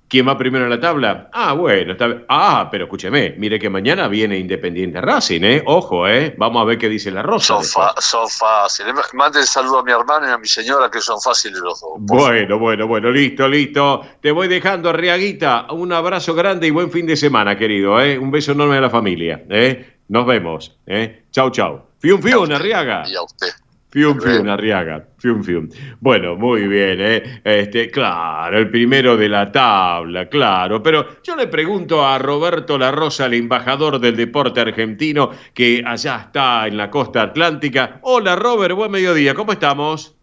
[SPEAKER 1] ¿Quién va primero en la tabla? Bueno, está bien. Pero escúcheme, mire que mañana viene Independiente Racing, ¿eh? Ojo, Vamos a ver qué dice La Rosa.
[SPEAKER 8] Son fáciles. Manden saludo a mi hermano y a mi señora, que son fáciles los dos.
[SPEAKER 1] Bueno, listo. Te voy dejando, Arriaguita. Un abrazo grande y buen fin de semana, querido, Un beso enorme a la familia, Nos vemos, Chau. Fium, Arriaga.
[SPEAKER 8] Y a usted.
[SPEAKER 1] Fium, Arriaga. Fium. Bueno, muy bien, claro, el primero de la tabla, claro. Pero yo le pregunto a Roberto La Rosa, el embajador del deporte argentino, que allá está en la costa atlántica. Hola, Robert, buen mediodía, ¿cómo estamos?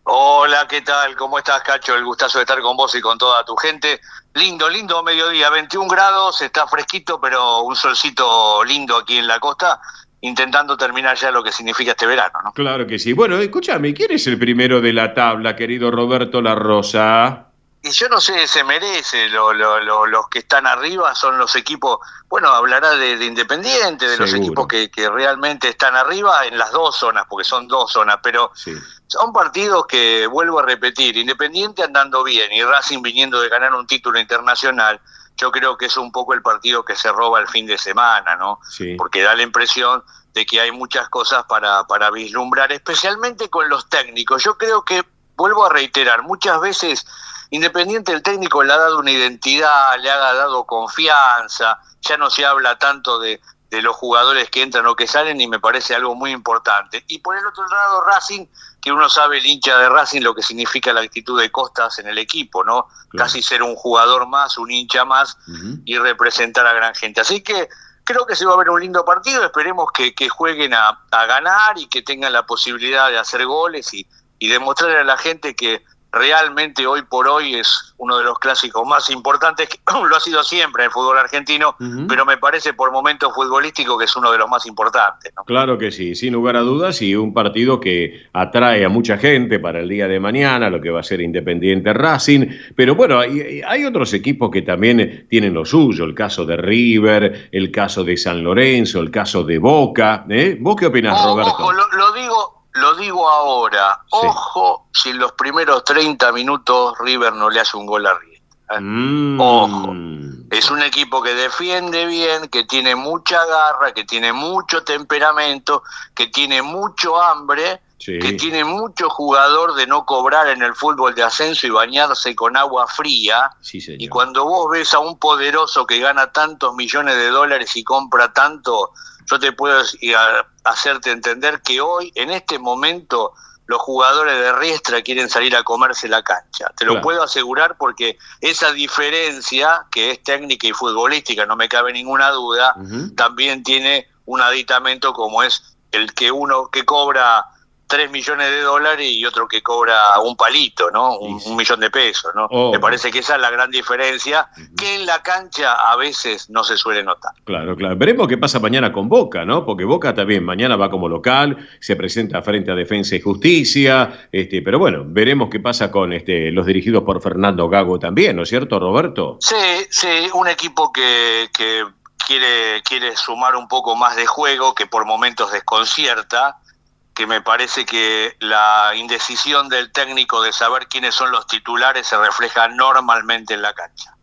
[SPEAKER 16] Hola, ¿qué tal? ¿Cómo estás, Cacho? El gustazo de estar con vos y con toda tu gente. Lindo mediodía, 21 grados, está fresquito, pero un solcito lindo aquí en la costa. Intentando terminar ya lo que significa este verano, ¿no?
[SPEAKER 1] Claro que sí. Bueno, escúchame, ¿quién es el primero de la tabla, querido Roberto La Rosa?
[SPEAKER 16] Y yo no sé, se merece, los que están arriba son los equipos, bueno, hablará de Independiente, de los equipos que realmente están arriba en las dos zonas, porque son dos zonas, pero son partidos que, vuelvo a repetir, Independiente andando bien y Racing viniendo de ganar un título internacional. Yo creo que es un poco el partido que se roba el fin de semana, ¿no? Sí. Porque da la impresión de que hay muchas cosas para vislumbrar, especialmente con los técnicos. Yo creo que, vuelvo a reiterar, muchas veces Independiente el técnico le ha dado una identidad, le ha dado confianza, ya no se habla tanto de los jugadores que entran o que salen y me parece algo muy importante. Y por el otro lado Racing, que uno sabe, el hincha de Racing, lo que significa la actitud de Costas en el equipo, ¿no? Claro. Casi ser un jugador más, un hincha más y representar a gran gente. Así que creo que se va a ver un lindo partido, esperemos que jueguen a ganar y que tengan la posibilidad de hacer goles y demostrarle a la gente que realmente hoy por hoy es uno de los clásicos más importantes, que lo ha sido siempre en el fútbol argentino, pero me parece por momentos futbolísticos que es uno de los más importantes, ¿no?
[SPEAKER 1] Claro que sí, sin lugar a dudas, y un partido que atrae a mucha gente para el día de mañana, lo que va a ser Independiente Racing, pero bueno, hay otros equipos que también tienen lo suyo, el caso de River, el caso de San Lorenzo, el caso de Boca, ¿Vos qué opinás, Roberto?
[SPEAKER 16] Ojo, lo digo ahora, ojo si en los primeros 30 minutos River no le hace un gol a River. Ojo, es un equipo que defiende bien, que tiene mucha garra, que tiene mucho temperamento, que tiene mucho hambre, que tiene mucho jugador de no cobrar en el fútbol de ascenso y bañarse con agua fría. Y cuando vos ves a un poderoso que gana tantos millones de dólares y compra tanto, yo te puedo hacerte entender que hoy, en este momento, los jugadores de Riestra quieren salir a comerse la cancha. Te lo puedo asegurar porque esa diferencia, que es técnica y futbolística, no me cabe ninguna duda, también tiene un aditamento como es el que uno que cobra $3 millones y otro que cobra un palito, ¿no? Un millón de pesos, ¿no? Me parece que esa es la gran diferencia que en la cancha a veces no se suele notar.
[SPEAKER 1] Claro, claro. Veremos qué pasa mañana con Boca, ¿no? Porque Boca también mañana va como local, se presenta frente a Defensa y Justicia, pero bueno, veremos qué pasa con los dirigidos por Fernando Gago también, ¿no es cierto, Roberto?
[SPEAKER 16] Sí, un equipo que quiere sumar un poco más de juego, que por momentos desconcierta, que me parece que la indecisión del técnico de saber quiénes son los titulares se refleja normalmente en la cancha.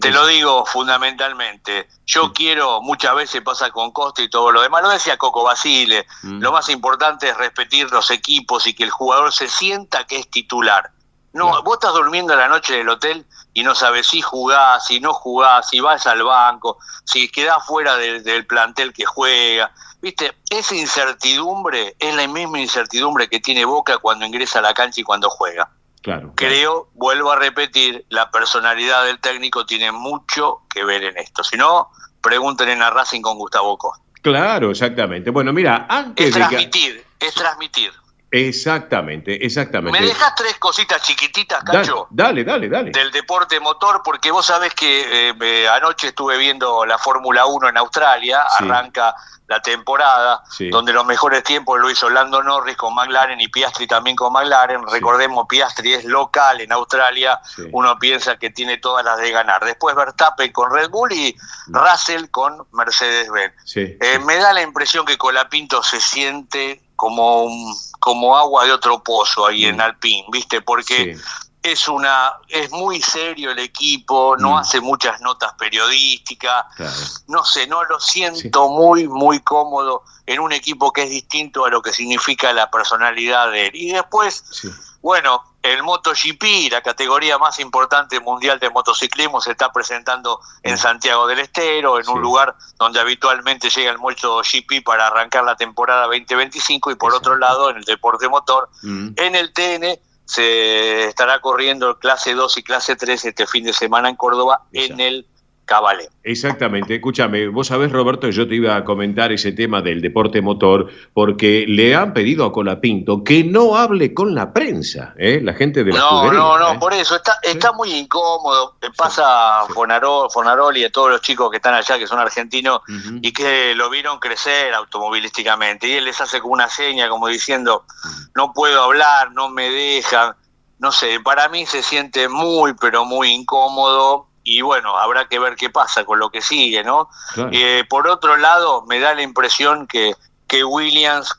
[SPEAKER 16] Te lo digo fundamentalmente, yo quiero, muchas veces pasa con Costa y todo lo demás, lo decía Coco Basile, lo más importante es repetir los equipos y que el jugador se sienta que es titular. No, vos estás durmiendo la noche en el hotel y no sabes si jugás, si no jugás, si vas al banco, si quedás fuera del plantel que juega. ¿Viste? Esa incertidumbre es la misma incertidumbre que tiene Boca cuando ingresa a la cancha y cuando juega.
[SPEAKER 1] Claro.
[SPEAKER 16] Creo, vuelvo a repetir, la personalidad del técnico tiene mucho que ver en esto. Si no, pregúntenle a Racing con Gustavo Costa.
[SPEAKER 1] Claro, exactamente. Bueno, mira, antes
[SPEAKER 16] es transmitir.
[SPEAKER 1] Exactamente.
[SPEAKER 16] ¿Me dejas 3 cositas chiquititas, Cacho?
[SPEAKER 1] Dale.
[SPEAKER 16] Del deporte motor, porque vos sabés que anoche estuve viendo la Fórmula 1 en Australia, arranca la temporada, donde los mejores tiempos lo hizo Lando Norris con McLaren y Piastri también con McLaren. Recordemos, Piastri es local en Australia, uno piensa que tiene todas las de ganar. Después Verstappen con Red Bull y Russell con Mercedes-Benz. Me da la impresión que Colapinto se siente como agua de otro pozo ahí en Alpine, ¿viste? Porque es muy serio el equipo, no hace muchas notas periodísticas, no sé, no lo siento muy cómodo en un equipo que es distinto a lo que significa la personalidad de él. Y después, bueno, el MotoGP, la categoría más importante mundial de motociclismo, se está presentando en Santiago del Estero, en un lugar donde habitualmente llega el MotoGP para arrancar la temporada 2025, y por otro lado, en el deporte motor, en el TN, se estará corriendo clase 2 y clase 3 este fin de semana en Córdoba, en el Cabalé.
[SPEAKER 1] Exactamente. Escúchame, vos sabés, Roberto, yo te iba a comentar ese tema del deporte motor porque le han pedido a Colapinto que no hable con la prensa, la gente de la escudería.
[SPEAKER 16] No, por eso está muy incómodo. Pasa a Fornaroli y a todos los chicos que están allá, que son argentinos, y que lo vieron crecer automovilísticamente, y él les hace como una seña, como diciendo, no puedo hablar, no me dejan. No sé, para mí se siente muy, pero muy incómodo. Y bueno, habrá que ver qué pasa con lo que sigue, ¿no? Claro. Por otro lado, me da la impresión que Williams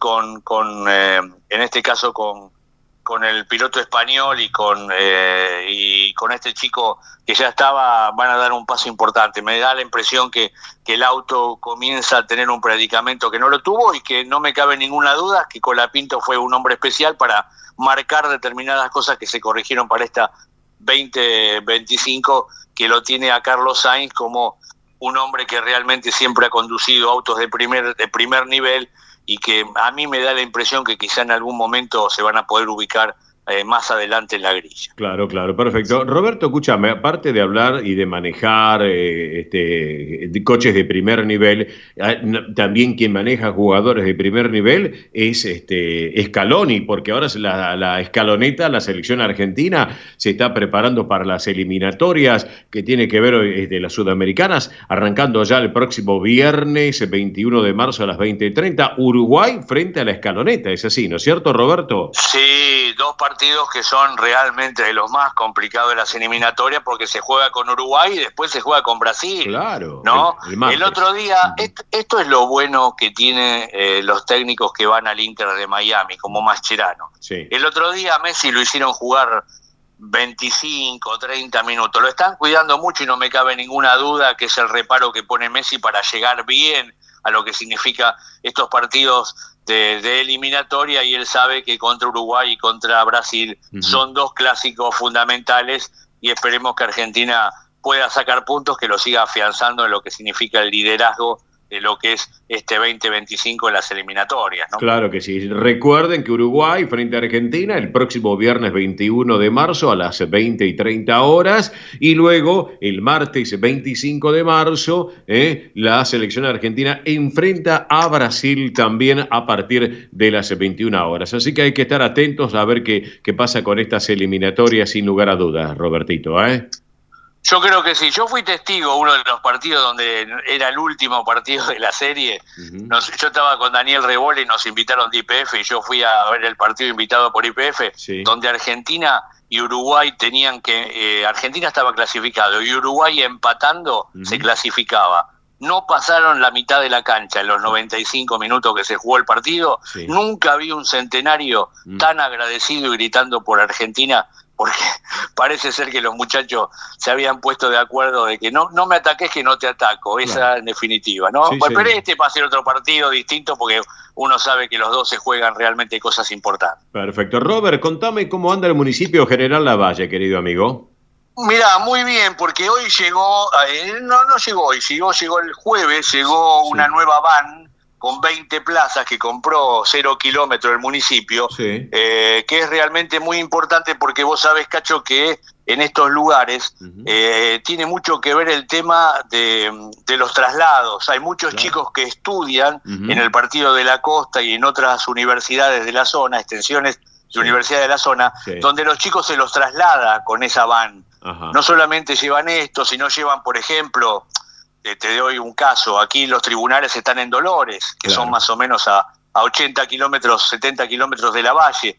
[SPEAKER 16] en este caso con el piloto español y con este chico que ya estaba, van a dar un paso importante. Me da la impresión que el auto comienza a tener un predicamento que no lo tuvo, y que no me cabe ninguna duda que Colapinto fue un hombre especial para marcar determinadas cosas que se corrigieron para esta 2025, que lo tiene a Carlos Sainz como un hombre que realmente siempre ha conducido autos de primer nivel, y que a mí me da la impresión que quizá en algún momento se van a poder ubicar más adelante en la grilla.
[SPEAKER 1] Claro, perfecto. Roberto, escúchame, aparte de hablar y de manejar coches de primer nivel, también quien maneja jugadores de primer nivel es Scaloni, porque ahora la escaloneta, la selección argentina, se está preparando para las eliminatorias que tiene que ver de las sudamericanas, arrancando ya el próximo viernes 21 de marzo a las 20:30, Uruguay frente a la escaloneta. Es así, ¿no es cierto, Roberto?
[SPEAKER 16] Sí, 2 partidos que son realmente de los más complicados de las eliminatorias, porque se juega con Uruguay y después se juega con Brasil.
[SPEAKER 1] Claro.
[SPEAKER 16] ¿No? El otro día, esto es lo bueno que tiene los técnicos que van al Inter de Miami, como Mascherano.
[SPEAKER 1] Sí.
[SPEAKER 16] El otro día a Messi lo hicieron jugar 25, 30 minutos. Lo están cuidando mucho, y no me cabe ninguna duda que es el reparo que pone Messi para llegar bien a lo que significa estos partidos de eliminatoria, y él sabe que contra Uruguay y contra Brasil son 2 clásicos fundamentales, y esperemos que Argentina pueda sacar puntos que lo siga afianzando en lo que significa el liderazgo de lo que es este 2025 en las eliminatorias, ¿no?
[SPEAKER 1] Claro que sí. Recuerden que Uruguay frente a Argentina el próximo viernes 21 de marzo a las 20:30 horas y luego el martes 25 de marzo la selección argentina enfrenta a Brasil también a partir de las 21 horas. Así que hay que estar atentos a ver qué pasa con estas eliminatorias sin lugar a dudas, Robertito,
[SPEAKER 16] Yo creo que sí. Yo fui testigo uno de los partidos donde era el último partido de la serie. Yo estaba con Daniel Rebole y nos invitaron de IPF y yo fui a ver el partido invitado por IPF, donde Argentina y Uruguay tenían que... Argentina estaba clasificado y Uruguay empatando se clasificaba. No pasaron la mitad de la cancha en los 95 minutos que se jugó el partido. Nunca vi un centenario tan agradecido y gritando por Argentina, porque parece ser que los muchachos se habían puesto de acuerdo de que no me ataques que no te ataco, esa en definitiva, ¿no? Pero este va a ser otro partido distinto porque uno sabe que los dos se juegan realmente cosas importantes.
[SPEAKER 1] Perfecto. Robert, contame cómo anda el municipio General Lavalle, querido amigo.
[SPEAKER 16] Mirá, muy bien, porque hoy llegó, no llegó hoy, llegó el jueves, llegó una nueva van con 20 plazas que compró 0 kilómetros del municipio, que es realmente muy importante porque vos sabés, Cacho, que en estos lugares tiene mucho que ver el tema de los traslados. Hay muchos chicos que estudian en el Partido de la Costa y en otras universidades de la zona, extensiones de universidades de la zona, donde los chicos se los traslada con esa van. No solamente llevan esto, sino llevan, por ejemplo... Te doy un caso, aquí los tribunales están en Dolores, que son más o menos a 80 kilómetros, 70 kilómetros de Lavalle.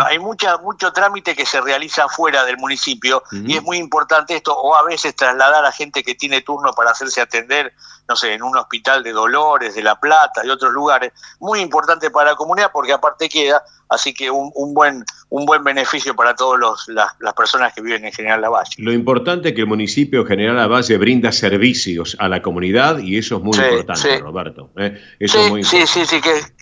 [SPEAKER 16] Hay mucho trámite que se realiza fuera del municipio y es muy importante esto, o a veces trasladar a gente que tiene turno para hacerse atender, no sé, en un hospital de Dolores, de La Plata, de otros lugares. Muy importante para la comunidad porque aparte queda, así que un buen beneficio para todas las personas que viven en General Lavalle.
[SPEAKER 1] Lo importante es que el municipio General Lavalle brinda servicios a la comunidad y eso es muy importante, Roberto. Eso es muy importante.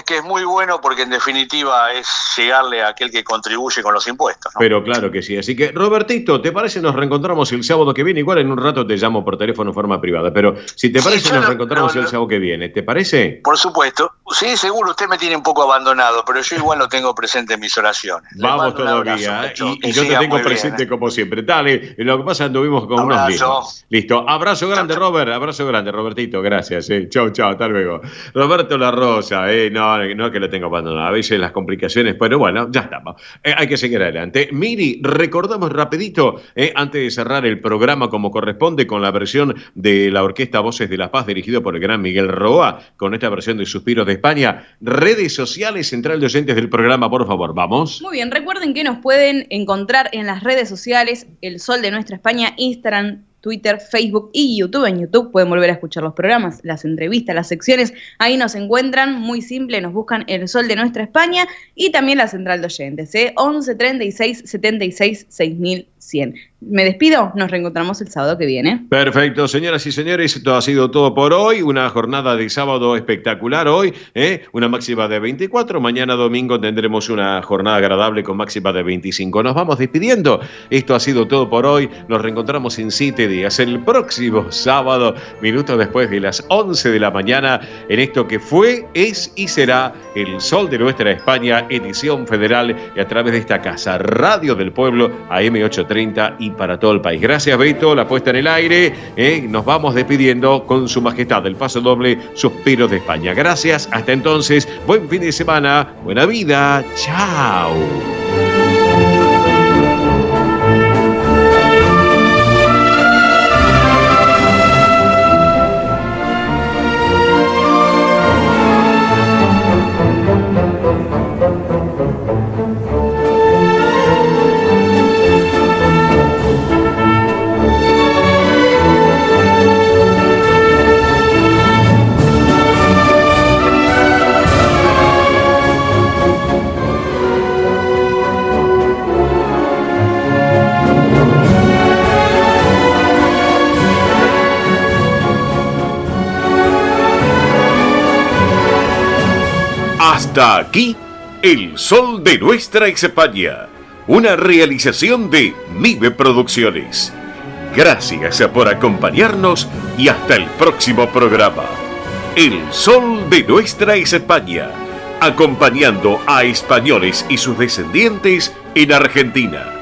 [SPEAKER 16] Que es muy bueno porque en definitiva es llegarle a aquel que contribuye con los impuestos, ¿no?
[SPEAKER 1] Pero claro que sí. Así que, Robertito, ¿te parece nos reencontramos el sábado que viene? Igual en un rato te llamo por teléfono en forma privada, pero si te parece nos reencontramos el sábado que viene. ¿Te parece?
[SPEAKER 16] Por supuesto. Sí, seguro, usted me tiene un poco abandonado, pero yo igual lo tengo presente en mis oraciones.
[SPEAKER 1] Vamos todavía, y yo te tengo presente como siempre. Dale, lo que pasa anduvimos con unos días. Listo, abrazo grande, Robert, abrazo grande, Robertito, gracias. Chau, hasta luego. Roberto La Rosa, no es que lo tengo abandonado, a veces las complicaciones, pero bueno, ya estamos. Hay que seguir adelante. Miri, recordamos rapidito, antes de cerrar el programa como corresponde, con la versión de la Orquesta Voces de la Paz, dirigido por el gran Miguel Roa, con esta versión de Suspiros de España. Redes sociales, central de oyentes del programa, por favor, vamos.
[SPEAKER 2] Muy bien, recuerden que nos pueden encontrar en las redes sociales, El Sol de Nuestra España, Instagram, Twitter, Facebook y YouTube. En YouTube pueden volver a escuchar los programas, las entrevistas, las secciones. Ahí nos encuentran, muy simple, nos buscan El Sol de Nuestra España y también la central de oyentes, 11 36 76 6100. Me despido, nos reencontramos el sábado que viene.
[SPEAKER 1] Perfecto, señoras y señores, esto ha sido todo por hoy. Una jornada de sábado espectacular hoy, una máxima de 24. Mañana domingo tendremos una jornada agradable con máxima de 25. Nos vamos despidiendo. Esto ha sido todo por hoy. Nos reencontramos en 7 días, el próximo sábado, minutos después de las 11 de la mañana, en esto que fue, es y será El Sol de Nuestra España, edición federal, y a través de esta casa, Radio del Pueblo, AM830 y para todo el país. Gracias, Beto, la puesta en el aire. Nos vamos despidiendo con su majestad, el paso doble, Suspiros de España. Gracias, hasta entonces, buen fin de semana, buena vida, chao. Hasta aquí, El Sol de Nuestra España, una realización de MIBE Producciones. Gracias por acompañarnos y hasta el próximo programa.
[SPEAKER 3] El sol de nuestra España, acompañando a españoles y sus descendientes en Argentina.